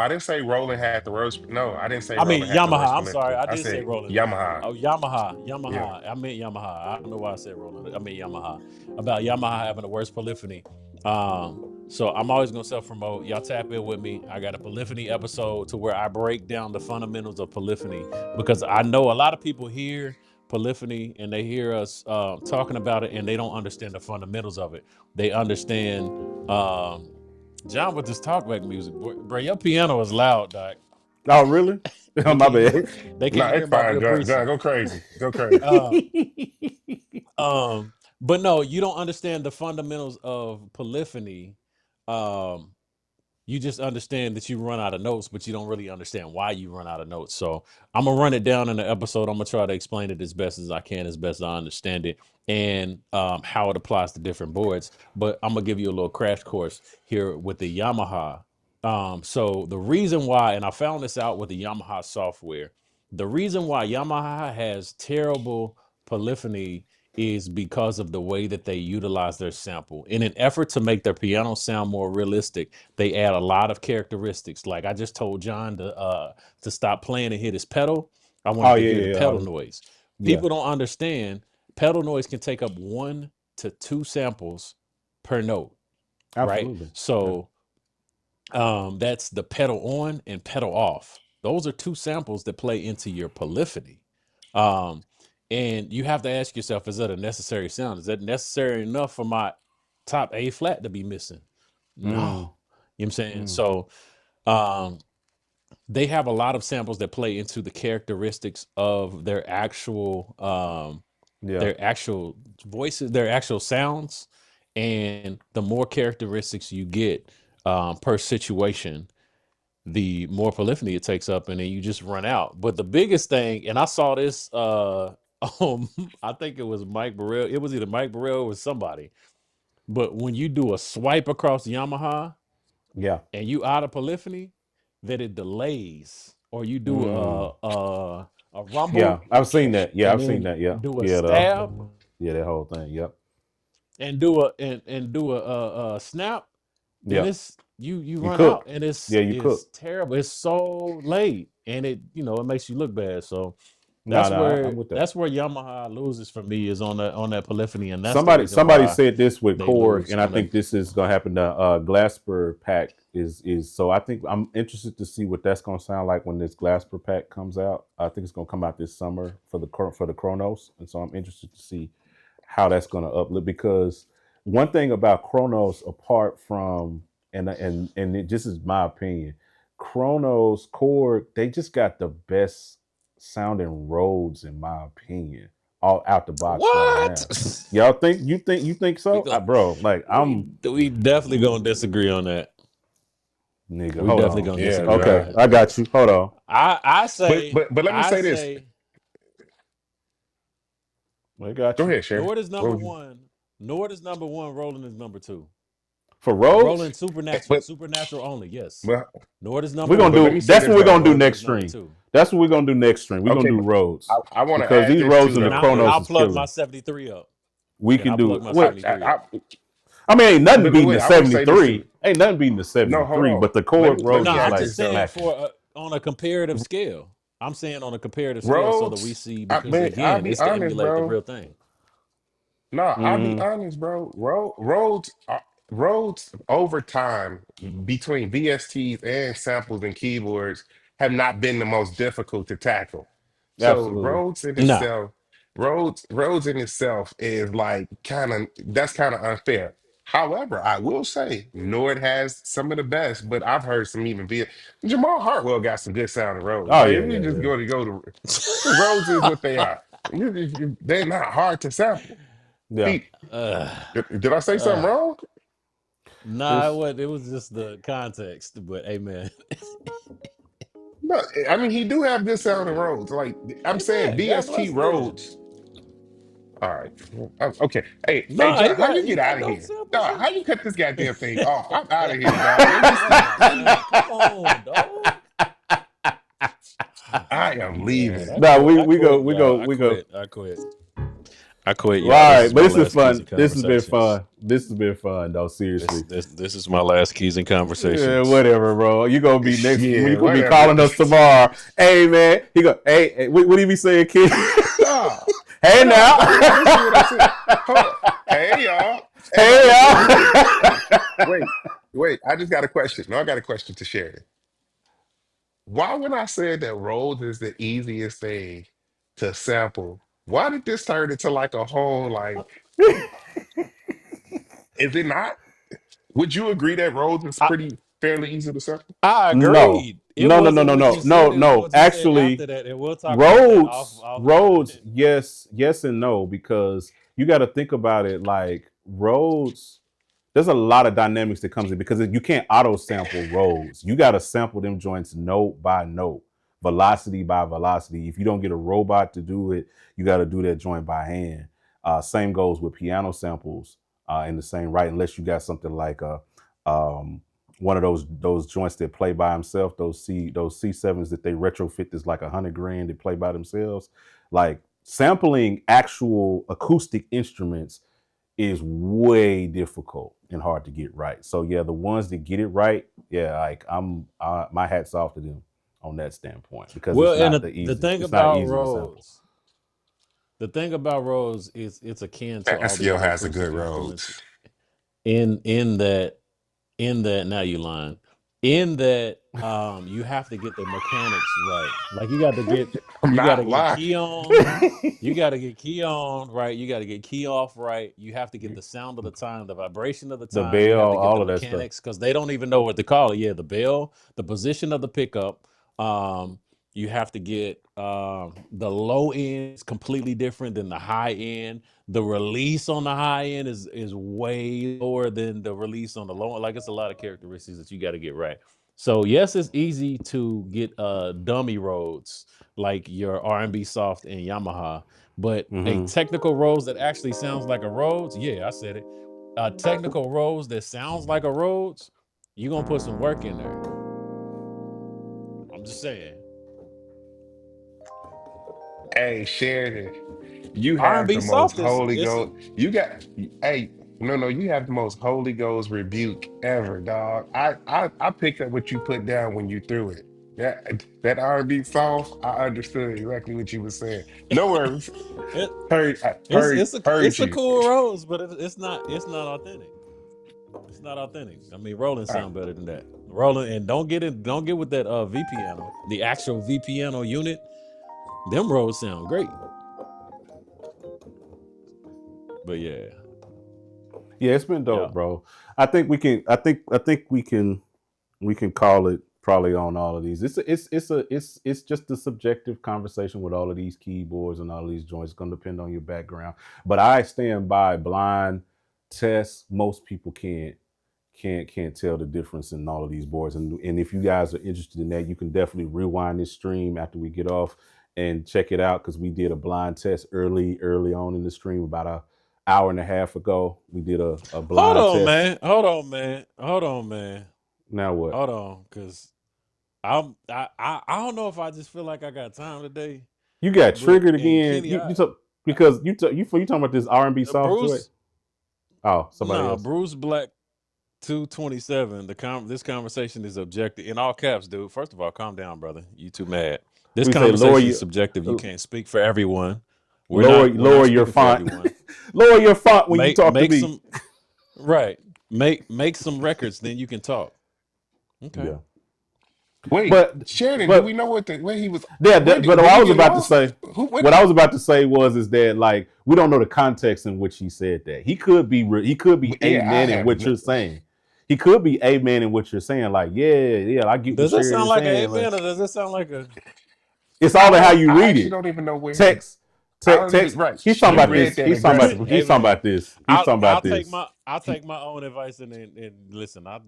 didn't say Roland had the worst. No, I didn't say I mean Roland had the worst Yamaha. I'm sorry, polyphony. I I did say said Roland. Yamaha. Oh, Yamaha. Yeah. I meant Yamaha. I don't know why I said Roland. I meant Yamaha. About Yamaha having the worst polyphony. So I'm always gonna self-promote. Y'all tap in with me. I got a polyphony episode to where I break down the fundamentals of polyphony because I know a lot of people hear polyphony and they hear us talking about it and they don't understand the fundamentals of it. They understand John with this talkback music. Bro, your piano is loud, Doc. Oh, really? Oh, my bad. They No, can't hear it's my fine, good John. preaching. John, go crazy. Go crazy. But no, you don't understand the fundamentals of polyphony. You just understand that you run out of notes, but you don't really understand why you run out of notes. So I'm gonna run it down in the episode. I'm gonna try to explain it as best as I can, as best as I understand it, and how it applies to different boards. But I'm gonna give you a little crash course here with the Yamaha. So the reason why, and I found this out with the Yamaha software, the reason why Yamaha has terrible polyphony is because of the way that they utilize their sample. In an effort to make their piano sound more realistic, they add a lot of characteristics. Like I just told John to stop playing and hit his pedal. I wanted to hear the pedal noise. People don't understand pedal noise can take up 1 to 2 samples per note. Absolutely. Right? So that's the pedal on and pedal off. Those are 2 samples that play into your polyphony. And you have to ask yourself, is that a necessary sound? Is that necessary enough for my top A flat to be missing? No. You know what I'm saying? So they have a lot of samples that play into the characteristics of their actual voices, their actual sounds. And the more characteristics you get per situation, the more polyphony it takes up, and then you just run out. But the biggest thing, and I saw this I think it was Mike Burrell. It was either Mike Burrell or somebody. But when you do a swipe across Yamaha, and you out of polyphony, that it delays. Or you do a rumble, Yeah, I've seen that. Yeah, and I've seen then that. Yeah, do a yeah, stab that whole thing. Yep. and do a snap, then Yeah, it's you you run out, cook. and Yeah, you it's cook. terrible. It's so late, and it it makes you look bad. So No, no, I'm with that. that's where Yamaha loses for me, is on that polyphony, and that's the reason Somebody why said this with they Korg, lose and I on that. think this is gonna happen to Glasper pack is so I think I'm interested to see what that's gonna sound like when this Glasper pack comes out. I think it's gonna come out this summer for the Chronos, and so I'm interested to see how that's gonna uplift, because one thing about Chronos, apart from and it just is my opinion, Chronos Korg, they just got the best sounding Rhodes in my opinion, all out the box right now. What? Y'all think you think we so, go bro? Like we definitely gonna disagree on that. nigga. We Hold definitely on. gonna Yeah, disagree on Okay, bro. that. I got you. Hold on. I But say but but let me I say this. say I got Go you ahead, Sherry. Nord is What number would you? one. Nord is number one. Roland is number two. for Rhodes. Roland supernatural, But supernatural only. Yes. but Nord is We're number gonna but let one. me do. say That's what this we're though. gonna do Roland next is number stream. two. That's what we're gonna do next stream. We're gonna Okay, do but Rhodes I want to because add these this Rhodes too and the And though, Chronos I'll because is plug my killing. 73 up. We And can I'll do plug my what? 73 up. I mean, ain't nothing beating the wait, I want to say this too. 73. Ain't nothing beating the No, hold 73. on. But the Let Korg me let No, Rhodes me is I'm add like just this though. saying smacking. for on a comparative scale. I'm saying on a comparative scale so that we Roads, see, I because mean, I'll again, be it's to honest, emulate the bro. real thing. No, I'll be Mm-hmm. honest, bro. Roads over time between VSTs and samples and keyboards have not been the most difficult to tackle. So Absolutely. Nah. Roads in itself is like that's kind of unfair. However, I will say Nord has some of the best, but I've heard some even be Jamal Hartwell got some good sounding roads. Oh Like yeah, if you yeah, just yeah. go to because roads is what they are. They're not hard to sample. Yeah. He uh, did I say something uh, wrong? nah, It's it was just the context. But amen. No, I mean he do have good sounding roads. Like I'm saying, Amen. God BST bless them. roads. All right, okay. Hey, No, John, how you he get got out of dope here? samples. Dog, how you cut this goddamn thing off? I'm out of here, dog. Let me see. Nah, man. Come on, dog. I am Man, leaving. no, I we go, quit, we go, y'all. I we go. quit. I quit. I quit, All y'all. This right, is but my this is last keys fun. and This has been conversations. fun. This has been fun, though. This Seriously. this this is my last keys and Yeah, conversations. whatever, bro. You gonna be next. Yeah, You gonna be whatever. calling us tomorrow. Hey, man. He go. Hey, what he be saying, kid? Nah, Hey hold on, now. hold on. Listen to what I said. Hold on. Hey y'all. Hey no, Hey listen. y'all. Wait. I just got a question. No, I got a question to share. Why, when I said that Rhodes is the easiest thing to sample, why did this turn into like a whole like? Is it not? Would you agree that Rhodes is I, pretty fairly easy to sample? I No, agreed. It no, no, no, wasn't no, what no, you no, said. It was no. what you said after Actually, that, and we'll talk about that Rhodes, offline. Rhodes, yes and no, because you got to think about it. Like Rhodes, there's a lot of dynamics that comes in because you can't auto sample Rhodes. You got to sample them joints note by note, velocity by velocity. If you don't get a robot to do it, you got to do that joint by hand. Same goes with piano samples in the same right, unless you got something like a um, one of those joints that play by himself, those C7s that they retrofit is like $100,000 to play by themselves. Like sampling actual acoustic instruments is way difficult and hard to get right. So yeah, the ones that get it right, yeah, like my hat's off to them on that standpoint because Well, it's and not the the easy. thing It's not about easy to sample. Rhodes, the thing about Rhodes is it's akin to That all the still other has a good acoustic instruments. Rhodes. In in that now you lying. In that you have to get the mechanics right. Like I'm you got to not get lying. key on. You got to get key on right. You got to get key off right. You have to get the sound of the time, the vibration of the The time. You bell, have to get the all of that stuff. mechanics because they don't even know what to call it. Yeah, the bell, the position of the pickup. Um, you have to get the low end is completely different than the high end. The release on the high end is way lower than the release on the low end. Like it's a lot of characteristics that you got to get right. So yes, it's easy to get dummy roads like your R&B soft and Yamaha, but a Hmm. technical Rhodes that actually sounds like a Rhodes, yeah, I said it. A technical Rhodes that sounds like a Rhodes, you're gonna put some work in there. I'm just saying. Hey, Sheridan, you have R&B the most soft is Holy it's Ghost. You got, hey, no, you have the most Holy Ghost rebuke ever, dog. I picked up what you put down when you threw it. That R&B soft, I understood exactly what you were saying. No worries. it, I it's heard a you. cool rose, but it's not authentic. It's not authentic. I mean, Roland Uh, sound better than that. Roland, and don't get with that V piano, the actual V piano unit. Them rolls sound great. But yeah, Yeah, it's been yeah. dope, bro. I think we can. I think we can call it probably on all of these. It's just a subjective conversation with all of these keyboards and all of these joints. It's gonna depend on your background. But I stand by blind tests. Most people can't tell the difference in all of these boards. And if you guys are interested in that, you can definitely rewind this stream after we get off and check it out because we did a blind test early on in the stream about a hour and a half ago. We did a Hold blind on, test. man. Hold on, man. Hold on, man. Now what? Hold on, cause I don't know if I just feel like I got time today. You got But triggered and again. Kenny, Because you talking about this R&B soft joint? Bruce, Oh, somebody nah, else. Bruce Black 227. This conversation is objective in all caps, dude. First of all, calm down, brother. You too mad. This We say lower conversation is your subjective. You can't speak for everyone. We're lower not your speaking for font. everyone. Lower your font when you Make talk to make me. some right. Make some records, then you can talk. Okay. Yeah. wait, But Sheridan, do we but know where he was? yeah, Where but did what I he was get about to lost? say, Who? What? what I was about to say was is that like we don't know the context in which he said that. He could be Yeah, I amen in have. what you're saying. He could be amen in what you're saying. Like yeah, I get what Does that sound Sheridan's like an saying. amen Like or does that sound like a it's all in how you I read actually it. don't even know where he. Text, I don't even. text. Right. He's talking You about read this. that aggressively. He's talking amen? about this. He's talking about this. I'll take my own advice and listen. I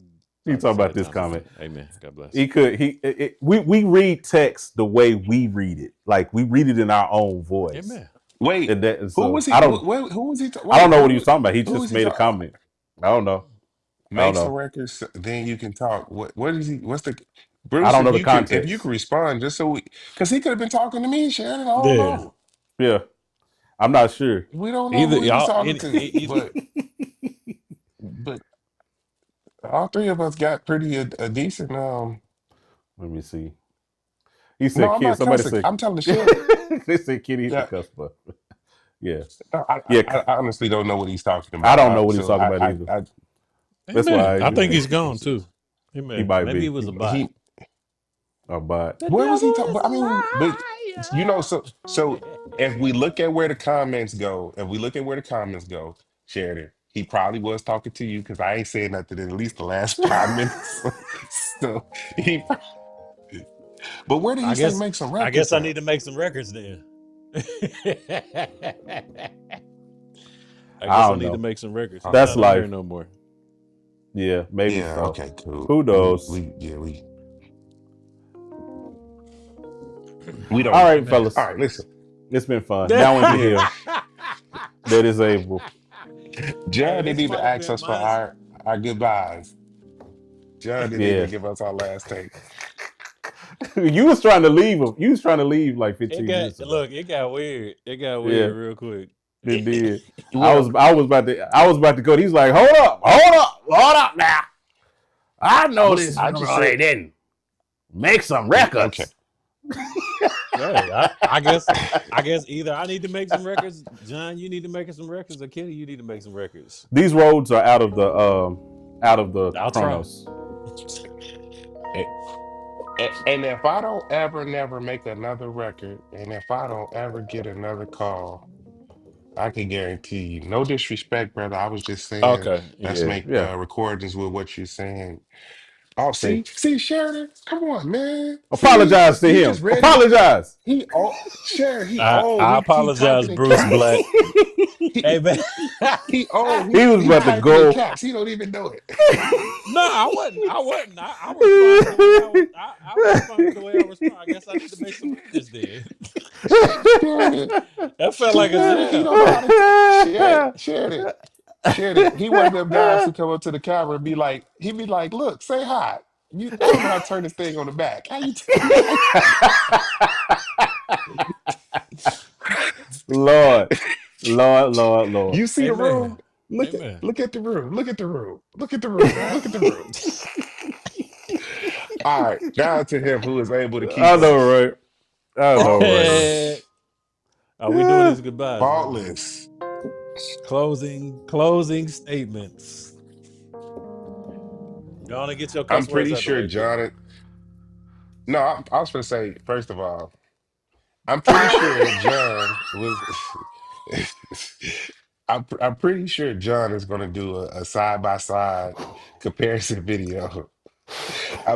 He's talking just ain't about got this time for that. comment. Amen. God bless. We read text the way we read it. Like we read it in our own voice. Amen. Wait, And who so was he? Who was he? I don't Wait, know what he was talking about. He who just was he made a talking? comment. I don't know. I don't Make some know. records, then you can talk. What is he? What's the I Bruce? don't know the If you context. could respond, just so we, because he could have been talking to me, Shannon. I don't Yeah. know. Yeah. I'm not sure. We don't know Either who he was y'all talking to, either but all three of us got pretty a decent. Let me see. He No, said I'm kid. not Somebody cussing. say I'm telling the shit. they said kitty hit the Yeah, cusp. Yeah. no, Yeah. I honestly don't know what he's talking I about. don't know what he's talking about either. I That's why Amen. I I think just he's gone too. he Amen. might Maybe be. it was a bot. he Or but The Where was he devil talking? is But I mean, but a so if we look at where the comments go, Sheridan, he probably was talking to you because I ain't saying nothing in at least the last 5 minutes. So he, but where did he say make some I records guess I at? need to make some records then. I I guess I don't need to know. make some records. He's That's not on there life. no more. Yeah, maybe Yeah, so. okay, cool. Who knows? We All don't know. right, Amen. All fellas. right, listen. It's been fun. Now into Yeah, him that is able. John Hey, didn't this even might have ask been us for minus. our goodbyes. John didn't Yeah. even give us our last take. You was trying to leave him. You was trying to leave like It 15 got minutes ago. look. It got weird. It got Yeah, weird real quick. it did. Well, I was about to go. He's like, hold up now. I know this I just said, Roland didn't make some okay. records. Hey, I guess either I need to make some records, John. You need to make some records, or Kenny, you need to make some records. These roads are out of the I'll try. Chronos. And if I don't ever never make another record, and if I don't ever get another call, I can guarantee you, no disrespect, brother. I was just saying, Okay. let's Yeah. Yeah, make yeah. recordings with what you're saying. Oh, See, see, Sheridan, come on, man. See, apologize to you him. just read it. Apologize. I He apologize, typing in Bruce Black. caps. Hey man. He was He about to typing in go. caps. He don't even know it. No, I wasn't. I responded the way I was. I responded the way I respond. I guess I need to make some records then. Sheridan, That felt like a He jam. don't know how to share it. He one of them guys who come up to the camera and be like, he be like, look, say hi. I don't know how to turn this thing on the back. How you Lord, Lord, Lord, Lord. You see the room? Amen. Amen. Look at the room. Look at the room. Look at the room. Look at the room. All right, down to him who is able to keep I know, us right? I know, right? faultless, Are we doing Yeah. these goodbyes, man? faultless. Closing statements. You want to get your I'm cuss words pretty out the sure way, King. John. No, I was going to say first of all, I'm pretty sure John was. I'm pretty sure John is going to do a side by side comparison video.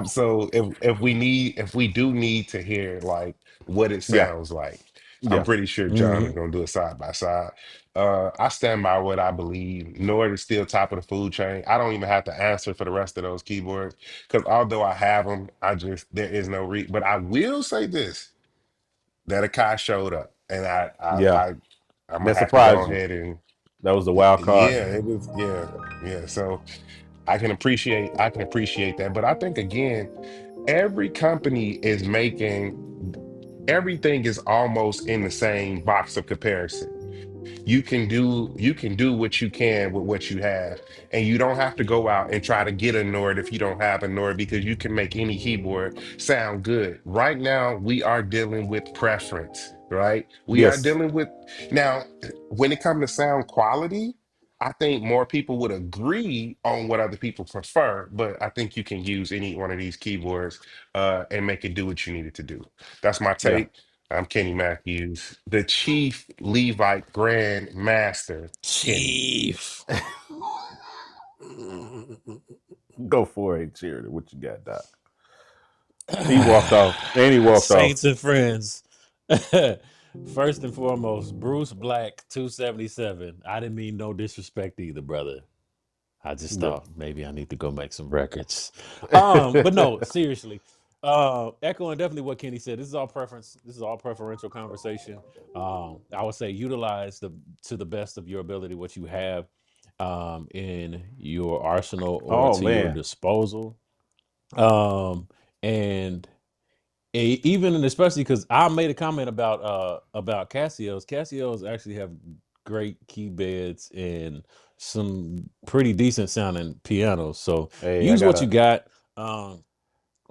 So if we do need to hear like what it Yeah, sounds like, I'm yeah. pretty sure John Hmm. is gonna do a side by side. I stand by what I believe. Nord is still top of the food chain. I don't even have to answer for the rest of those keyboards because although I have them, there is no But I will say this: that Akai showed up, and Yeah. I'm gonna That have to go surprised you. ahead and That was the wild card. yeah, it was yeah. So I can appreciate that, but I think again every company is making everything is almost in the same box of comparison. You can do what you can with what you have, and you don't have to go out and try to get a Nord if you don't have a Nord because you can make any keyboard sound good. Right now we are dealing with preference, right? We are Yes. dealing with now when it comes to sound quality, I think more people would agree on what other people prefer, but I think you can use any one of these keyboards and make it do what you need it to do. That's my Yeah. take. I'm Kenny Matthews, the Chief Levite Grand Master, Kenny. Chief. Go for it, Charity. What you got, Doc? He walked off. And he walked off. Saints and friends. First and foremost, Bruce Black 277. I didn't mean no disrespect either, brother. I just Yeah. thought maybe I need to go make some records. But no, seriously. Echoing definitely what Kenny said. This is all preference. This is all preferential conversation. I would say utilize to the best of your ability what you have in your arsenal or Oh to your man. disposal. And even and especially because I made a comment about Casios. Casios actually have great key beds and some pretty decent sounding pianos. So Hey, use what you got. I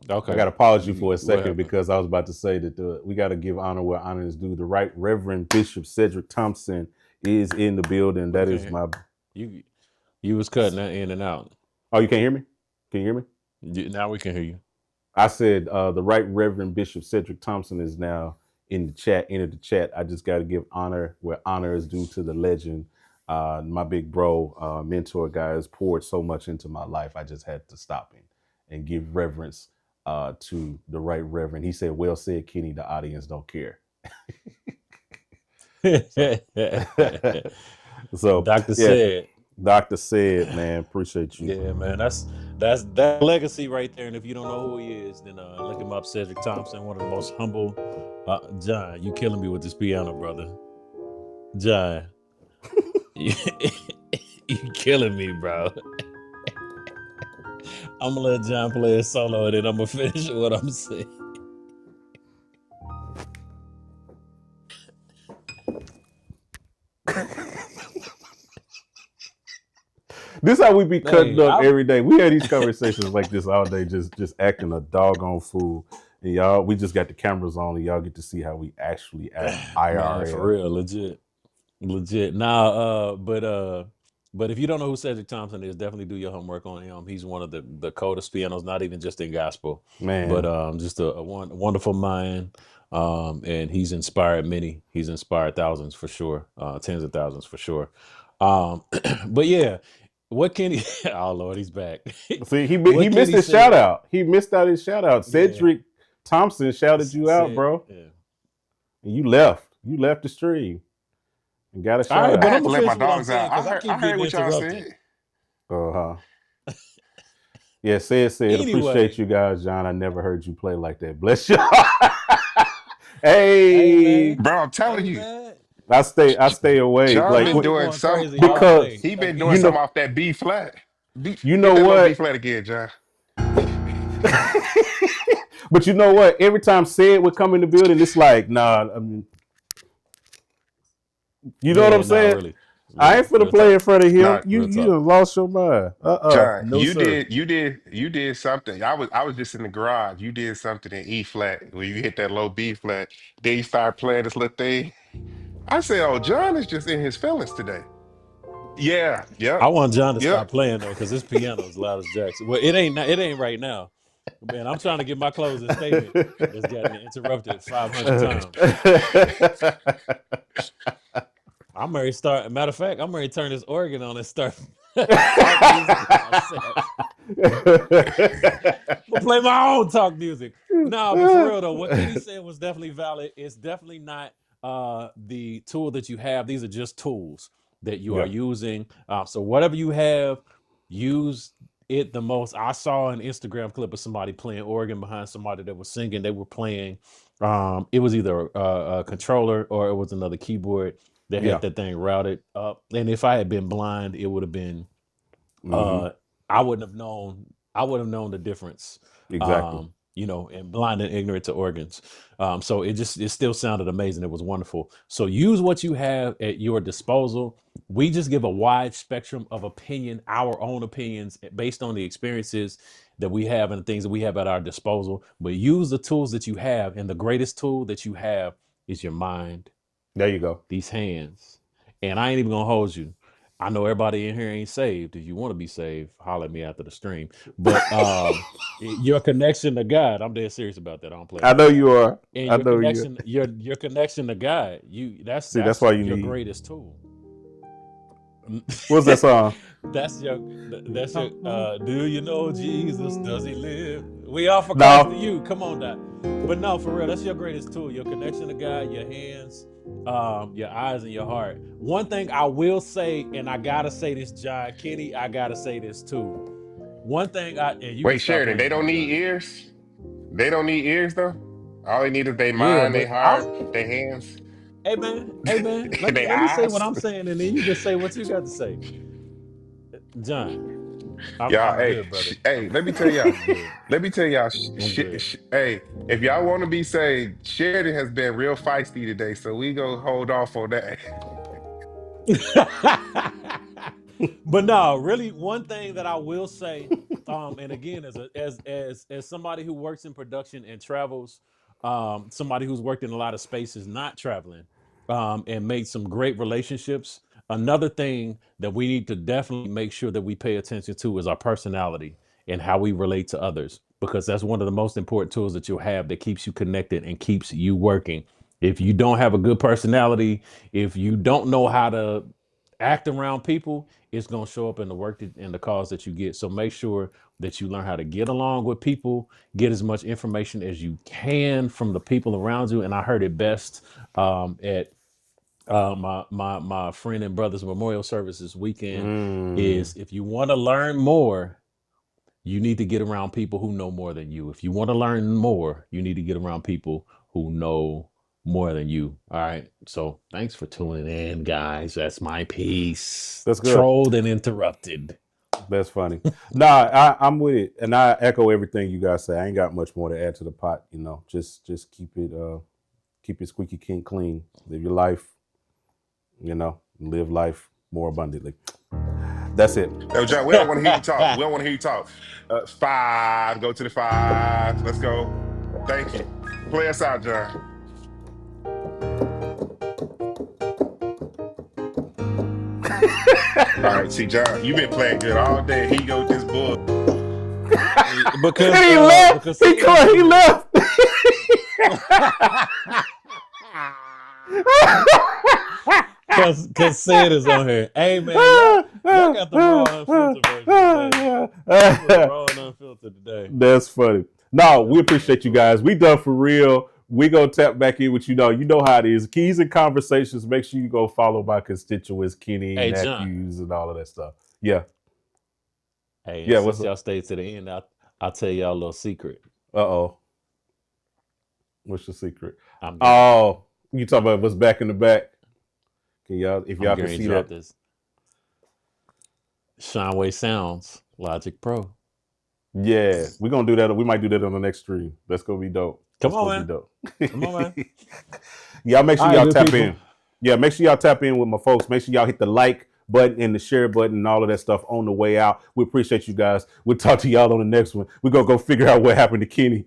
Okay, got to pause you for a what second happened? because I was about to say that we got to give honor where honor is due. The Right Reverend Bishop Cedric Thompson is in the building. We That is can't. my. You was cutting that in and out. Oh, you can't hear me? Can you hear me? Now we can hear you. I said the Right Reverend Bishop Cedric Thompson is now in the chat. Entered the chat. I just got to give honor where honor is due to the legend. My big bro, mentor guy, has poured so much into my life. I just had to stop him and give reverence to the Right Reverend. He said, "Well said, Kenny. The audience don't care." So Doctor yeah, said. Doctor said, man, appreciate you. Yeah, man, that's that legacy right there. And if you don't know who he is, then look him up. Cedric Thompson, one of the most humble. John, you killing me with this piano, brother. John, you, you killing me, bro. I'm gonna let John play a solo, and then I'm gonna finish what I'm saying. This how we be cutting Hey, up every day. We had these conversations like this all day, just acting a doggone fool. And y'all, we just got the cameras on, and y'all get to see how we actually act man, for IRL. real, legit. Nah, but if you don't know who Cedric Thompson is, definitely do your homework on him. He's one of the coldest pianos, not even just in gospel, Man, but just a wonderful mind. And he's inspired many. He's inspired thousands for sure, tens of thousands for sure. But yeah, what Kenny? Oh Lord, he's back. see, he What missed Kenny his shout said. out. He missed out his shout out. Yeah, Cedric Thompson shouted you out, said. bro, Yeah. and you left. You left the stream and got a All shout right, I but out. I'm had to gonna let my finish what I'm dogs saying out. because I I keep heard getting what y'all interrupted. said. Uh huh. Yeah, said Anyway, appreciate you guys, John. I never heard you play like that. Bless you. hey Hey, man, Bro, I'm telling hey you, man. I stay away. John Like John been been doing going some crazy all because day. he Like been doing you some know off that B flat. you Hit know that little B what. flat again, John. But you know what? Every time Sid would come in the building, it's like, nah. I mean, You know what I'm Nah, saying? really. I ain't finna Real play talk. in front of him. Not You Real you talk. done lost your mind. John, No sir. you did something. I was just in the garage. You did something in E flat when you hit that low B flat. Then you start playing this little thing. I said, "Oh, John is just in his feelings today." Yeah, I yep, want John to stop yep. playing though, because his piano is loud as Jackson. Well, it ain't right now. Man, I'm trying to get my closing statement. That's gotten interrupted 500 times. I'm ready to start. Matter of fact, I'm ready to turn this organ on and start talk music myself. We'll play my own talk music. No, but for real though, what Kenny said was definitely valid. It's definitely not the tool that you have. These are just tools that you are Yeah. using. So whatever you have, use it the most. I saw an Instagram clip of somebody playing organ behind somebody that was singing. They were playing. It was either a controller or it was another keyboard that Yeah. had that thing routed up. And if I had been blind, it would have been Hmm. uh I wouldn't have known. I would have known the difference. Exactly. And blind and ignorant to organs. So it still sounded amazing. It was wonderful. So use what you have at your disposal. We just give a wide spectrum of opinion, our own opinions based on the experiences that we have and the things that we have at our disposal. But use the tools that you have, and the greatest tool that you have is your mind, There you go. these hands. And I ain't even gonna hold you. I know everybody in here ain't saved. If you want to be saved, holler at me after the stream. But your connection to God, I'm dead serious about that. I don't play I about know that. you are. And I your know you. connection, your connection to God, See, that's why you your need. greatest tool. What's that song? That's your do you know Jesus? Does he live? We offer Christ to No. you. Come on, Doc. But no, for real, that's your greatest tool. Your connection to God, your hands, your eyes, and your heart. One thing I will say, and I gotta say this, John Kenny, I gotta say this too. One thing and you can Wait, stop Sheridan, they playing now, don't need John. ears. They don't need ears though. All they need is their Yeah, mind, their but I'm heart, their hands, hey man, their let me say what eyes. I'm saying, and then you can say what you got to say. John, Y'all, I'm hey, good, brother. hey, let me tell y'all. I'm good. Let me tell y'all. I'm good. Hey, if y'all want to be saved, Sheridan has been real feisty today, so we go hold off on that. But no, really, one thing that I will say, and again, as somebody who works in production and travels, somebody who's worked in a lot of spaces not traveling, and made some great relationships. Another thing that we need to definitely make sure that we pay attention to is our personality and how we relate to others, because that's one of the most important tools that you'll have that keeps you connected and keeps you working. If you don't have a good personality, if you don't know how to act around people, it's going to show up in the work and the calls that you get. So make sure that you learn how to get along with people, get as much information as you can from the people around you. And I heard it best at my friend and brother's memorial service this weekend. Mm, Is if you want to learn more, you need to get around people who know more than you. If you want to learn more, you need to get around people who know more than you. All right. So thanks for tuning in, guys. That's my piece. that's good. Trolled and interrupted. That's funny. Nah, I'm with it, and I echo everything you guys say. I ain't got much more to add to the pot. Just keep it squeaky clean. Live your life. Live life more abundantly. That's it. Yo, John, we don't want to hear you talk. We don't want to hear you talk. Five, go to the five. Let's go. Thank you. Play us out, John. All right, see, John, you've been playing good all day. Here you go with this bull. Because He left. because He left. Cause Sid is on here. Hey man, y'all got the raw unfiltered version today. The raw and unfiltered today. That's funny. No, we appreciate you guys. We done for real. We gonna tap back in with you know how it is. Keys and Conversations. Make sure you go follow my constituents, Kenny, Hey John. nephews, and all of that stuff. Yeah. Hey, Yeah. and What's since up? y'all stayed to the end, I'll tell y'all a little secret. Uh-oh. What's your secret? I'm Oh, you talking about what's back in the back? Can y'all, if y'all can going to see drop that? this. Shineway Sounds Logic Pro. Yeah, we're gonna do that. We might do that on the next stream. That's gonna be dope. Come That's on, gonna man. be dope. Come on, man. Y'all make sure All right, y'all good tap people. in. Yeah, make sure y'all tap in with my folks. Make sure y'all hit the like button and the share button and all of that stuff on the way out. We appreciate you guys. We'll talk to y'all on the next one. We're gonna go figure out what happened to Kenny.